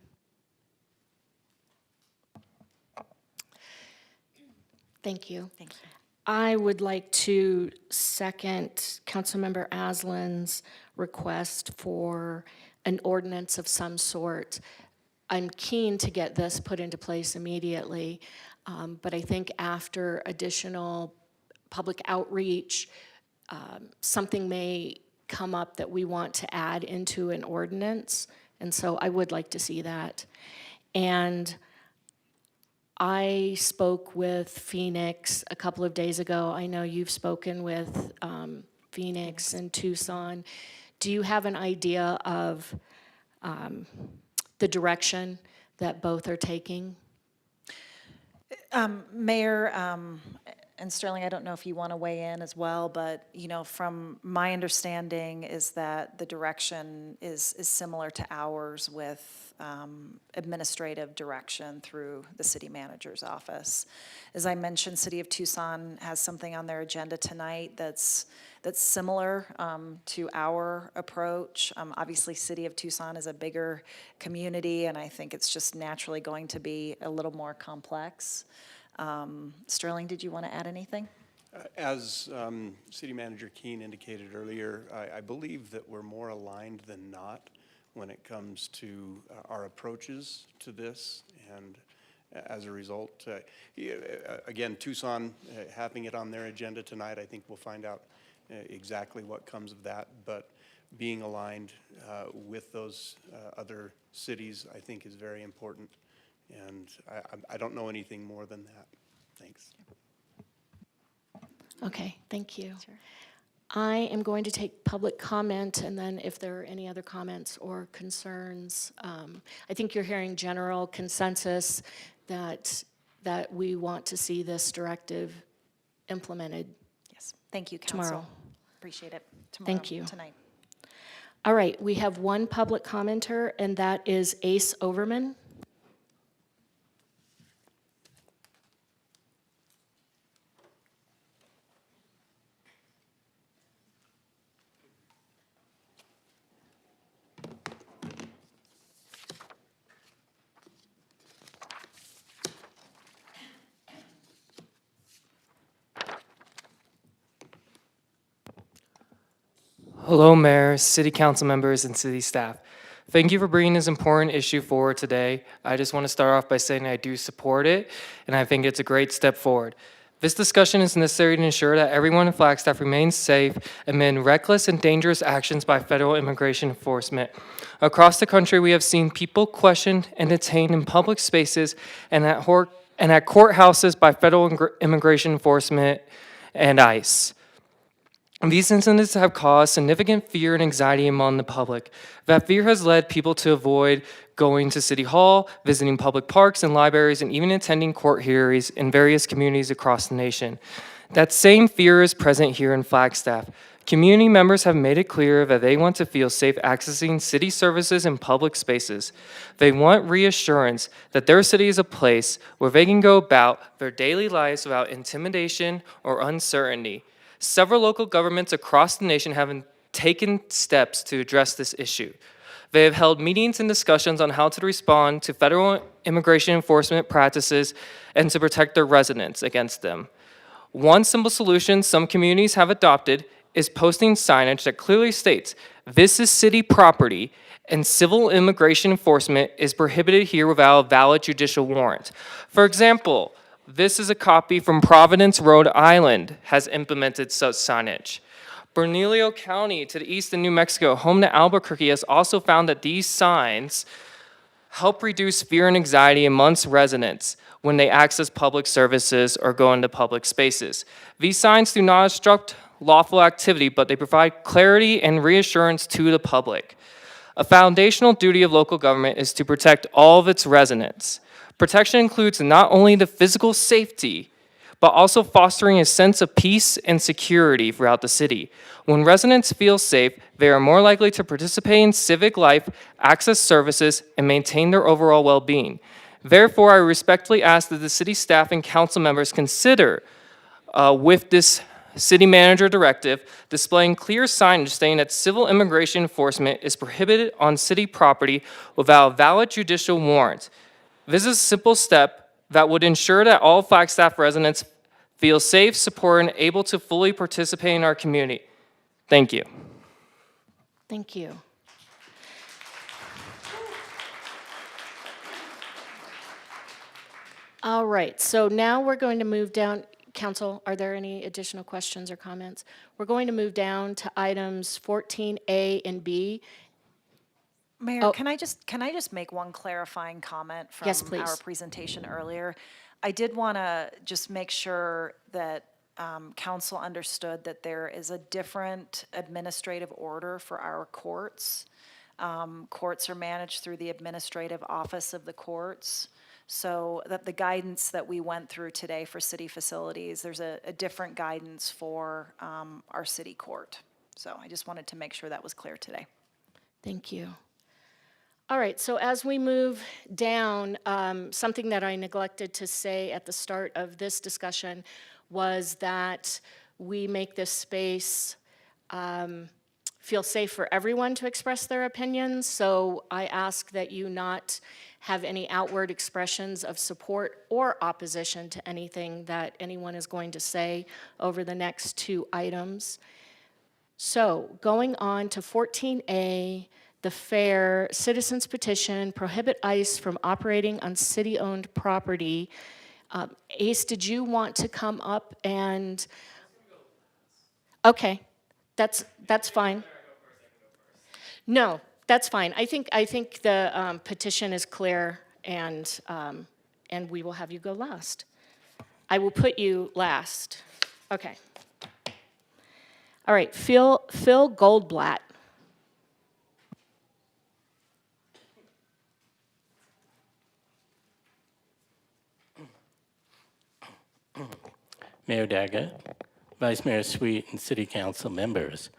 Thank you. Thank you. I would like to second Councilmember Aslan's request for an ordinance of some sort. I'm keen to get this put into place immediately, but I think after additional public outreach, something may come up that we want to add into an ordinance, and so I would like to see that. And I spoke with Phoenix a couple of days ago. I know you've spoken with Phoenix and Tucson. Do you have an idea of the direction that both are taking? Mayor and Sterling, I don't know if you want to weigh in as well, but, you know, from my understanding is that the direction is similar to ours with administrative direction through the city manager's office. As I mentioned, City of Tucson has something on their agenda tonight that's similar to our approach. Obviously, City of Tucson is a bigger community, and I think it's just naturally going to be a little more complex. Sterling, did you want to add anything? As City Manager Keene indicated earlier, I believe that we're more aligned than not when it comes to our approaches to this. And as a result, again, Tucson having it on their agenda tonight, I think we'll find out exactly what comes of that. But being aligned with those other cities, I think, is very important. And I don't know anything more than that. Thanks. Okay, thank you. Sure. I am going to take public comment, and then if there are any other comments or concerns, I think you're hearing general consensus that we want to see this directive implemented. Yes, thank you, Council. Tomorrow. Appreciate it. Thank you. Tonight. All right, we have one public commenter, and that is Ace Overman. Hello, Mayor, City Council members, and City staff. Thank you for bringing this important issue forward today. I just want to start off by saying I do support it, and I think it's a great step forward. This discussion is necessary to ensure that everyone in Flagstaff remains safe amid reckless and dangerous actions by federal immigration enforcement. Across the country, we have seen people questioned and detained in public spaces and at courthouses by federal immigration enforcement and ICE. These incidents have caused significant fear and anxiety among the public. That fear has led people to avoid going to City Hall, visiting public parks and libraries, and even attending court hearings in various communities across the nation. That same fear is present here in Flagstaff. Community members have made it clear that they want to feel safe accessing city services and public spaces. They want reassurance that their city is a place where they can go about their daily lives without intimidation or uncertainty. Several local governments across the nation have taken steps to address this issue. They have held meetings and discussions on how to respond to federal immigration enforcement practices and to protect their residents against them. One simple solution some communities have adopted is posting signage that clearly states, "This is city property, and civil immigration enforcement is prohibited here without a valid judicial warrant." For example, this is a copy from Providence, Rhode Island, has implemented such signage. Bernalillo County to the east in New Mexico, home to Albuquerque, has also found that these signs help reduce fear and anxiety amongst residents when they access public services or go into public spaces. These signs do not obstruct lawful activity, but they provide clarity and reassurance to the public. A foundational duty of local government is to protect all of its residents. Protection includes not only the physical safety, but also fostering a sense of peace and security throughout the city. When residents feel safe, they are more likely to participate in civic life, access services, and maintain their overall well-being. Therefore, I respectfully ask that the city staff and council members consider with this City Manager Directive displaying clear signage stating that civil immigration enforcement is prohibited on city property without a valid judicial warrant. This is a simple step that would ensure that all Flagstaff residents feel safe, supported, and able to fully participate in our community. Thank you. Thank you. All right, so now we're going to move down. Council, are there any additional questions or comments? We're going to move down to items 14A and B. Mayor, Oh. can I just make one clarifying comment from Yes, please. our presentation earlier? I did want to just make sure that council understood that there is a different administrative order for our courts. Courts are managed through the administrative office of the courts. So that the guidance that we went through today for city facilities, there's a different guidance for our city court. So I just wanted to make sure that was clear today. Thank you. All right, so as we move down, something that I neglected to say at the start of this discussion was that we make this space feel safe for everyone to express their opinions. So I ask that you not have any outward expressions of support or opposition to anything that anyone is going to say over the next two items. So going on to 14A, the fair citizens petition, prohibit ICE from operating on city-owned property. Ace, did you want to come up and? Okay, that's fine. No, that's fine. I think the petition is clear, and we will have you go last. I will put you last. Okay. All right, Phil Goldblatt. Mayor Daggett, Vice Mayor Sweet, and City Council members.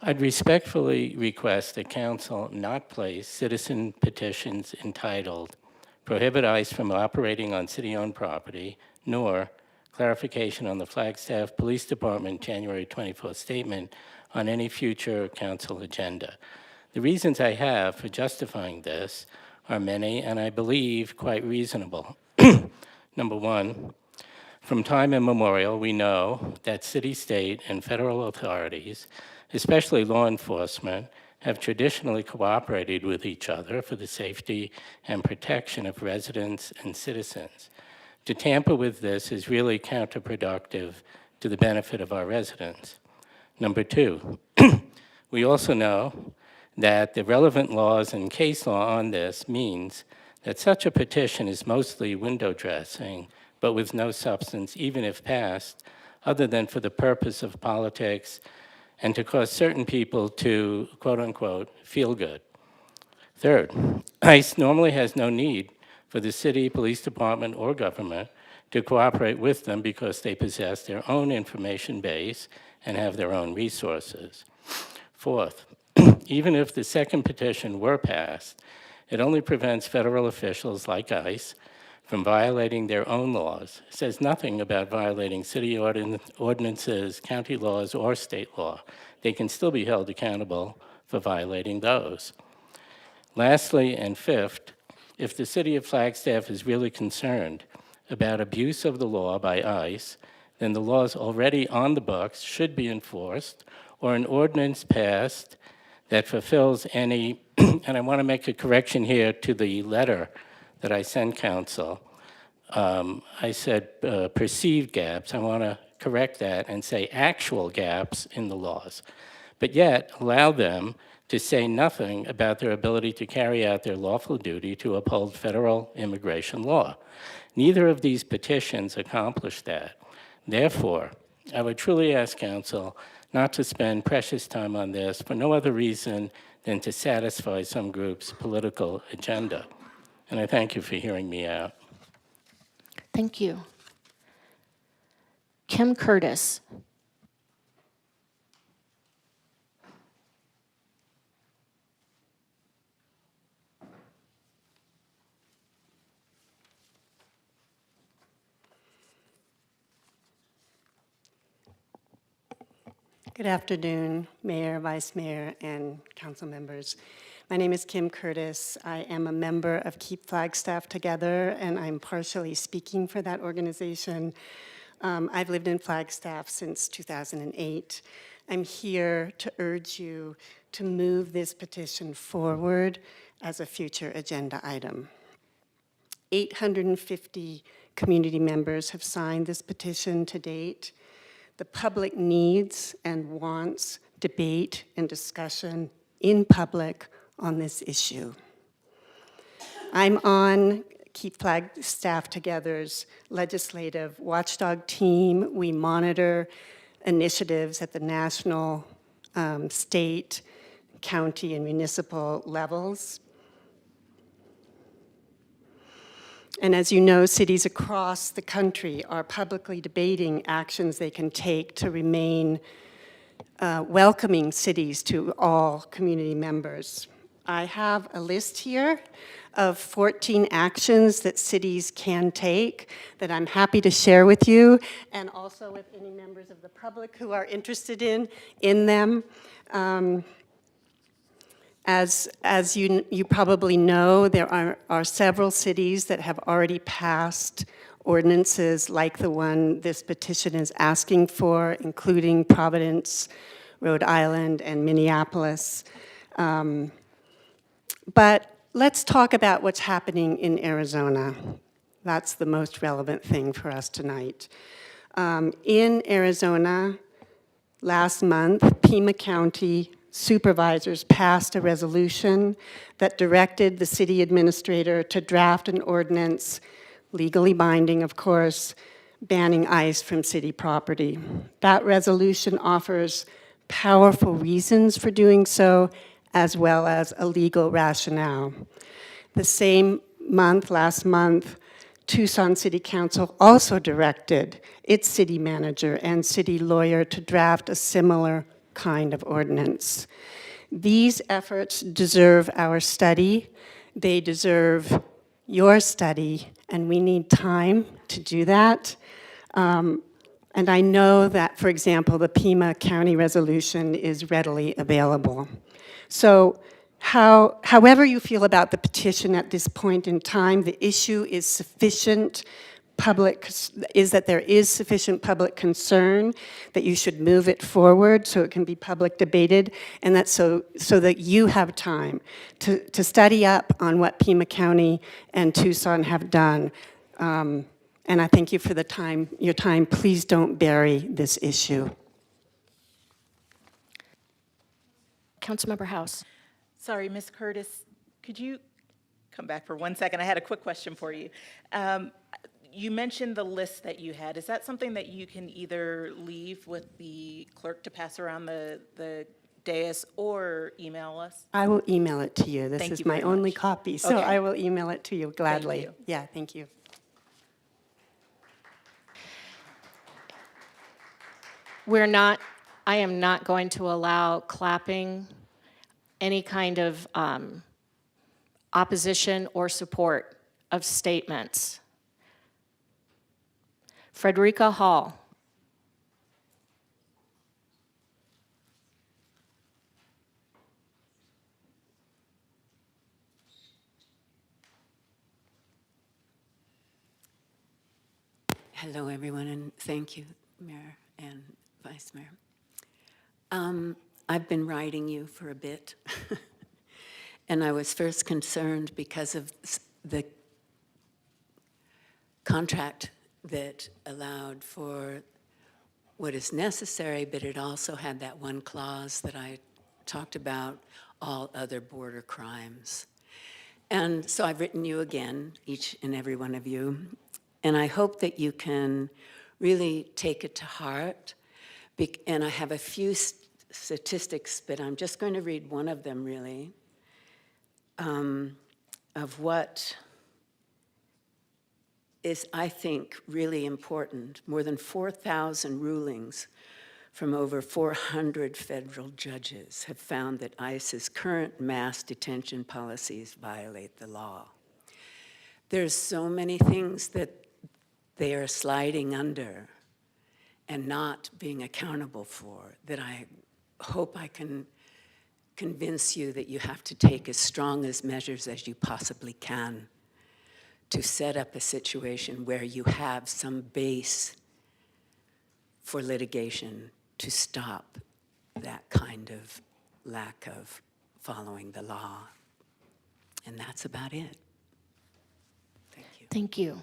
I'd respectfully request that Council not place citizen petitions entitled Prohibit ICE from Operating on City-Owned Property, nor clarification on the Flagstaff Police Department January 24th statement on any future Council agenda. The reasons I have for justifying this are many, and I believe quite reasonable. Number one, from time immemorial, we know that city, state, and federal authorities, especially law enforcement, have traditionally cooperated with each other for the safety and protection of residents and citizens. To tamper with this is really counterproductive to the benefit of our residents. Number two, we also know that the relevant laws and case law on this means that such a petition is mostly window dressing, but with no substance, even if passed, other than for the purpose of politics and to cause certain people to, quote unquote, feel good. Third, ICE normally has no need for the city, police department, or government to cooperate with them because they possess their own information base and have their own resources. Fourth, even if the second petition were passed, it only prevents federal officials like ICE from violating their own laws. It says nothing about violating city ordinances, county laws, or state law. They can still be held accountable for violating those. Lastly, and fifth, if the city of Flagstaff is really concerned about abuse of the law by ICE, then the laws already on the books should be enforced, or an ordinance passed that fulfills any, and I want to make a correction here to the letter that I sent council. I said perceived gaps. I want to correct that and say actual gaps in the laws, but yet allow them to say nothing about their ability to carry out their lawful duty to uphold federal immigration law. Neither of these petitions accomplish that. Therefore, I would truly ask council not to spend precious time on this for no other reason than to satisfy some group's political agenda. And I thank you for hearing me out. Thank you. Kim Curtis. Good afternoon, Mayor, Vice Mayor, and council members. My name is Kim Curtis. I am a member of Keep Flagstaff Together, and I'm partially speaking for that organization. I've lived in Flagstaff since 2008. I'm here to urge you to move this petition forward as a future agenda item. 850 community members have signed this petition to date. The public needs and wants debate and discussion in public on this issue. I'm on Keep Flagstaff Together's legislative watchdog team. We monitor initiatives at the national, state, county, and municipal levels. And as you know, cities across the country are publicly debating actions they can take to remain welcoming cities to all community members. I have a list here of 14 actions that cities can take that I'm happy to share with you, and also with any members of the public who are interested in them. As you probably know, there are several cities that have already passed ordinances like the one this petition is asking for, including Providence, Rhode Island, and Minneapolis. But let's talk about what's happening in Arizona. That's the most relevant thing for us tonight. In Arizona, last month, Pima County supervisors passed a resolution that directed the city administrator to draft an ordinance, legally binding, of course, banning ICE from city property. That resolution offers powerful reasons for doing so, as well as a legal rationale. The same month, last month, Tucson City Council also directed its city manager and city lawyer to draft a similar kind of ordinance. These efforts deserve our study. They deserve your study, and we need time to do that. And I know that, for example, the Pima County resolution is readily available. So however you feel about the petition at this point in time, the issue is that there is sufficient public concern that you should move it forward so it can be public debated, and that so that you have time to study up on what Pima County and Tucson have done. And I thank you for your time. Please don't bury this issue. Councilmember House. Sorry, Ms. Curtis, could you come back for 1 second? I had a quick question for you. You mentioned the list that you had. Is that something that you can either leave with the clerk to pass around the dais or email us? I will email it to you. This Thank is you my very only much. copy, so Okay. I will email it to you gladly. you. Yeah, thank you. I am not going to allow clapping, any kind of opposition or support of statements. Frederica Hall. Hello, everyone, and thank you, Mayor and Vice Mayor. I've been writing you for a bit, and I was first concerned because of the contract that allowed for what is necessary, but it also had that one clause that I talked about, all other border crimes. And so I've written you again, each and every one of you, and I hope that you can really take it to heart. And I have a few statistics, but I'm just going to read one of them, really, of what is, I think, really important. More than 4,000 rulings from over 400 federal judges have found that ICE's current mass detention policies violate the law. There's so many things that they are sliding under, and not being accountable for, that I hope I can convince you that you have to take as strong as measures as you possibly can to set up a situation where you have some base for litigation to stop that kind of lack of following the law. And that's about it. Thank you. Thank you.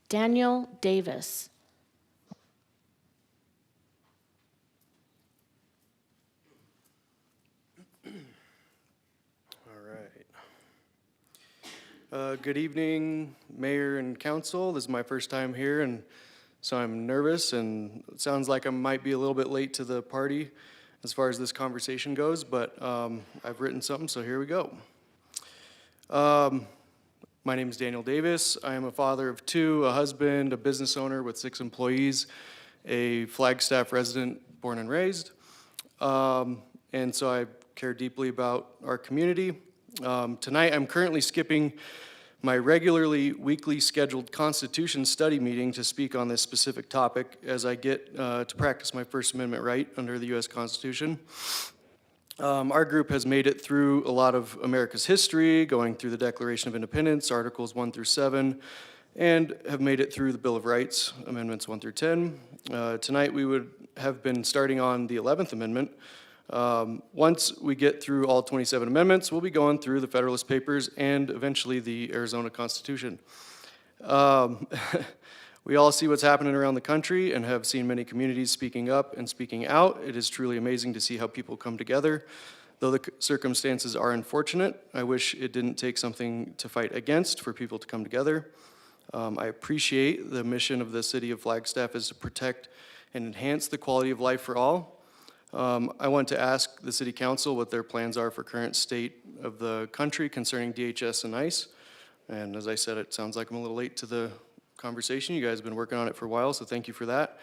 Daniel Davis. All right. Good evening, Mayor and Council. This is my first time here, and so I'm nervous, and it sounds like I might be a little bit late to the party as far as this conversation goes, but I've written something, so here we go. My name is Daniel Davis. I am a father of two, a husband, a business owner with 6 employees, a Flagstaff resident born and raised. And so I care deeply about our community. Tonight, I'm currently skipping my regularly weekly scheduled Constitution study meeting to speak on this specific topic as I get to practice my First Amendment right under the U.S. Constitution. Our group has made it through a lot of America's history, going through the Declaration of Independence, Articles 1 through 7, and have made it through the Bill of Rights, Amendments 1 through 10. Tonight, we would have been starting on the 11th Amendment. Once we get through all 27 amendments, we'll be going through the Federalist Papers and eventually the Arizona Constitution. We all see what's happening around the country and have seen many communities speaking up and speaking out. It is truly amazing to see how people come together. Though the circumstances are unfortunate, I wish it didn't take something to fight against for people to come together. I appreciate the mission of the city of Flagstaff is to protect and enhance the quality of life for all. I want to ask the City Council what their plans are for current state of the country concerning DHS and ICE. And as I said, it sounds like I'm a little late to the conversation. You guys have been working on it for a while, so thank you for that.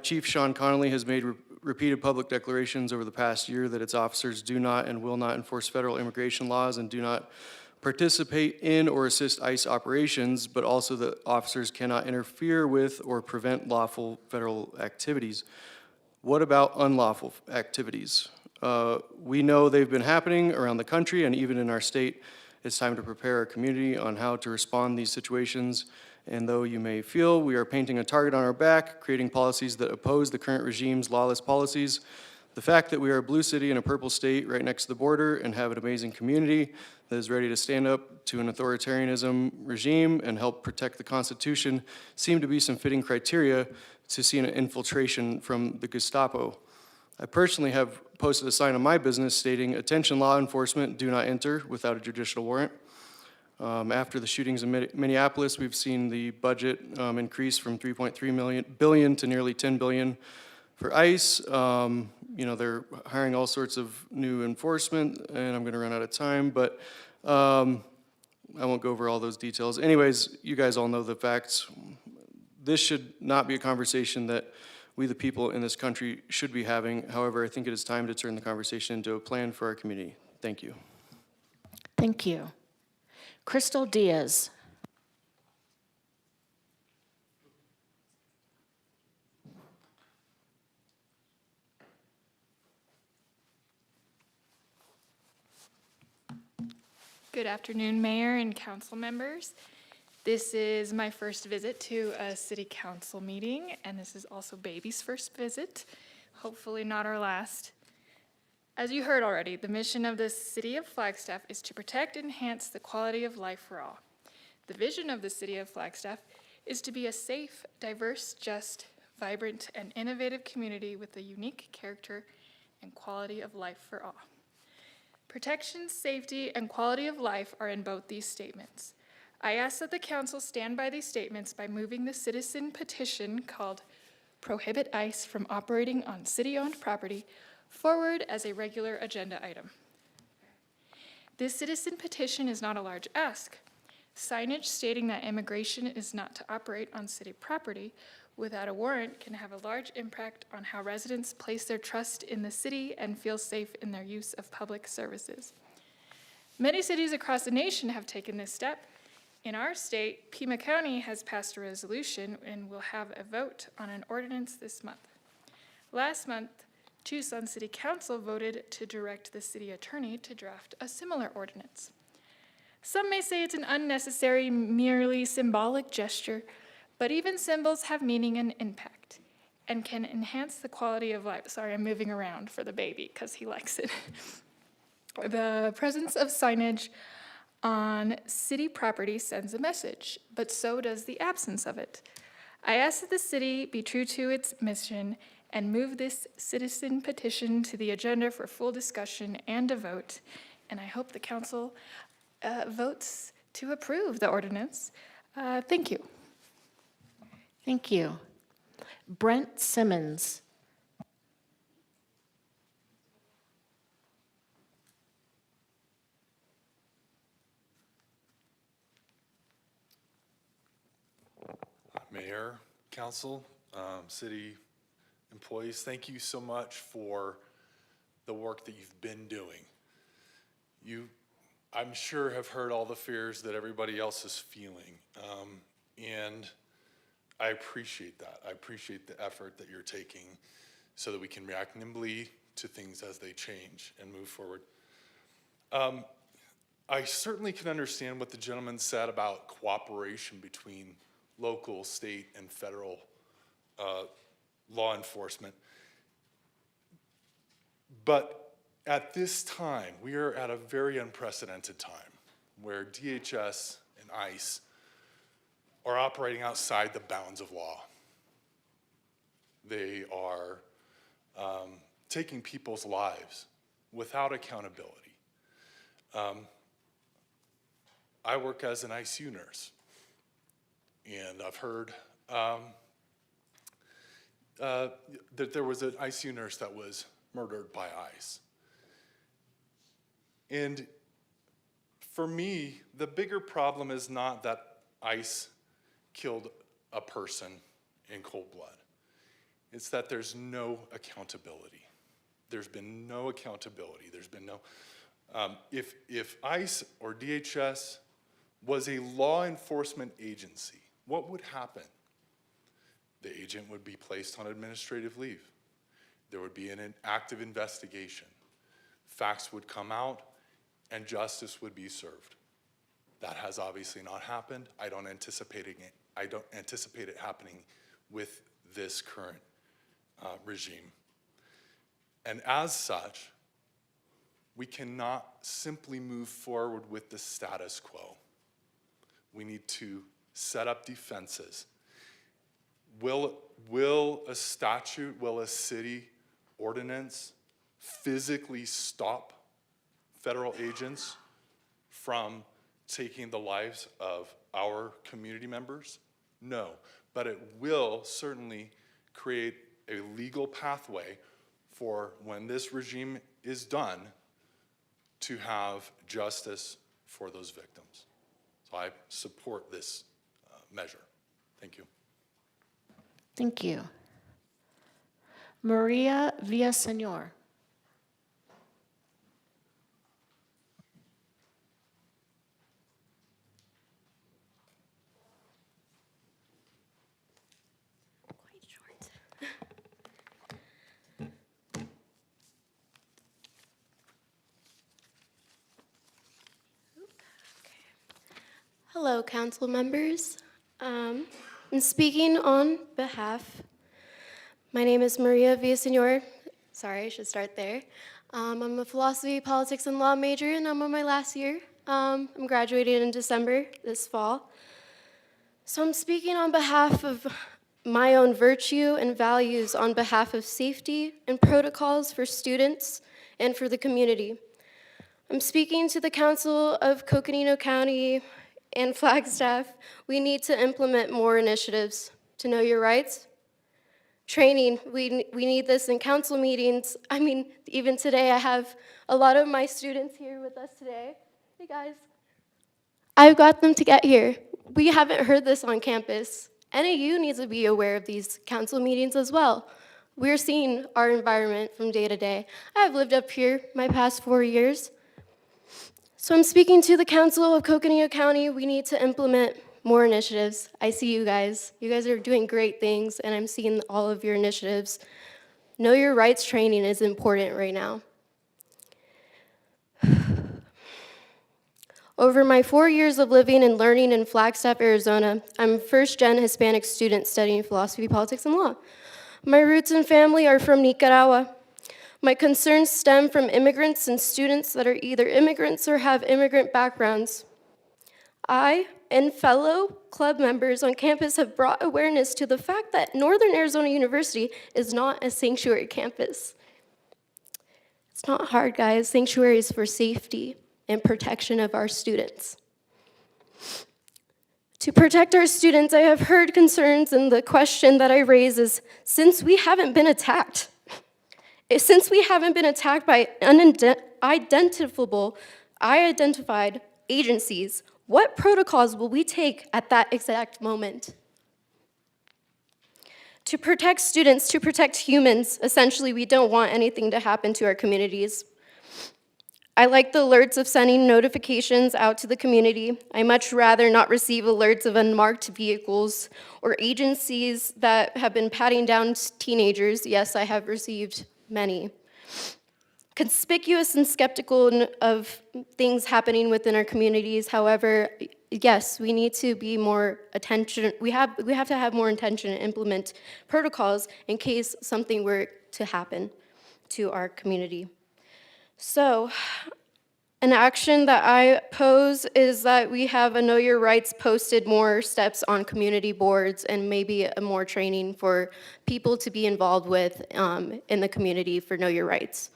Chief Sean Connolly has made repeated public declarations over the past year that its officers do not and will not enforce federal immigration laws and do not participate in or assist ICE operations, but also that officers cannot interfere with or prevent lawful federal activities. What about unlawful activities? We know they've been happening around the country and even in our state. It's time to prepare our community on how to respond to these situations. And though you may feel we are painting a target on our back, creating policies that oppose the current regime's lawless policies, the fact that we are a blue city in a purple state right next to the border and have an amazing community that is ready to stand up to an authoritarianism regime and help protect the Constitution seem to be some fitting criteria to see an infiltration from the Gestapo. I personally have posted a sign on my business stating, "Attention law enforcement, do not enter without a judicial warrant." After the shootings in Minneapolis, we've seen the budget increase from $3.3 billion to nearly $10 billion for ICE. You know, they're hiring all sorts of new enforcement, and I'm gonna run out of time, but I won't go over all those details. Anyways, you guys all know the facts. This should not be a conversation that we, the people in this country, should be having. However, I think it is time to turn the conversation into a plan for our community. Thank you. Thank you. Crystal Diaz. Good afternoon, Mayor and council members. This is my first visit to a city council meeting, and this is also baby's first visit, hopefully not our last. As you heard already, the mission of the city of Flagstaff is to protect and enhance the quality of life for all. The vision of the city of Flagstaff is to be a safe, diverse, just, vibrant, and innovative community with a unique character and quality of life for all. Protection, safety, and quality of life are in both these statements. I ask that the council stand by these statements by moving the citizen petition called Prohibit ICE from Operating on City-Owned Property forward as a regular agenda item. This citizen petition is not a large ask. Signage stating that immigration is not to operate on city property without a warrant can have a large impact on how residents place their trust in the city and feel safe in their use of public services. Many cities across the nation have taken this step, In our state, Pima County has passed a resolution and will have a vote on an ordinance this month. Last month, Tucson City Council voted to direct the city attorney to draft a similar ordinance. Some may say it's an unnecessary, merely symbolic gesture, but even symbols have meaning and impact and can enhance the quality of life. Sorry, I'm moving around for the baby because he likes it. The presence of signage on city property sends a message, but so does the absence of it. I ask that the city be true to its mission and move this citizen petition to the agenda for full discussion and a vote, and I hope the council votes to approve the ordinance. Thank you. Thank you. Brent Simmons. Mayor, council, city employees, thank you so much for the work that you've been doing. You, I'm sure, have heard all the fears that everybody else is feeling, and I appreciate that. I appreciate the effort that you're taking so that we can react nimbly to things as they change and move forward. I certainly can understand what the gentleman said about cooperation between local, state, and federal law enforcement. But at this time, we are at a very unprecedented time where DHS and ICE are operating outside the bounds of law. They are taking people's lives without accountability. I work as an ICU nurse, and I've heard that there was an ICU nurse that was murdered by ICE. And for me, the bigger problem is not that ICE killed a person in cold blood. It's that there's no accountability. There's been no accountability. There's been no, if ICE or DHS was a law enforcement agency, what would happen? The agent would be placed on administrative leave. There would be an active investigation. Facts would come out and justice would be served. That has obviously not happened. I don't anticipate it happening with this current regime. And as such, we cannot simply move forward with the status quo. We need to set up defenses. Will a statute, will a city ordinance physically stop federal agents from taking the lives of our community members? No, but it will certainly create a legal pathway for when this regime is done to have justice for those victims. So I support this measure. Thank you. Thank you. Maria Villasenor. Quite short. Hello, council members. I'm speaking on behalf, my name is Maria Villasenor. Sorry, I should start there. I'm a philosophy, politics, and law major, and I'm on my last year. I'm graduating in December this fall. So I'm speaking on behalf of my own virtue and values on behalf of safety and protocols for students and for the community. I'm speaking to the Council of Coconino County and Flagstaff. We need to implement more initiatives to know your rights. Training, we need this in council meetings. I mean, even today I have a lot of my students here with us today. Hey guys. I've got them to get here. We haven't heard this on campus. NAU needs to be aware of these council meetings as well. We're seeing our environment from day to day. I've lived up here my past 4 years. So I'm speaking to the Council of Coconino County. We need to implement more initiatives. I see you guys. You guys are doing great things, and I'm seeing all of your initiatives. Know your rights training is important right now. Over my 4 years of living and learning in Flagstaff, Arizona, I'm a first-gen Hispanic student studying philosophy, politics, and law. My roots and family are from Nicaragua. My concerns stem from immigrants and students that are either immigrants or have immigrant backgrounds. I and fellow club members on campus have brought awareness to the fact that Northern Arizona University is not a sanctuary campus. It's not hard, guys. Sanctuary is for safety and protection of our students. To protect our students, I have heard concerns, and the question that I raise is, since we haven't been attacked by identified agencies, what protocols will we take at that exact moment? To protect students, to protect humans, essentially, we don't want anything to happen to our communities. I like the alerts of sending notifications out to the community. I much rather not receive alerts of unmarked vehicles or agencies that have been patting down teenagers. Yes, I have received many. Conspicuous and skeptical of things happening within our communities. However, yes, we need to be more attention. We have to have more intention and implement protocols in case something were to happen to our community. So, an action that I pose is that we have a Know Your Rights posted more steps on community boards and maybe more training for people to be involved with in the community for Know Your Rights.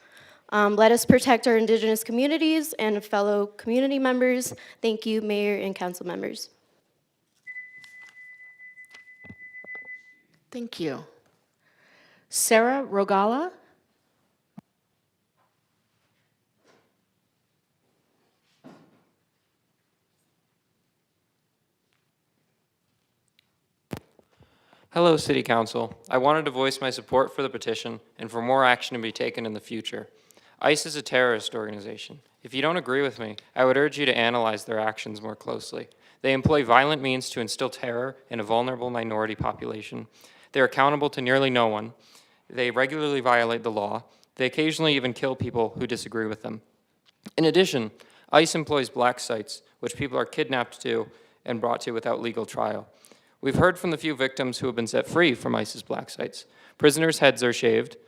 Let us protect our Indigenous communities and fellow community members. Thank you, Mayor and council members. Thank you. Sarah Rogala? Hello, City Council. I wanted to voice my support for the petition and for more action to be taken in the future. ICE is a terrorist organization. If you don't agree with me, I would urge you to analyze their actions more closely. They employ violent means to instill terror in a vulnerable minority population. They are accountable to nearly no one. They regularly violate the law. They occasionally even kill people who disagree with them. In addition, ICE employs black sites, which people are kidnapped to and brought to without legal trial. We've heard from the few victims who have been set free from ICE's black sites. Prisoners' heads are shaved,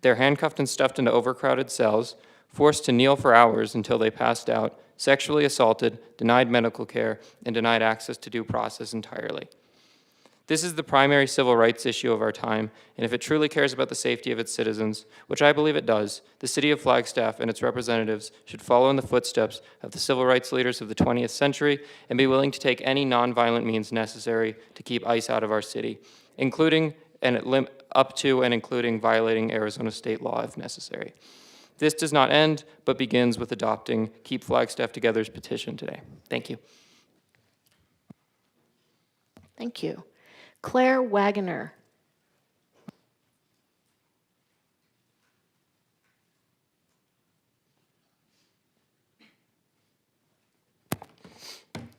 they're handcuffed and stuffed into overcrowded cells, forced to kneel for hours until they passed out, sexually assaulted, denied medical care, and denied access to due process entirely. This is the primary civil rights issue of our time, and if it truly cares about the safety of its citizens, which I believe it does, the City of Flagstaff and its representatives should follow in the footsteps of the civil rights leaders of the 20th century and be willing to take any nonviolent means necessary to keep ICE out of our city, including and up to and including violating Arizona state law if necessary. This does not end, but begins with adopting Keep Flagstaff Together's petition today. Thank you. Thank you. Claire Wagoner.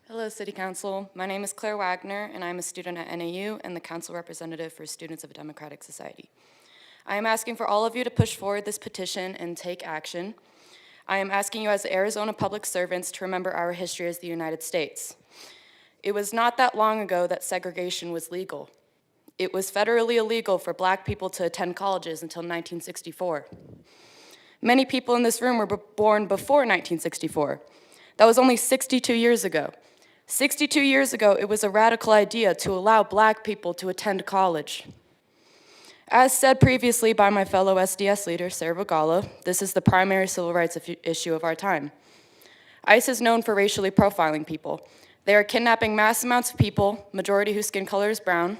Hello, City Council. My name is Claire Wagner, and I'm a student at NAU and the council representative for Students of a Democratic Society. I am asking for all of you to push forward this petition and take action. I am asking you as Arizona public servants to remember our history as the United States. It was not that long ago that segregation was legal. It was federally illegal for Black people to attend colleges until 1964. Many people in this room were born before 1964. That was only 62 years ago. 62 years ago, it was a radical idea to allow Black people to attend college. As said previously by my fellow SDS leader, Sarah Bagala, this is the primary civil rights issue of our time. ICE is known for racially profiling people. They are kidnapping mass amounts of people, majority whose skin color is brown.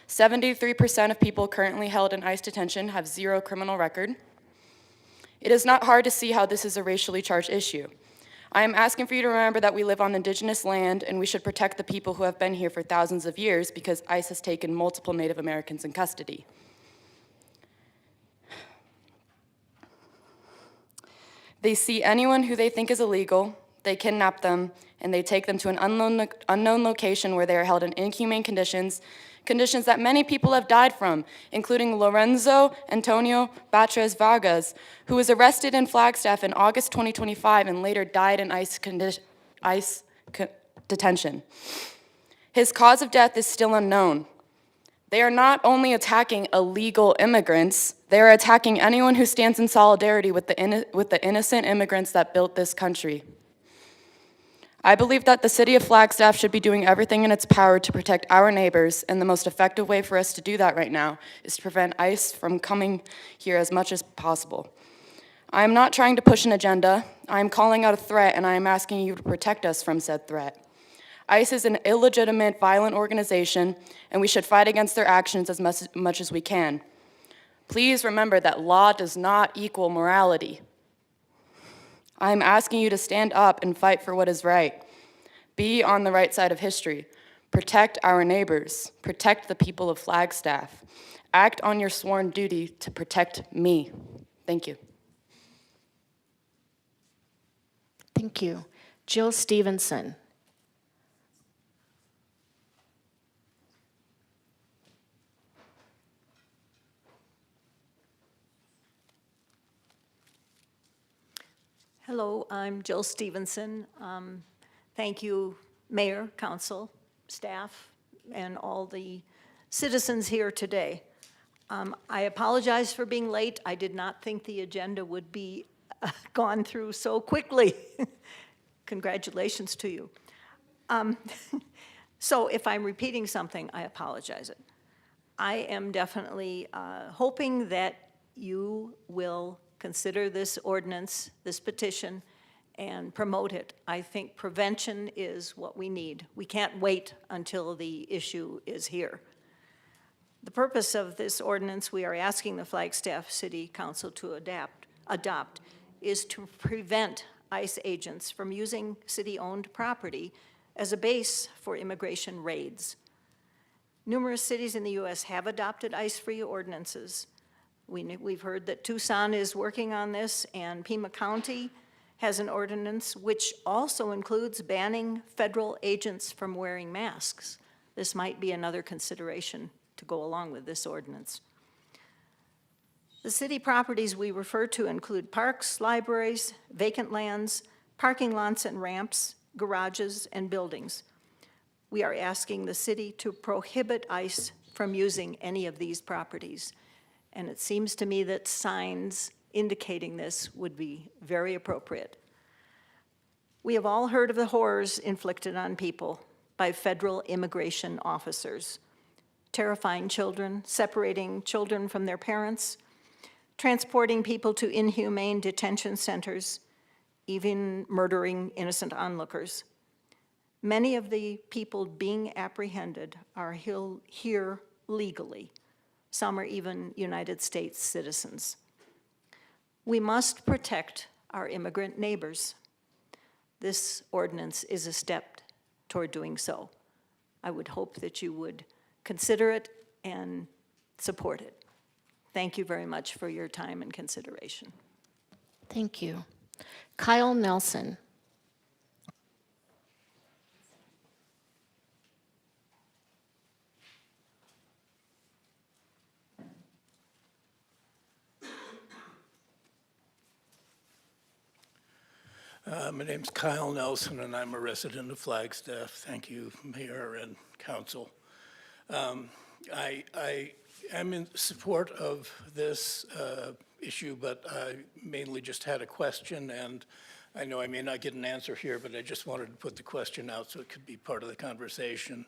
73% of people currently held in ICE detention have zero criminal record. It is not hard to see how this is a racially charged issue. I am asking for you to remember that we live on Indigenous land and we should protect the people who have been here for thousands of years because ICE has taken multiple Native Americans in custody. They see anyone who they think is illegal, they kidnap them, and they take them to an unknown location where they are held in inhumane conditions, conditions that many people have died from, including Lorenzo Antonio Batres Vargas, who was arrested in Flagstaff in August 2025 and later died in ICE detention. His cause of death is still unknown. They are not only attacking illegal immigrants, they are attacking anyone who stands in solidarity with the innocent immigrants that built this country. I believe that the city of Flagstaff should be doing everything in its power to protect our neighbors, and the most effective way for us to do that right now is to prevent ICE from coming here as much as possible. I am not trying to push an agenda. I am calling out a threat, and I am asking you to protect us from said threat. ICE is an illegitimate, violent organization, and we should fight against their actions as much as we can. Please remember that law does not equal morality. I am asking you to stand up and fight for what is right. Be on the right side of history. Protect our neighbors. Protect the people of Flagstaff. Act on your sworn duty to protect me. Thank you. Thank you. Jill Stevenson. Hello, I'm Jill Stevenson. Thank you, Mayor, Council, staff, and all the citizens here today. I apologize for being late. I did not think the agenda would be gone through so quickly. Congratulations to you. So if I'm repeating something, I apologize. I am definitely hoping that you will consider this ordinance, this petition, and promote it. I think prevention is what we need. We can't wait until the issue is here. The purpose of this ordinance we are asking the Flagstaff City Council to adopt is to prevent ICE agents from using city-owned property as a base for immigration raids. Numerous cities in the U.S. have adopted ICE-free ordinances. We've heard that Tucson is working on this, and Pima County has an ordinance which also includes banning federal agents from wearing masks. This might be another consideration to go along with this ordinance. The city properties we refer to include parks, libraries, vacant lands, parking lots and ramps, garages, and buildings. We are asking the city to prohibit ICE from using any of these properties. And it seems to me that signs indicating this would be very appropriate. We have all heard of the horrors inflicted on people by federal immigration officers, terrifying children, separating children from their parents, transporting people to inhumane detention centers, even murdering innocent onlookers. Many of the people being apprehended are here legally. Some are even United States citizens. We must protect our immigrant neighbors. This ordinance is a step toward doing so. I would hope that you would consider it and support it. Thank you very much for your time and consideration. Thank you. Kyle Nelson. My name's Kyle Nelson, and I'm a resident of Flagstaff. Thank you, Mayor and Council. I am in support of this issue, but I mainly just had a question, and I know I may not get an answer here, but I just wanted to put the question out so it could be part of the conversation.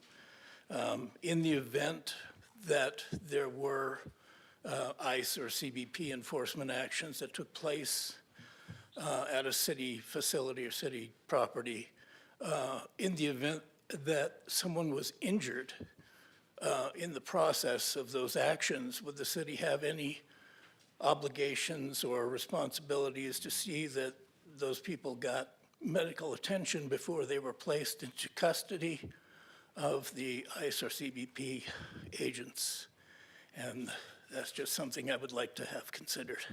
In the event that there were ICE or CBP enforcement actions that took place at a city facility or city property, in the event that someone was injured in the process of those actions, would the city have any obligations or responsibilities to see that those people got medical attention before they were placed into custody of the ICE or CBP agents? And that's just something I would like to have considered.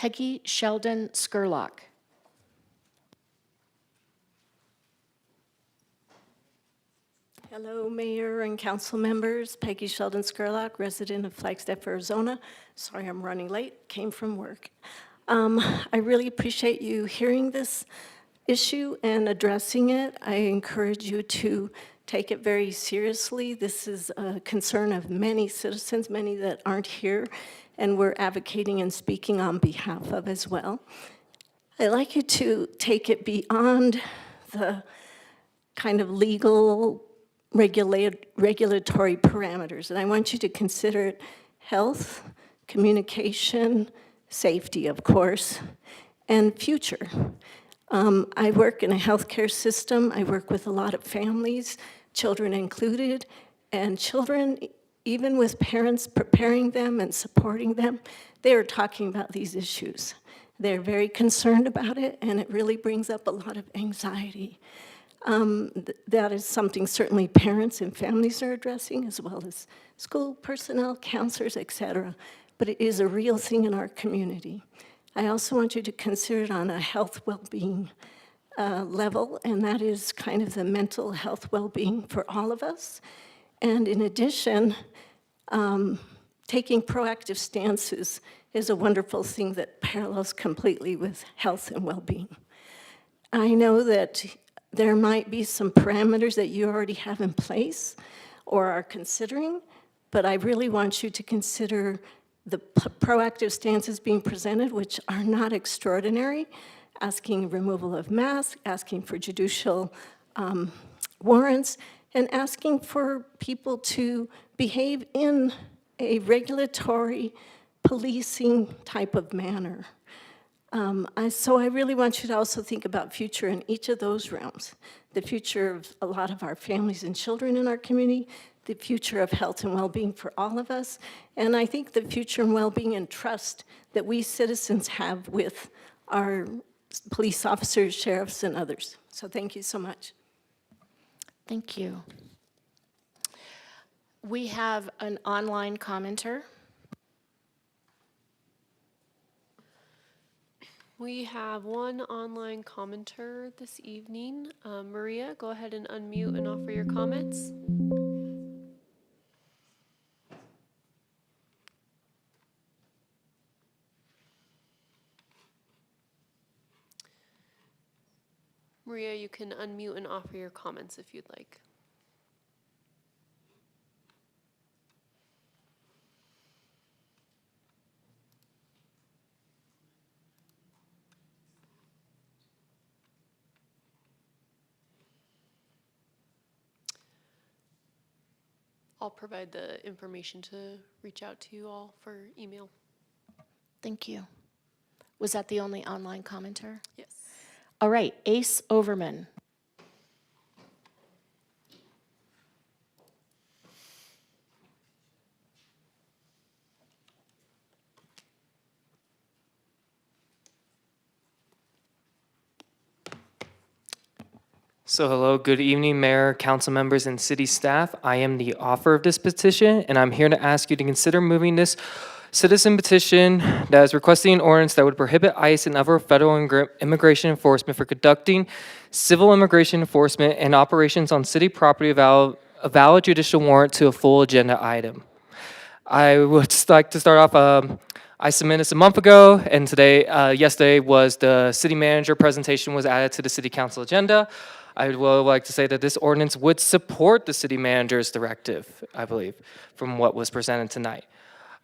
Peggy Sheldon Skurlock. Hello, Mayor and council members. Peggy Sheldon Skurlock, resident of Flagstaff, Arizona. Sorry I'm running late, came from work. I really appreciate you hearing this issue and addressing it. I encourage you to take it very seriously. This is a concern of many citizens, many that aren't here, and we're advocating and speaking on behalf of as well. I'd like you to take it beyond the kind of legal regulatory parameters, and I want you to consider it health, communication, safety, of course, and future. I work in a healthcare system. I work with a lot of families, children included, and children, even with parents preparing them and supporting them, they are talking about these issues. They're very concerned about it, and it really brings up a lot of anxiety. That is something certainly parents and families are addressing, as well as school personnel, counselors, etc. But it is a real thing in our community. I also want you to consider it on a health well-being level, and that is kind of the mental health well-being for all of us. And in addition, taking proactive stances is a wonderful thing that parallels completely with health and well-being. I know that there might be some parameters that you already have in place or are considering, but I really want you to consider the proactive stances being presented, which are not extraordinary, asking removal of masks, asking for judicial warrants, and asking for people to behave in a regulatory policing type of manner. So I really want you to also think about future in each of those realms. The future of a lot of our families and children in our community, the future of health and well-being for all of us, and I think the future and well-being and trust that we citizens have with our police officers, sheriffs, and others. So thank you so much. Thank you. We have an online commenter. We have one online commenter this evening. Maria, go ahead and unmute and offer your comments. Maria, you can unmute and offer your comments if you'd like. I'll provide the information to reach out to you all for email. Thank you. Was that the only online commenter? Yes. All right, Ace Overman. So hello, good evening, Mayor, council members, and city staff. I am the author of this petition, and I'm here to ask you to consider moving this citizen petition that is requesting an ordinance that would prohibit ICE and other federal immigration enforcement for conducting civil immigration enforcement and operations on city property without a valid judicial warrant to a full agenda item. I would just like to start off, I submitted this a month ago, and yesterday was the city manager presentation was added to the city council agenda. I would like to say that this ordinance would support the city manager's directive, I believe, from what was presented tonight.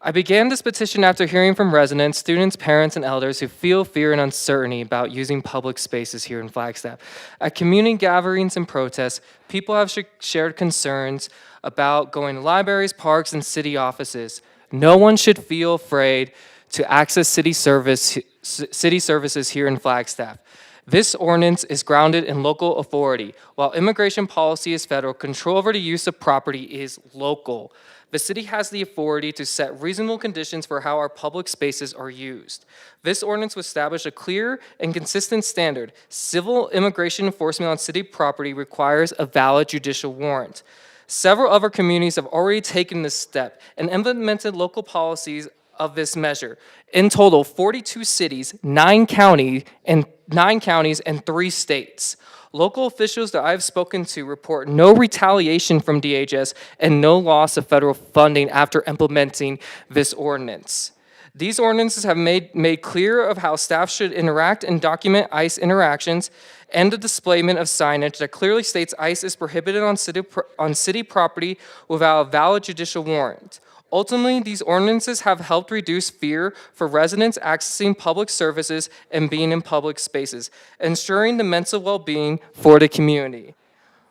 I began this petition after hearing from residents, students, parents, and elders who feel fear and uncertainty about using public spaces here in Flagstaff. At community gatherings and protests, people have shared concerns about going to libraries, parks, and city offices. No one should feel afraid to access city services here in Flagstaff. This ordinance is grounded in local authority. While immigration policy is federal, control over the use of property is local. The city has the authority to set reasonable conditions for how our public spaces are used. This ordinance will establish a clear and consistent standard. Civil immigration enforcement on city property requires a valid judicial warrant. Several other communities have already taken this step and implemented local policies of this measure. In total, 42 cities, 9 counties, and 3 states. Local officials that I've spoken to report no retaliation from DHS and no loss of federal funding after implementing this ordinance. These ordinances have made clear of how staff should interact and document ICE interactions, and the displayment of signage that clearly states ICE is prohibited on city property without a valid judicial warrant. Ultimately, these ordinances have helped reduce fear for residents accessing public services and being in public spaces, ensuring the mental well-being for the community.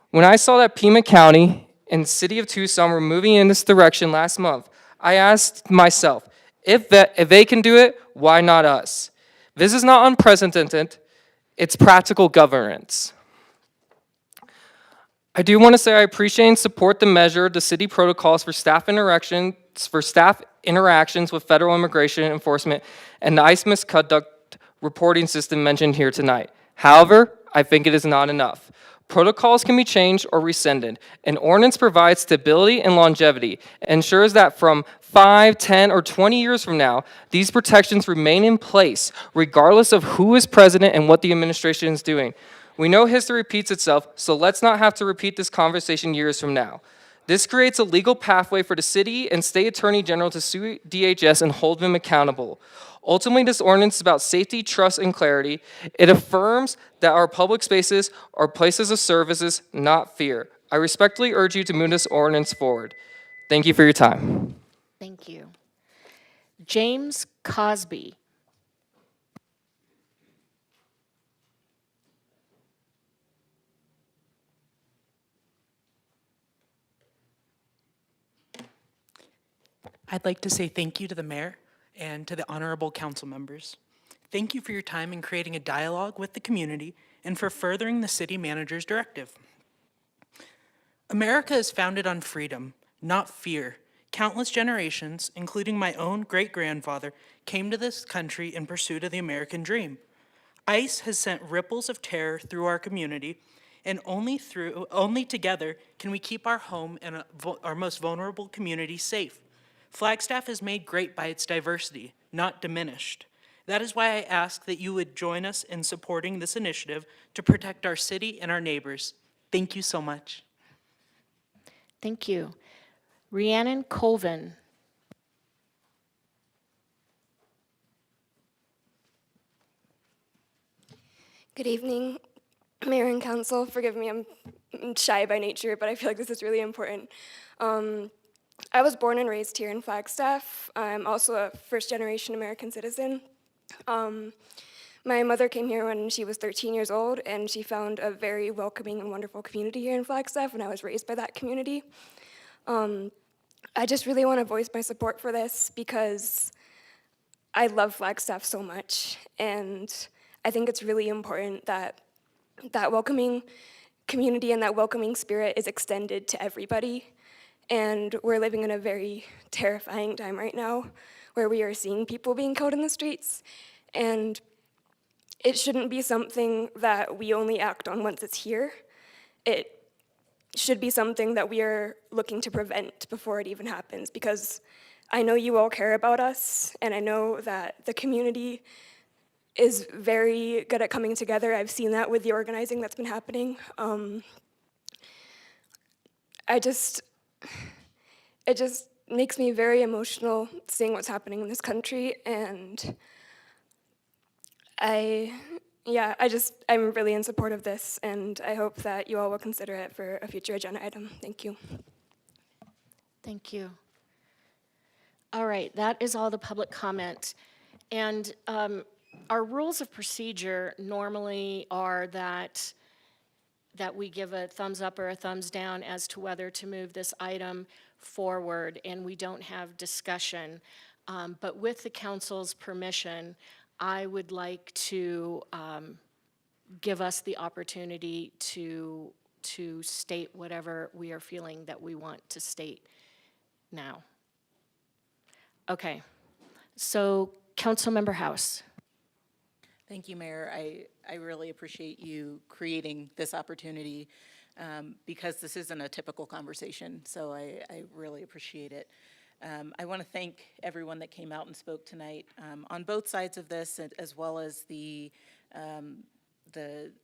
When I saw that Pima County and the city of Tucson were moving in this direction last month, I asked myself, if they can do it, why not us? This is not unprecedented, it's practical governance. I do want to say I appreciate and support the measure, the city protocols for staff interactions with federal immigration enforcement and the ICE misconduct reporting system mentioned here tonight. However, I think it is not enough. Protocols can be changed or rescinded. An ordinance provides stability and longevity, ensures that from 5, 10, or 20 years from now, these protections remain in place, regardless of who is president and what the administration is doing. We know history repeats itself, so let's not have to repeat this conversation years from now. This creates a legal pathway for the city and state attorney general to sue DHS and hold them accountable. Ultimately, this ordinance is about safety, trust, and clarity. It affirms that our public spaces are places of services, not fear. I respectfully urge you to move this ordinance forward. Thank you for your time. Thank you. James Cosby. I'd like to say thank you to the mayor and to the honorable council members. Thank you for your time in creating a dialogue with the community and for furthering the city manager's directive. America is founded on freedom, not fear. Countless generations, including my own great-grandfather, came to this country in pursuit of the American dream. ICE has sent ripples of terror through our community, and only together can we keep our home and our most vulnerable communities safe. Flagstaff is made great by its diversity, not diminished. That is why I ask that you would join us in supporting this initiative to protect our city and our neighbors. Thank you so much. Thank you. Rhiannon Colvin. Good evening, Mayor and Council. Forgive me, I'm shy by nature, but I feel like this is really important. I was born and raised here in Flagstaff. I'm also a first-generation American citizen. My mother came here when she was 13 years old, and she found a very welcoming and wonderful community here in Flagstaff, and I was raised by that community. I just really want to voice my support for this because I love Flagstaff so much, and I think it's really important that that welcoming community and that welcoming spirit is extended to everybody. And we're living in a very terrifying time right now where we are seeing people being killed in the streets. And it shouldn't be something that we only act on once it's here. It should be something that we are looking to prevent before it even happens, because I know you all care about us, and I know that the community is very good at coming together. I've seen that with the organizing that's been happening. It just makes me very emotional seeing what's happening in this country, and I'm really in support of this, and I hope that you all will consider it for a future agenda item. Thank you. Thank you. All right, that is all the public comment. And our rules of procedure normally are that we give a thumbs up or a thumbs down as to whether to move this item forward, and we don't have discussion. But with the council's permission, I would like to give us the opportunity to state whatever we are feeling that we want to state now. Okay, so Councilmember House. Thank you, Mayor. I really appreciate you creating this opportunity because this isn't a typical conversation, so I really appreciate it. I want to thank everyone that came out and spoke tonight on both sides of this, as well as the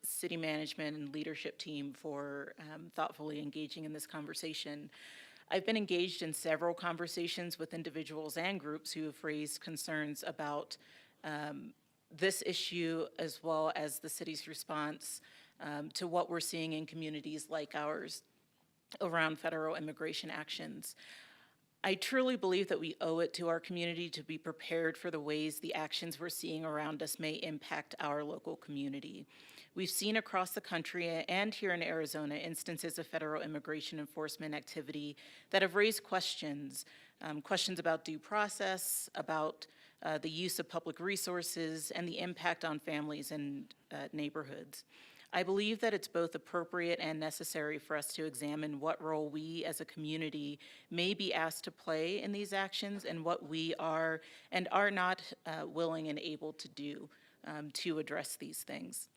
city management and leadership team for thoughtfully engaging in this conversation. I've been engaged in several conversations with individuals and groups who have raised concerns about this issue, as well as the city's response to what we're seeing in communities like ours around federal immigration actions. I truly believe that we owe it to our community to be prepared for the ways the actions we're seeing around us may impact our local community. We've seen across the country and here in Arizona instances of federal immigration enforcement activity that have raised questions, questions about due process, about the use of public resources, and the impact on families and neighborhoods. I believe that it's both appropriate and necessary for us to examine what role we as a community may be asked to play in these actions and what we are and are not willing and able to do to address these things.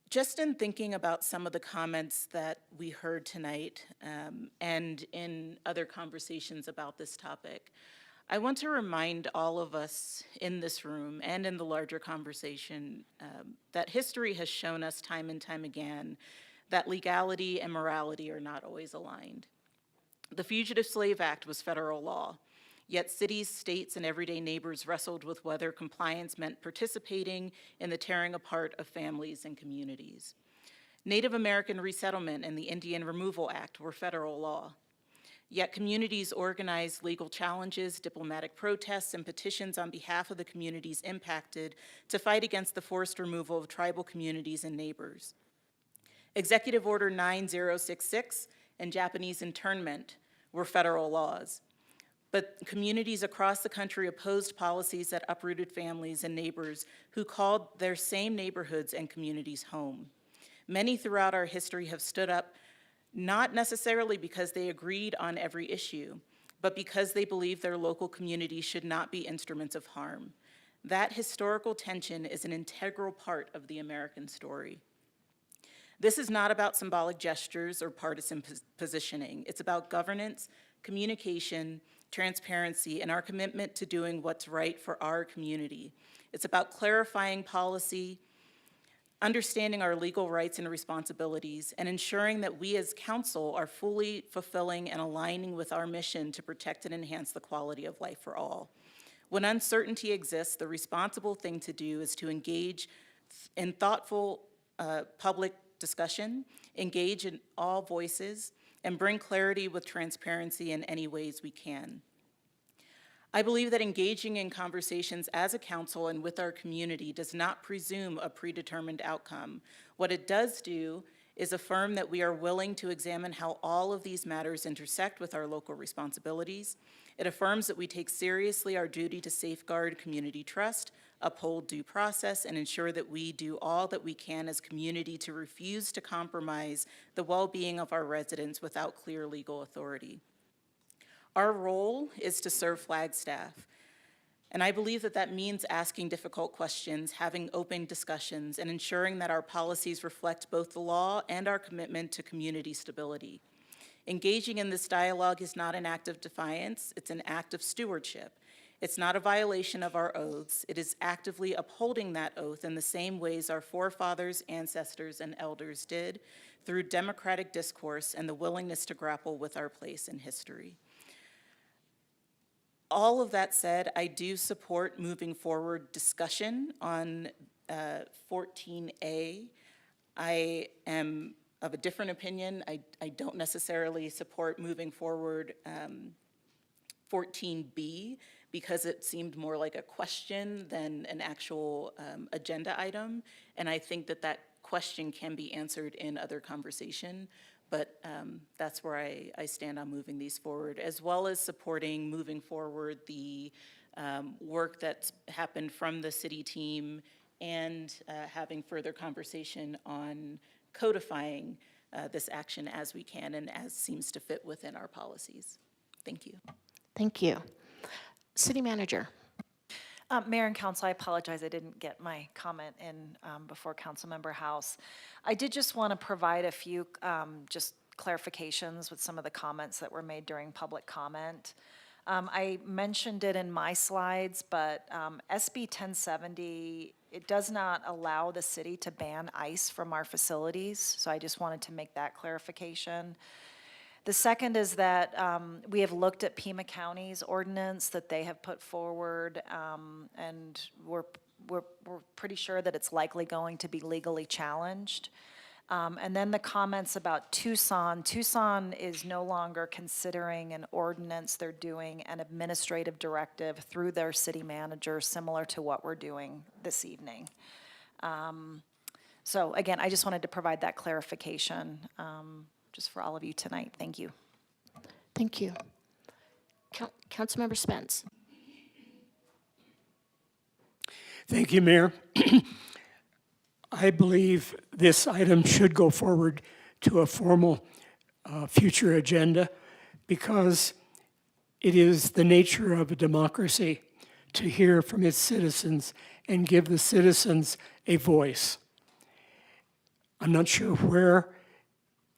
Just in thinking about some of the comments that we heard tonight and in other conversations about this topic, I want to remind all of us in this room and in the larger conversation that history has shown us time and time again that legality and morality are not always aligned. The Fugitive Slave Act was federal law, yet cities, states, and everyday neighbors wrestled with whether compliance meant participating in the tearing apart of families and communities. Native American Resettlement and the Indian Removal Act were federal law. Yet communities organized legal challenges, diplomatic protests, and petitions on behalf of the communities impacted to fight against the forced removal of tribal communities and neighbors. Executive Order 9066 and Japanese internment were federal laws. But communities across the country opposed policies that uprooted families and neighbors who called their same neighborhoods and communities home. Many throughout our history have stood up not necessarily because they agreed on every issue, but because they believed their local community should not be instruments of harm. That historical tension is an integral part of the American story. This is not about symbolic gestures or partisan positioning. It's about governance, communication, transparency, and our commitment to doing what's right for our community. It's about clarifying policy, understanding our legal rights and responsibilities, and ensuring that we as council are fully fulfilling and aligning with our mission to protect and enhance the quality of life for all. When uncertainty exists, the responsible thing to do is to engage in thoughtful public discussion, engage in all voices, and bring clarity with transparency in any ways we can. I believe that engaging in conversations as a council and with our community does not presume a predetermined outcome. What it does do is affirm that we are willing to examine how all of these matters intersect with our local responsibilities. It affirms that we take seriously our duty to safeguard community trust, uphold due process, and ensure that we do all that we can as community to refuse to compromise the well-being of our residents without clear legal authority. Our role is to serve Flagstaff, and I believe that that means asking difficult questions, having open discussions, and ensuring that our policies reflect both the law and our commitment to community stability. Engaging in this dialogue is not an act of defiance, it's an act of stewardship. It's not a violation of our oaths, it is actively upholding that oath in the same ways our forefathers, ancestors, and elders did through democratic discourse and the willingness to grapple with our place in history. All of that said, I do support moving forward discussion on 14A. I am of a different opinion. I don't necessarily support moving forward 14B because it seemed more like a question than an actual agenda item. And I think that that question can be answered in other conversation. But that's where I stand on moving these forward, as well as supporting moving forward the work that's happened from the city team and having further conversation on codifying this action as we can and as seems to fit within our policies. Thank you. Thank you. City Manager. Mayor and Council, I apologize I didn't get my comment in before Councilmember House. I did just want to provide a few just clarifications with some of the comments that were made during public comment. I mentioned it in my slides, but SB 1070, it does not allow the city to ban ice from our facilities, so I just wanted to make that clarification. The second is that we have looked at Pima County's ordinance that they have put forward, and we're pretty sure that it's likely going to be legally challenged. And then the comments about Tucson. Tucson is no longer considering an ordinance. They're doing an administrative directive through their city manager, similar to what we're doing this evening. So again, I just wanted to provide that clarification just for all of you tonight. Thank you. Thank you. Councilmember Spence. Thank you, Mayor. I believe this item should go forward to a formal future agenda because it is the nature of a democracy to hear from its citizens and give the citizens a voice. I'm not sure where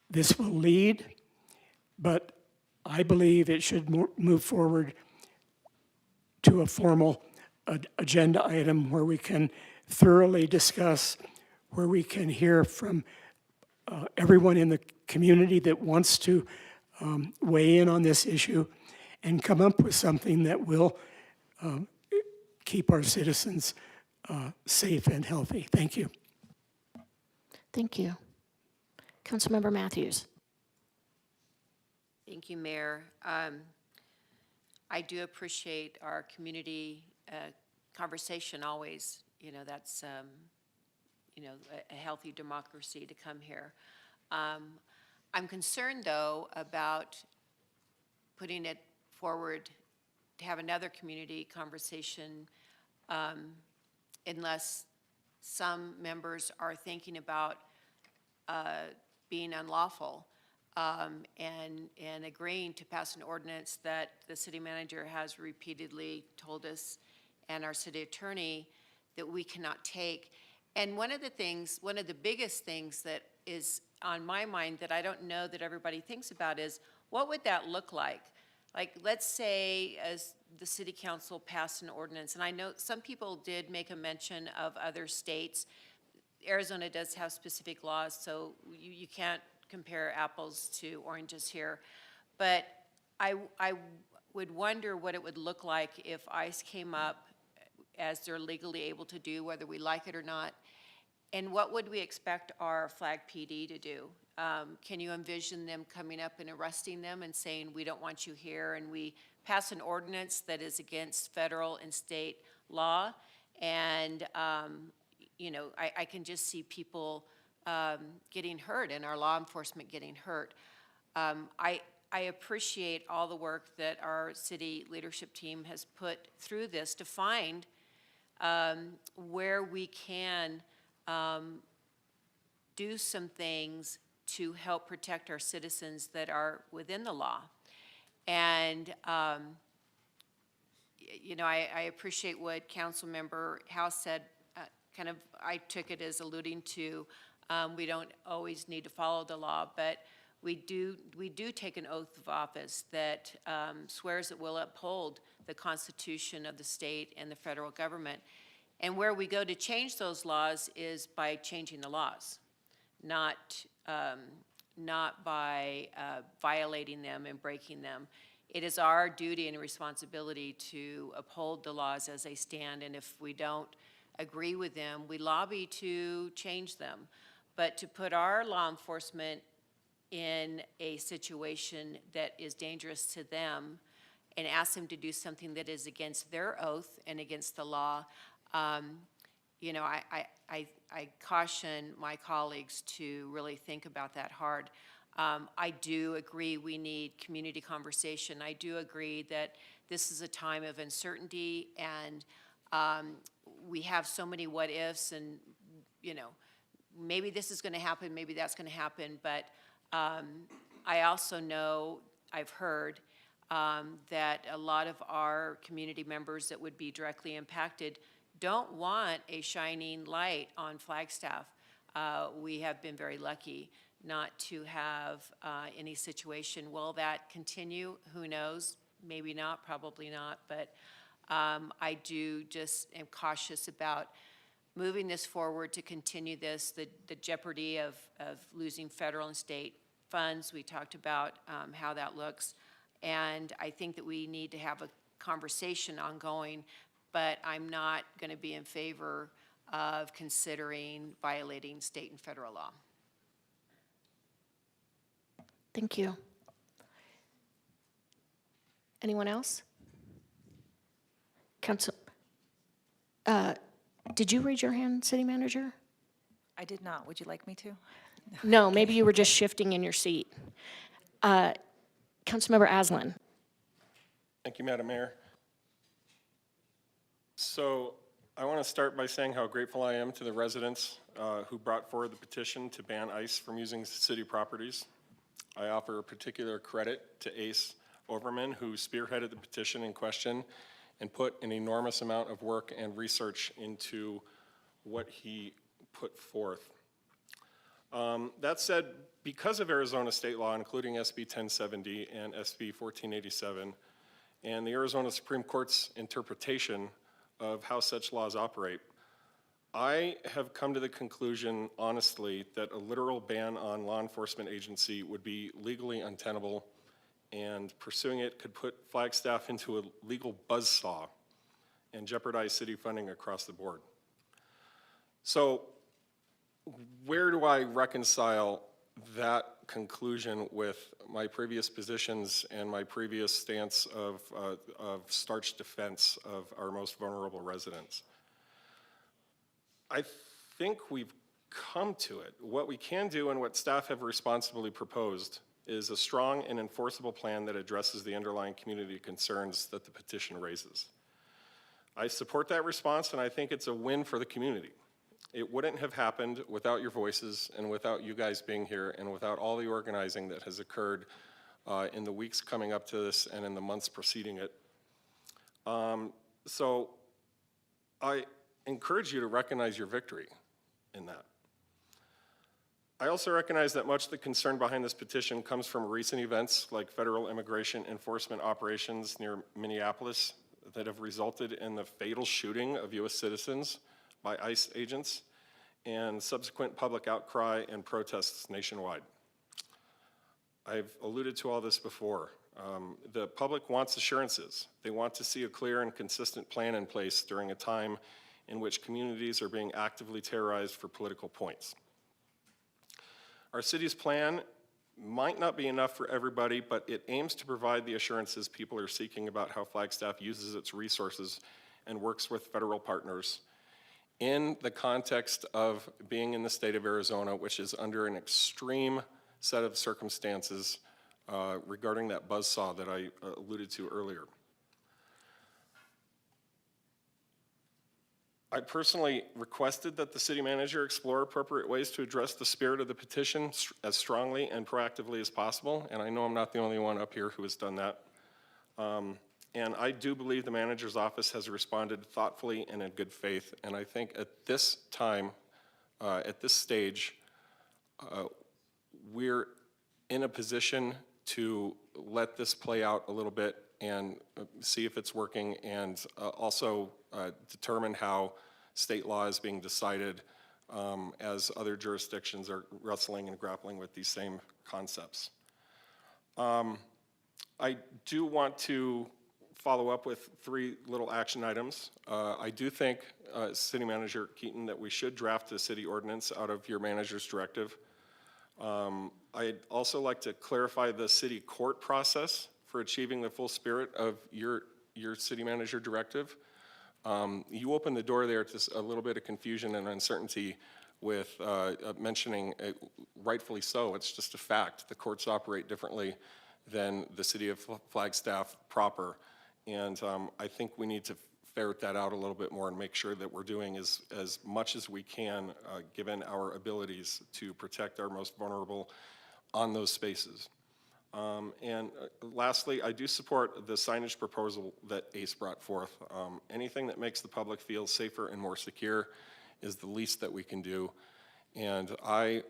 this will lead, but I believe it should move forward to a formal agenda item where we can thoroughly discuss, where we can hear from everyone in the community that wants to weigh in on this issue and come up with something that will keep our citizens safe and healthy. Thank you. Thank you. Councilmember Matthews. Thank you, Mayor. I do appreciate our community conversation always. You know, that's, you know, a healthy democracy to come here. I'm concerned, though, about putting it forward to have another community conversation unless some members are thinking about being unlawful and agreeing to pass an ordinance that the city manager has repeatedly told us and our city attorney that we cannot take. And one of the biggest things that is on my mind that I don't know that everybody thinks about is, what would that look like? Like, let's say as the city council passed an ordinance, and I know some people did make a mention of other states. Arizona does have specific laws, so you can't compare apples to oranges here. But I would wonder what it would look like if ICE came up, as they're legally able to do, whether we like it or not. And what would we expect our Flag PD to do? Can you envision them coming up and arresting them and saying, we don't want you here, and we pass an ordinance that is against federal and state law? And, you know, I can just see people getting hurt and our law enforcement getting hurt. I appreciate all the work that our city leadership team has put through this to find where we can do some things to help protect our citizens that are within the law. And, you know, I appreciate what Councilmember House said, kind of, I took it as alluding to, we don't always need to follow the law, but we do take an oath of office that swears that we'll uphold the Constitution of the state and the federal government. And where we go to change those laws is by changing the laws, not by violating them and breaking them. It is our duty and responsibility to uphold the laws as they stand, and if we don't agree with them, we lobby to change them. But to put our law enforcement in a situation that is dangerous to them and ask them to do something that is against their oath and against the law, you know, I caution my colleagues to really think about that hard. I do agree we need community conversation. I do agree that this is a time of uncertainty, and we have so many what ifs, and, you know, maybe this is going to happen, maybe that's going to happen, but I also know, I've heard, that a lot of our community members that would be directly impacted don't want a shining light on Flagstaff. We have been very lucky not to have any situation. Will that continue? Who knows? Maybe not, probably not, but I do just am cautious about moving this forward to continue this, the jeopardy of losing federal and state funds. We talked about how that looks. And I think that we need to have a conversation ongoing, but I'm not going to be in favor of considering violating state and federal law. Thank you. Anyone else? Council, did you raise your hand, City Manager? I did not. Would you like me to? No, maybe you were just shifting in your seat. Councilmember Aslan. Thank you, Madam Mayor. So I want to start by saying how grateful I am to the residents who brought forward the petition to ban ICE from using city properties. I offer particular credit to Ace Overman, who spearheaded the petition in question and put an enormous amount of work and research into what he put forth. That said, because of Arizona state law, including SB 1070 and SB 1487, and the Arizona Supreme Court's interpretation of how such laws operate, I have come to the conclusion, honestly, that a literal ban on law enforcement agency would be legally untenable, and pursuing it could put Flagstaff into a legal buzzsaw and jeopardize city funding across the board. So where do I reconcile that conclusion with my previous positions and my previous stance of starch defense of our most vulnerable residents? I think we've come to it. What we can do and what staff have responsibly proposed is a strong and enforceable plan that addresses the underlying community concerns that the petition raises. I support that response, and I think it's a win for the community. It wouldn't have happened without your voices and without you guys being here and without all the organizing that has occurred in the weeks coming up to this and in the months preceding it. So I encourage you to recognize your victory in that. I also recognize that much of the concern behind this petition comes from recent events like federal immigration enforcement operations near Minneapolis that have resulted in the fatal shooting of U.S. citizens by ICE agents and subsequent public outcry and protests nationwide. I've alluded to all this before. The public wants assurances. They want to see a clear and consistent plan in place during a time in which communities are being actively terrorized for political points. Our city's plan might not be enough for everybody, but it aims to provide the assurances people are seeking about how Flagstaff uses its resources and works with federal partners in the context of being in the state of Arizona, which is under an extreme set of circumstances regarding that buzzsaw that I alluded to earlier. I personally requested that the city manager explore appropriate ways to address the spirit of the petition as strongly and proactively as possible, and I know I'm not the only one up here who has done that. And I do believe the manager's office has responded thoughtfully and in good faith, and I think at this time, at this stage, we're in a position to let this play out a little bit and see if it's working, and also determine how state law is being decided as other jurisdictions are wrestling and grappling with these same concepts. I do want to follow up with 3 little action items. I do think, City Manager Keaton, that we should draft a city ordinance out of your manager's directive. I'd also like to clarify the city court process for achieving the full spirit of your city manager directive. You opened the door there to a little bit of confusion and uncertainty with mentioning, rightfully so, it's just a fact. The courts operate differently than the city of Flagstaff proper. And I think we need to ferret that out a little bit more and make sure that we're doing as much as we can, given our abilities to protect our most vulnerable on those spaces. Lastly, I do support the signage proposal that ACE brought forth. Anything that makes the public feel safer and more secure is the least that we can do. And I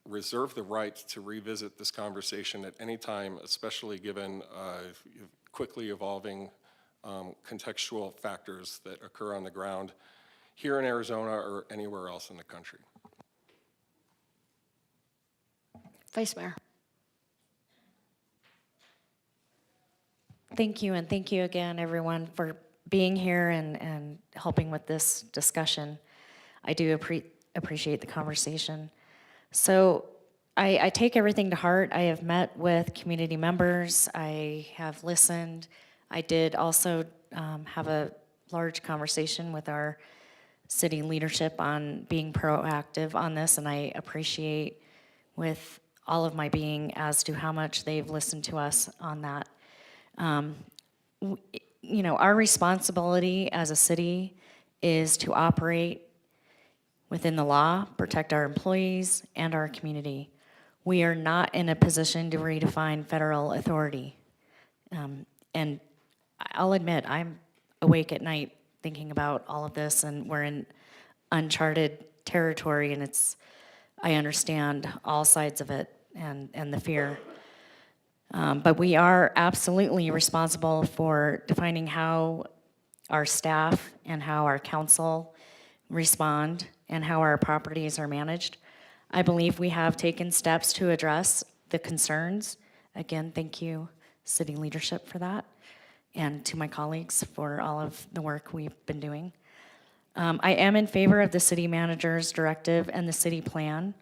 reserve the right to revisit this conversation at any time, especially given quickly evolving contextual factors that occur on the ground here in Arizona or anywhere else in the country. Vice Mayor. Thank you, and thank you again, everyone, for being here and helping with this discussion. I do appreciate the conversation. So I take everything to heart. I have met with community members. I have listened. I did also have a large conversation with our city leadership on being proactive on this, and I appreciate with all of my being as to how much they've listened to us on that. You know, our responsibility as a city is to operate within the law, protect our employees and our community. We are not in a position to redefine federal authority. And I'll admit, I'm awake at night thinking about all of this, and we're in uncharted territory, and I understand all sides of it and the fear. But we are absolutely responsible for defining how our staff and how our council respond and how our properties are managed. I believe we have taken steps to address the concerns. Again, thank you, city leadership, for that, and to my colleagues for all of the work we've been doing. I am in favor of the city manager's directive and the city plan.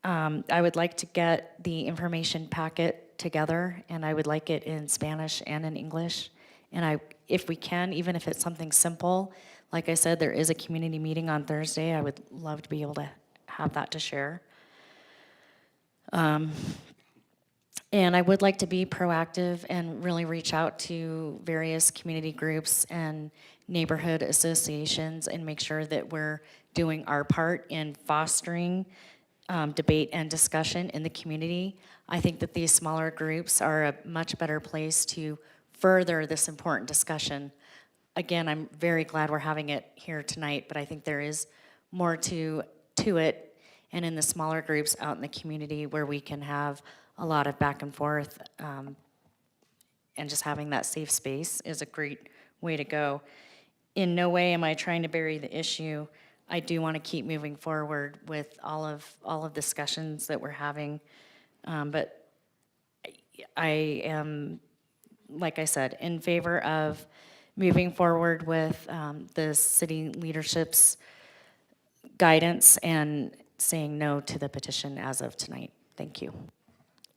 I would like to get the information packet together, and I would like it in Spanish and in English. And if we can, even if it's something simple, like I said, there is a community meeting on Thursday. I would love to be able to have that to share. And I would like to be proactive and really reach out to various community groups and neighborhood associations and make sure that we're doing our part in fostering debate and discussion in the community. I think that these smaller groups are a much better place to further this important discussion. Again, I'm very glad we're having it here tonight, but I think there is more to it, and in the smaller groups out in the community where we can have a lot of back and forth, and just having that safe space is a great way to go. In no way am I trying to bury the issue. I do want to keep moving forward with all of the discussions that we're having, but I am, like I said, in favor of moving forward with the city leadership's guidance and saying no to the petition as of tonight. Thank you.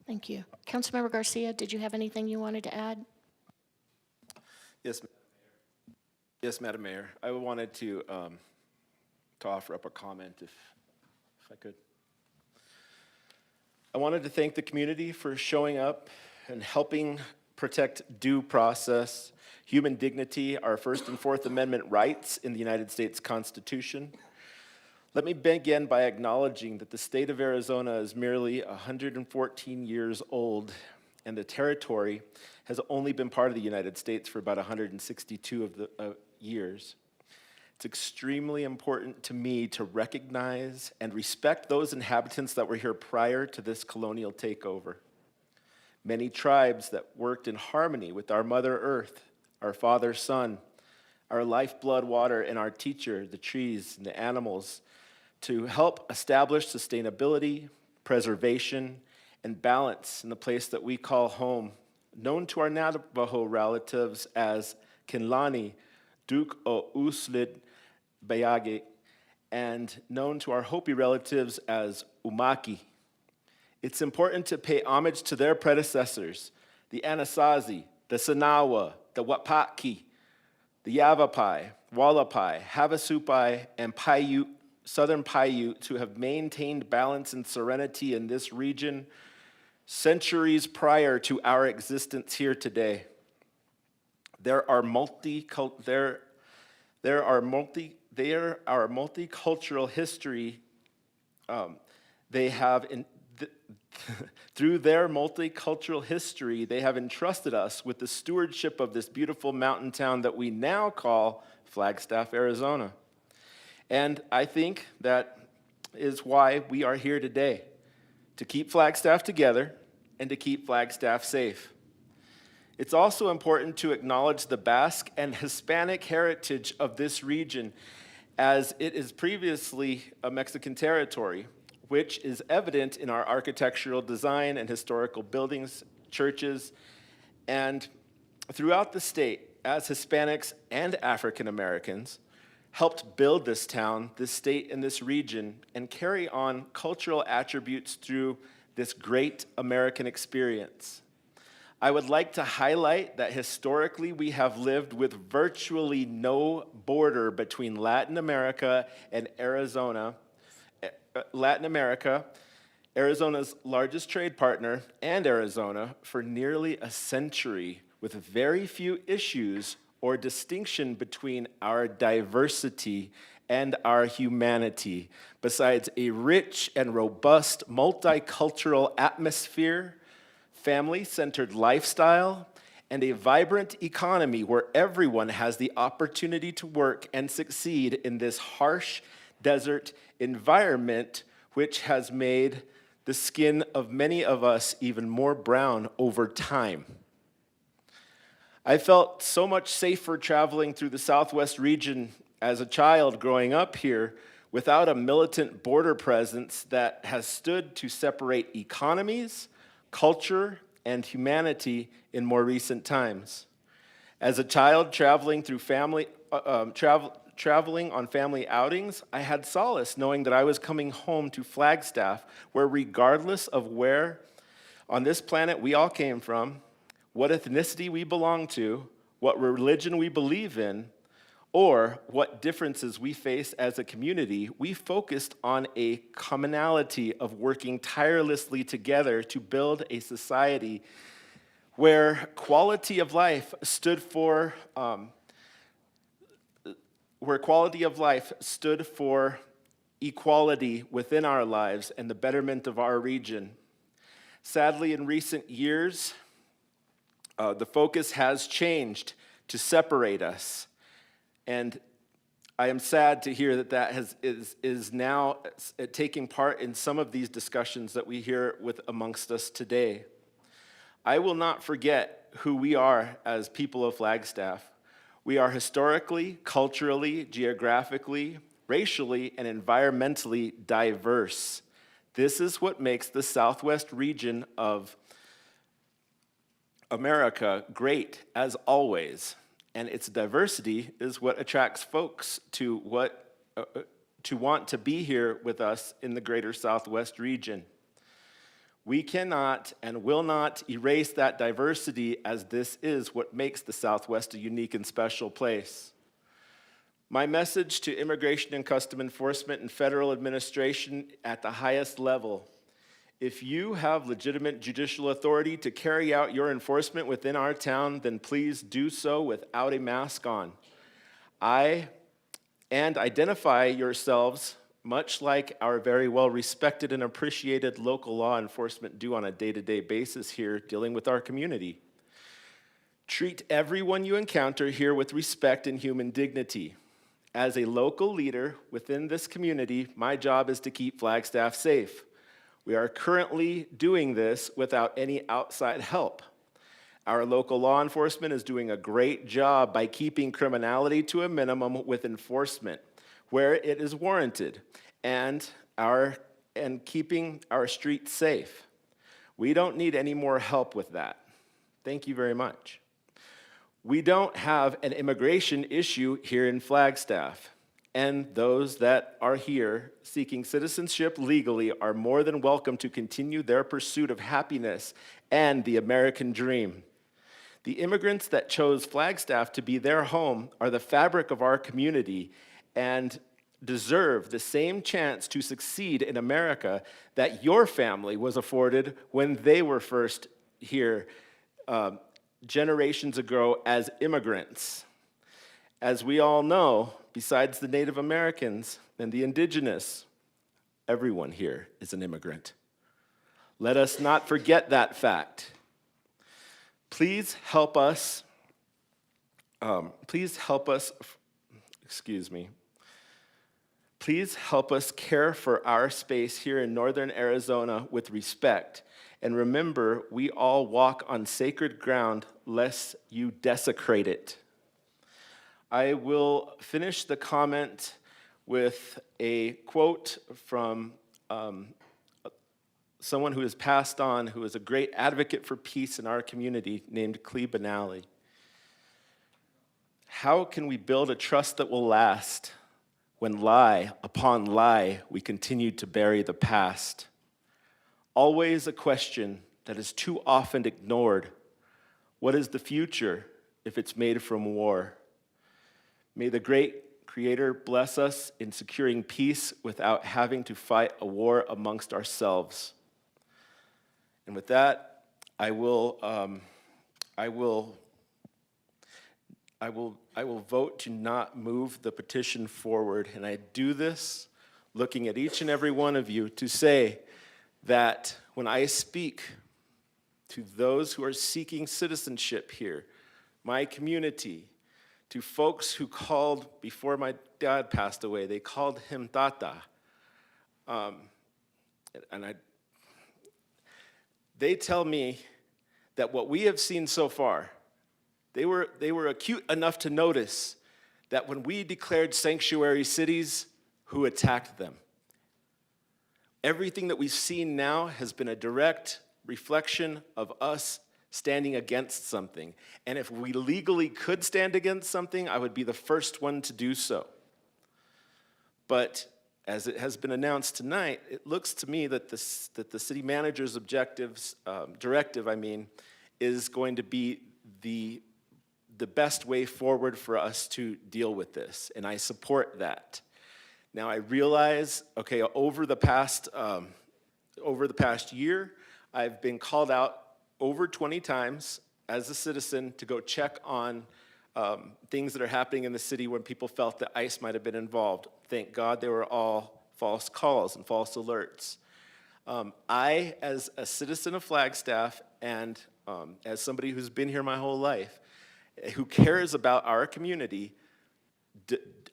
Thank you. Councilmember Garcia, did you have anything you wanted to add? Yes, Madam Mayor. I wanted to offer up a comment, if I could. I wanted to thank the community for showing up and helping protect due process, human dignity, our First and Fourth Amendment rights in the United States Constitution. Let me begin by acknowledging that the state of Arizona is merely 114 years old, and the territory has only been part of the United States for about 162 of the years. It's extremely important to me to recognize and respect those inhabitants that were here prior to this colonial takeover. Many tribes that worked in harmony with our Mother Earth, our Father Sun, our lifeblood water, and our teacher, the trees and the animals, to help establish sustainability, preservation, and balance in the place that we call home, known to our Navajo relatives as Kinlani, Duke o Uslit Bayage, and known to our Hopi relatives as Umaki. It's important to pay homage to their predecessors, the Anasazi, the Sanawa, the Wapaki, the Yavapai, Wallapai, Havasupai, and Paiute, Southern Paiute, who have maintained balance and serenity in this region centuries prior to our existence here today. There are multicultural history. They have, through their multicultural history, they have entrusted us with the stewardship of this beautiful mountain town that we now call Flagstaff, Arizona. And I think that is why we are here today, to keep Flagstaff together and to keep Flagstaff safe. It's also important to acknowledge the Basque and Hispanic heritage of this region, as it is previously a Mexican territory, which is evident in our architectural design and historical buildings, churches, and throughout the state, as Hispanics and African Americans helped build this town, this state, and this region, and carry on cultural attributes through this great American experience. I would like to highlight that historically we have lived with virtually no border between Latin America and Arizona. Latin America, Arizona's largest trade partner, and Arizona for nearly a century, with very few issues or distinction between our diversity and our humanity, besides a rich and robust multicultural atmosphere, family-centered lifestyle, and a vibrant economy where everyone has the opportunity to work and succeed in this harsh desert environment, which has made the skin of many of us even more brown over time. I felt so much safer traveling through the Southwest region as a child growing up here without a militant border presence that has stood to separate economies, culture, and humanity in more recent times. As a child traveling through traveling on family outings, I had solace knowing that I was coming home to Flagstaff, where regardless of where on this planet we all came from, what ethnicity we belong to, what religion we believe in, or what differences we face as a community, we focused on a commonality of working tirelessly together to build a society where quality of life stood for equality within our lives and the betterment of our region. Sadly, in recent years, the focus has changed to separate us. And I am sad to hear that is now taking part in some of these discussions that we hear amongst us today. I will not forget who we are as people of Flagstaff. We are historically, culturally, geographically, racially, and environmentally diverse. This is what makes the Southwest region of America great, as always. And its diversity is what attracts folks to want to be here with us in the greater Southwest region. We cannot and will not erase that diversity, as this is what makes the Southwest a unique and special place. My message to Immigration and Custom Enforcement and federal administration at the highest level: if you have legitimate judicial authority to carry out your enforcement within our town, then please do so without a mask on. And identify yourselves much like our very well respected and appreciated local law enforcement do on a day-to-day basis here dealing with our community. Treat everyone you encounter here with respect and human dignity. As a local leader within this community, my job is to keep Flagstaff safe. We are currently doing this without any outside help. Our local law enforcement is doing a great job by keeping criminality to a minimum with enforcement where it is warranted and keeping our streets safe. We don't need any more help with that. Thank you very much. We don't have an immigration issue here in Flagstaff. And those that are here seeking citizenship legally are more than welcome to continue their pursuit of happiness and the American dream. The immigrants that chose Flagstaff to be their home are the fabric of our community and deserve the same chance to succeed in America that your family was afforded when they were first here generations ago as immigrants. As we all know, besides the Native Americans and the indigenous, everyone here is an immigrant. Let us not forget that fact. Please help us, Please help us care for our space here in northern Arizona with respect. And remember, we all walk on sacred ground lest you desecrate it. I will finish the comment with a quote from someone who has passed on, who is a great advocate for peace in our community, named Clee Benally. How can we build a trust that will last when lie upon lie we continue to bury the past? Always a question that is too often ignored. What is the future if it's made from war? May the great Creator bless us in securing peace without having to fight a war amongst ourselves. And with that, I will vote to not move the petition forward. And I do this looking at each and every one of you to say that when I speak to those who are seeking citizenship here, my community, to folks who called before my dad passed away, they called him Tata. They tell me that what we have seen so far, they were acute enough to notice that when we declared sanctuary cities, who attacked them? Everything that we've seen now has been a direct reflection of us standing against something. And if we legally could stand against something, I would be the first one to do so. But as it has been announced tonight, it looks to me that the city manager's directive is going to be the best way forward for us to deal with this, and I support that. Now I realize, okay, over the past year, I've been called out over 20 times as a citizen to go check on things that are happening in the city when people felt that ICE might have been involved. Thank God they were all false calls and false alerts. I, as a citizen of Flagstaff and as somebody who's been here my whole life, who cares about our community,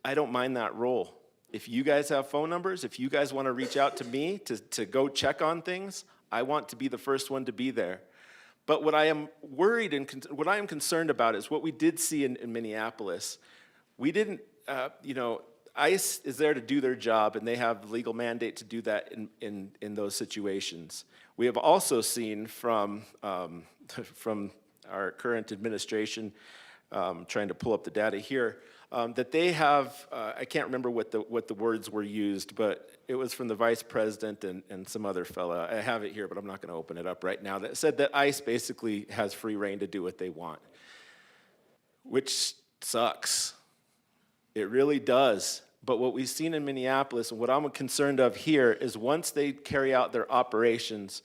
I don't mind that role. If you guys have phone numbers, if you guys want to reach out to me to go check on things, I want to be the first one to be there. But what I am worried and what I am concerned about is what we did see in Minneapolis. We didn't, ICE is there to do their job, and they have the legal mandate to do that in those situations. We have also seen from our current administration, trying to pull up the data here, that they have, I can't remember what the words were used, but it was from the vice president and some other fella. I have it here, but I'm not going to open it up right now. That said that ICE basically has free reign to do what they want, which sucks. It really does. But what we've seen in Minneapolis, and what I'm concerned of here, is once they carry out their operations,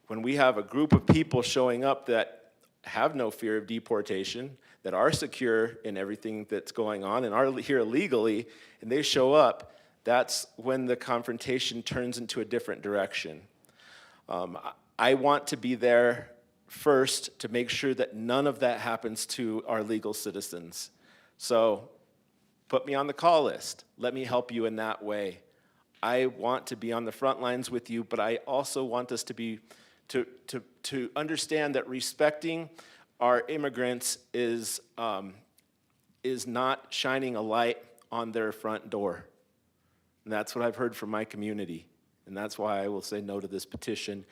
when we have a group of people showing up that have no fear of deportation, that are secure in everything that's going on and are here legally, and they show up, that's when the confrontation turns into a different direction. I want to be there first to make sure that none of that happens to our legal citizens. So put me on the call list. Let me help you in that way. I want to be on the front lines with you, but I also want us to understand that respecting our immigrants is not shining a light on their front door. And that's what I've heard from my community. And that's why I will say no to this petition,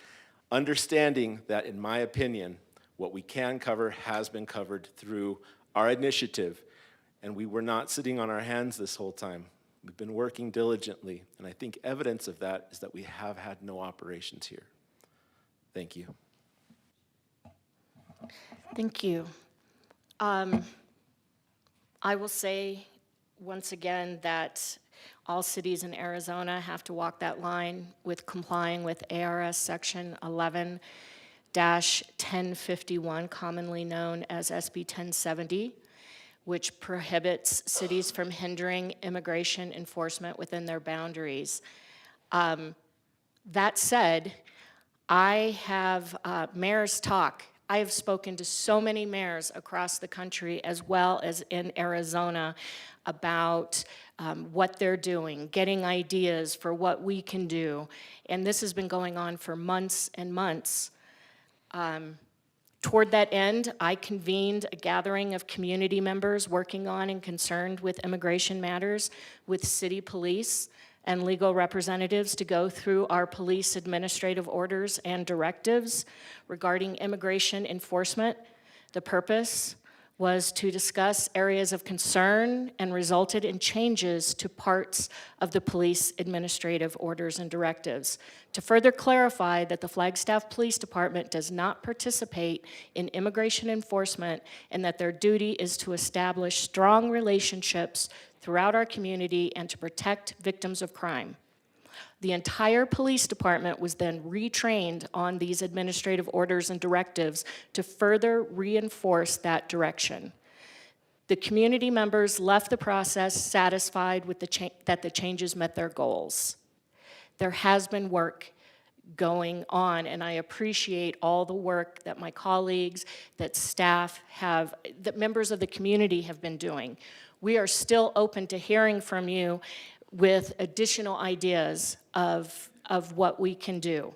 understanding that, in my opinion, what we can cover has been covered through our initiative. And we were not sitting on our hands this whole time. We've been working diligently. And I think evidence of that is that we have had no operations here. Thank you. Thank you. I will say once again that all cities in Arizona have to walk that line with complying with ARS Section 11-1051, commonly known as SB 1070, which prohibits cities from hindering immigration enforcement within their boundaries. That said, I have mayors talk. I have spoken to so many mayors across the country as well as in Arizona about what they're doing, getting ideas for what we can do. And this has been going on for months and months. Toward that end, I convened a gathering of community members working on and concerned with immigration matters with city police and legal representatives to go through our police administrative orders and directives regarding immigration enforcement. The purpose was to discuss areas of concern and resulted in changes to parts of the police administrative orders and directives. To further clarify that the Flagstaff Police Department does not participate in immigration enforcement and that their duty is to establish strong relationships throughout our community and to protect victims of crime. The entire police department was then retrained on these administrative orders and directives to further reinforce that direction. The community members left the process satisfied with that the changes met their goals. There has been work going on, and I appreciate all the work that my colleagues, that staff have, that members of the community have been doing. We are still open to hearing from you with additional ideas of what we can do.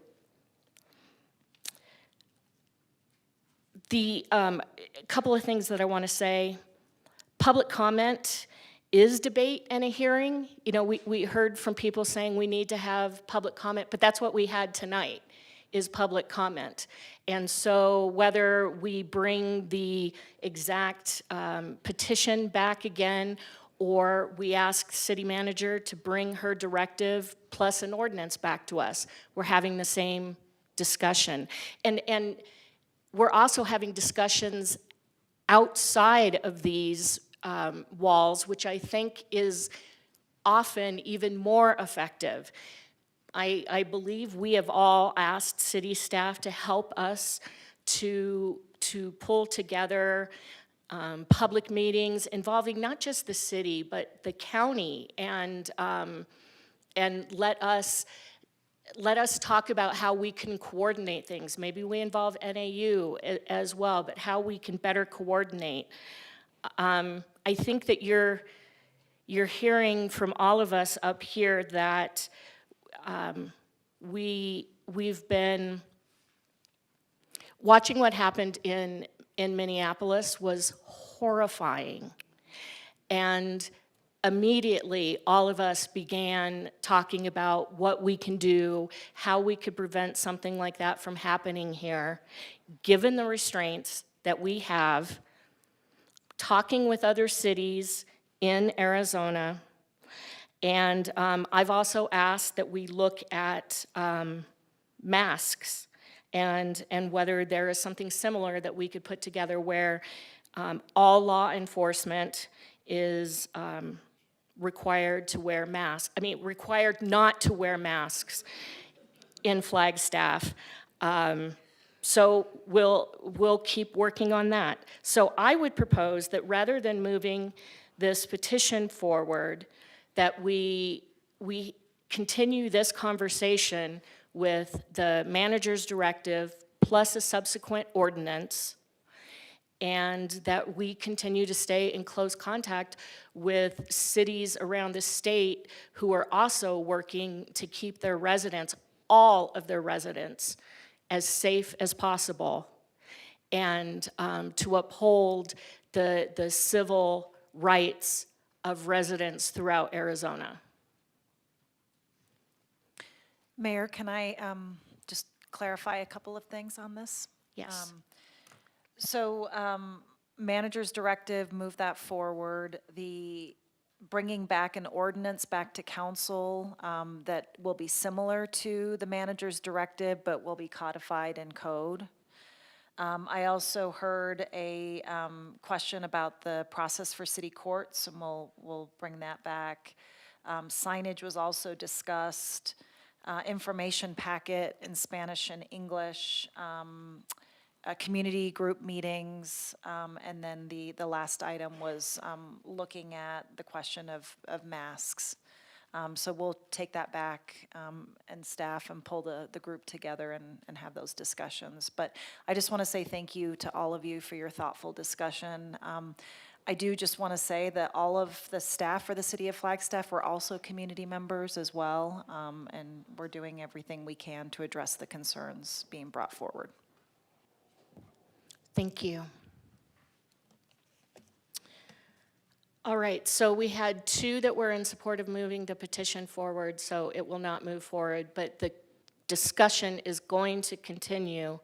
The couple of things that I want to say. Public comment is debate and a hearing. You know, we heard from people saying we need to have public comment, but that's what we had tonight, is public comment. And so whether we bring the exact petition back again, or we ask the city manager to bring her directive plus an ordinance back to us, we're having the same discussion. And we're also having discussions outside of these walls, which I think is often even more effective. I believe we have all asked city staff to help us to pull together public meetings involving not just the city, but the county, and let us talk about how we can coordinate things. Maybe we involve NAU as well, but how we can better coordinate. I think that you're hearing from all of us up here that we've been watching what happened in Minneapolis was horrifying. And immediately, all of us began talking about what we can do, how we could prevent something like that from happening here, given the restraints that we have, talking with other cities in Arizona. And I've also asked that we look at masks and whether there is something similar that we could put together where all law enforcement is required to wear masks. I mean, required not to wear masks in Flagstaff. So we'll keep working on that. So I would propose that rather than moving this petition forward, that we continue this conversation with the manager's directive plus a subsequent ordinance, and that we continue to stay in close contact with cities around the state who are also working to keep their residents, all of their residents, as safe as possible, and to uphold the civil rights of residents throughout Arizona. Mayor, can I just clarify a couple of things on this? Yes. So manager's directive, move that forward. The bringing back an ordinance back to council that will be similar to the manager's directive, but will be codified in code. I also heard a question about the process for city courts, and we'll bring that back. Signage was also discussed. Information packet in Spanish and English, community group meetings, and then the last item was looking at the question of masks. So we'll take that back and staff and pull the group together and have those discussions. But I just want to say thank you to all of you for your thoughtful discussion. I do just want to say that all of the staff for the City of Flagstaff were also community members as well, and we're doing everything we can to address the concerns being brought forward. Thank you. All right, so we had 2 that were in support of moving the petition forward, so it will not move forward, but the discussion is going to continue.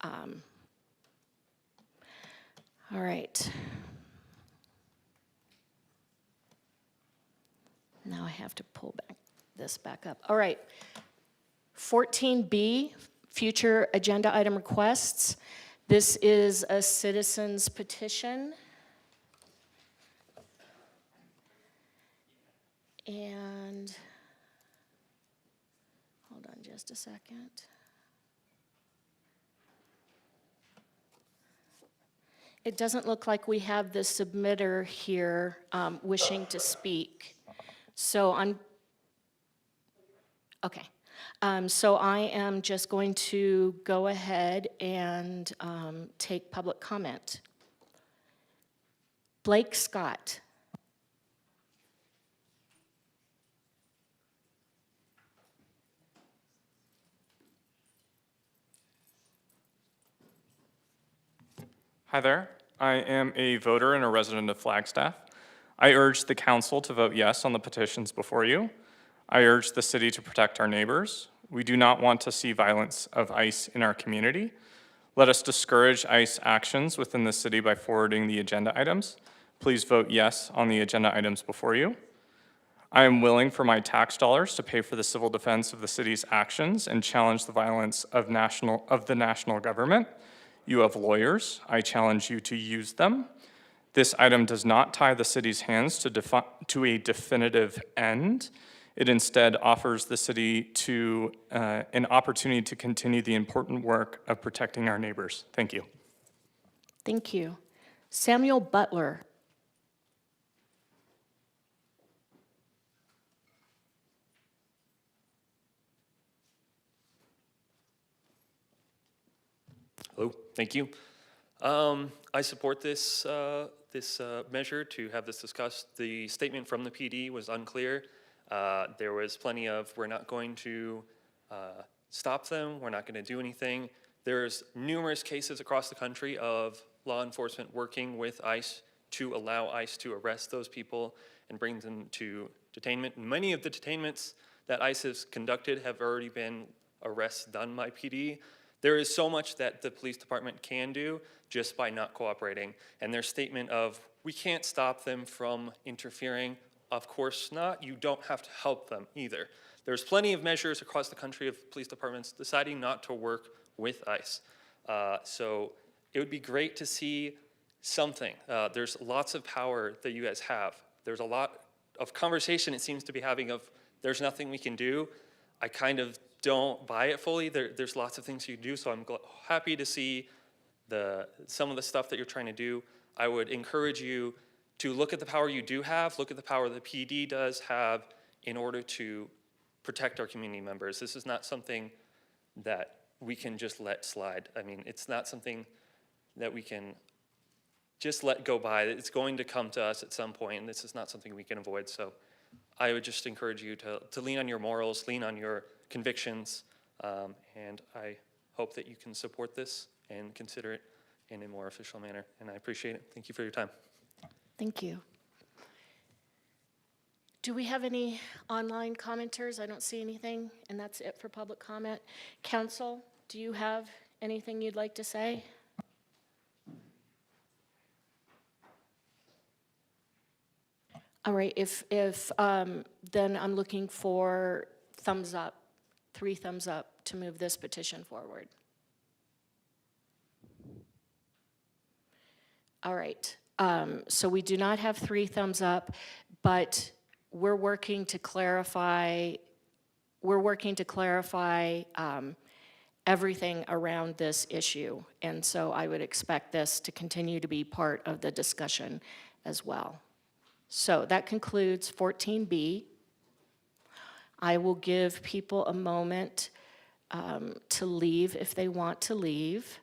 All right. Now I have to pull this back up. All right. 14B, future agenda item requests. This is a citizen's petition. And hold on just a second. It doesn't look like we have the submitter here wishing to speak. So okay. So I am just going to go ahead and take public comment. Blake Scott. Hi there. I am a voter and a resident of Flagstaff. I urge the council to vote yes on the petitions before you. I urge the city to protect our neighbors. We do not want to see violence of ICE in our community. Let us discourage ICE actions within the city by forwarding the agenda items. Please vote yes on the agenda items before you. I am willing for my tax dollars to pay for the civil defense of the city's actions and challenge the violence of the national government. You have lawyers. I challenge you to use them. This item does not tie the city's hands to a definitive end. It instead offers the city an opportunity to continue the important work of protecting our neighbors. Thank you. Thank you. Samuel Butler. Hello, thank you. I support this measure to have this discussed. The statement from the PD was unclear. There was plenty of, we're not going to stop them, we're not going to do anything. There's numerous cases across the country of law enforcement working with ICE to allow ICE to arrest those people and bring them to detainment. And many of the detainments that ICE has conducted have already been arrests done by PD. There is so much that the police department can do just by not cooperating. And their statement of, we can't stop them from interfering, of course not. You don't have to help them either. There's plenty of measures across the country of police departments deciding not to work with ICE. So it would be great to see something. There's lots of power that you guys have. There's a lot of conversation it seems to be having of, there's nothing we can do. I kind of don't buy it fully. There's lots of things you can do, so I'm happy to see some of the stuff that you're trying to do. I would encourage you to look at the power you do have, look at the power the PD does have in order to protect our community members. This is not something that we can just let slide. I mean, it's not something that we can just let go by. It's going to come to us at some point, and this is not something we can avoid. So I would just encourage you to lean on your morals, lean on your convictions, and I hope that you can support this and consider it in a more official manner. And I appreciate it. Thank you for your time. Thank you. Do we have any online commenters? I don't see anything, and that's it for public comment. Council, do you have anything you'd like to say? All right, if then I'm looking for thumbs up, 3 thumbs up to move this petition forward. All right, so we do not have 3 thumbs up, but we're working to clarify everything around this issue. And so I would expect this to continue to be part of the discussion as well. So that concludes 14B. I will give people a moment to leave if they want to leave.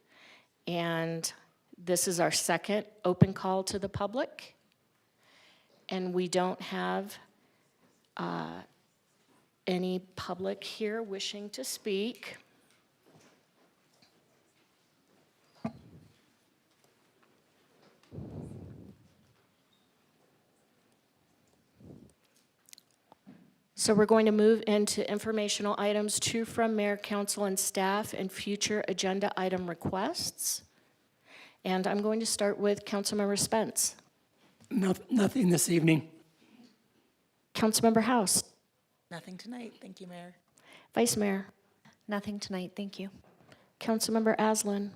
And this is our second open call to the public. And we don't have any public here wishing to speak. So we're going to move into informational items, 2 from mayor, council, and staff, and future agenda item requests. And I'm going to start with Councilmember Spence. Nothing this evening. Councilmember House. Nothing tonight. Thank you, Mayor. Vice Mayor. Nothing tonight, thank you. Councilmember Aslan.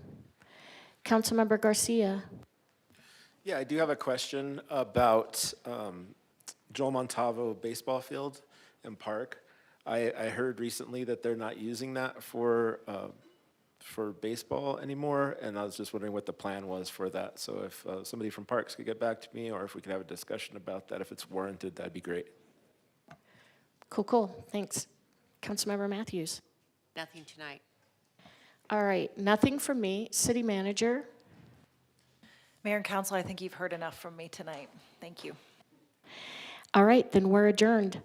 Councilmember Garcia. Yeah, I do have a question about Joel Montalvo baseball field and park. I heard recently that they're not using that for baseball anymore, and I was just wondering what the plan was for that. So if somebody from Parks could get back to me, or if we could have a discussion about that, if it's warranted, that'd be great. Cool, thanks. Councilmember Matthews. Nothing tonight. All right, nothing from me. City Manager. Mayor and council, I think you've heard enough from me tonight. Thank you. All right, then we're adjourned.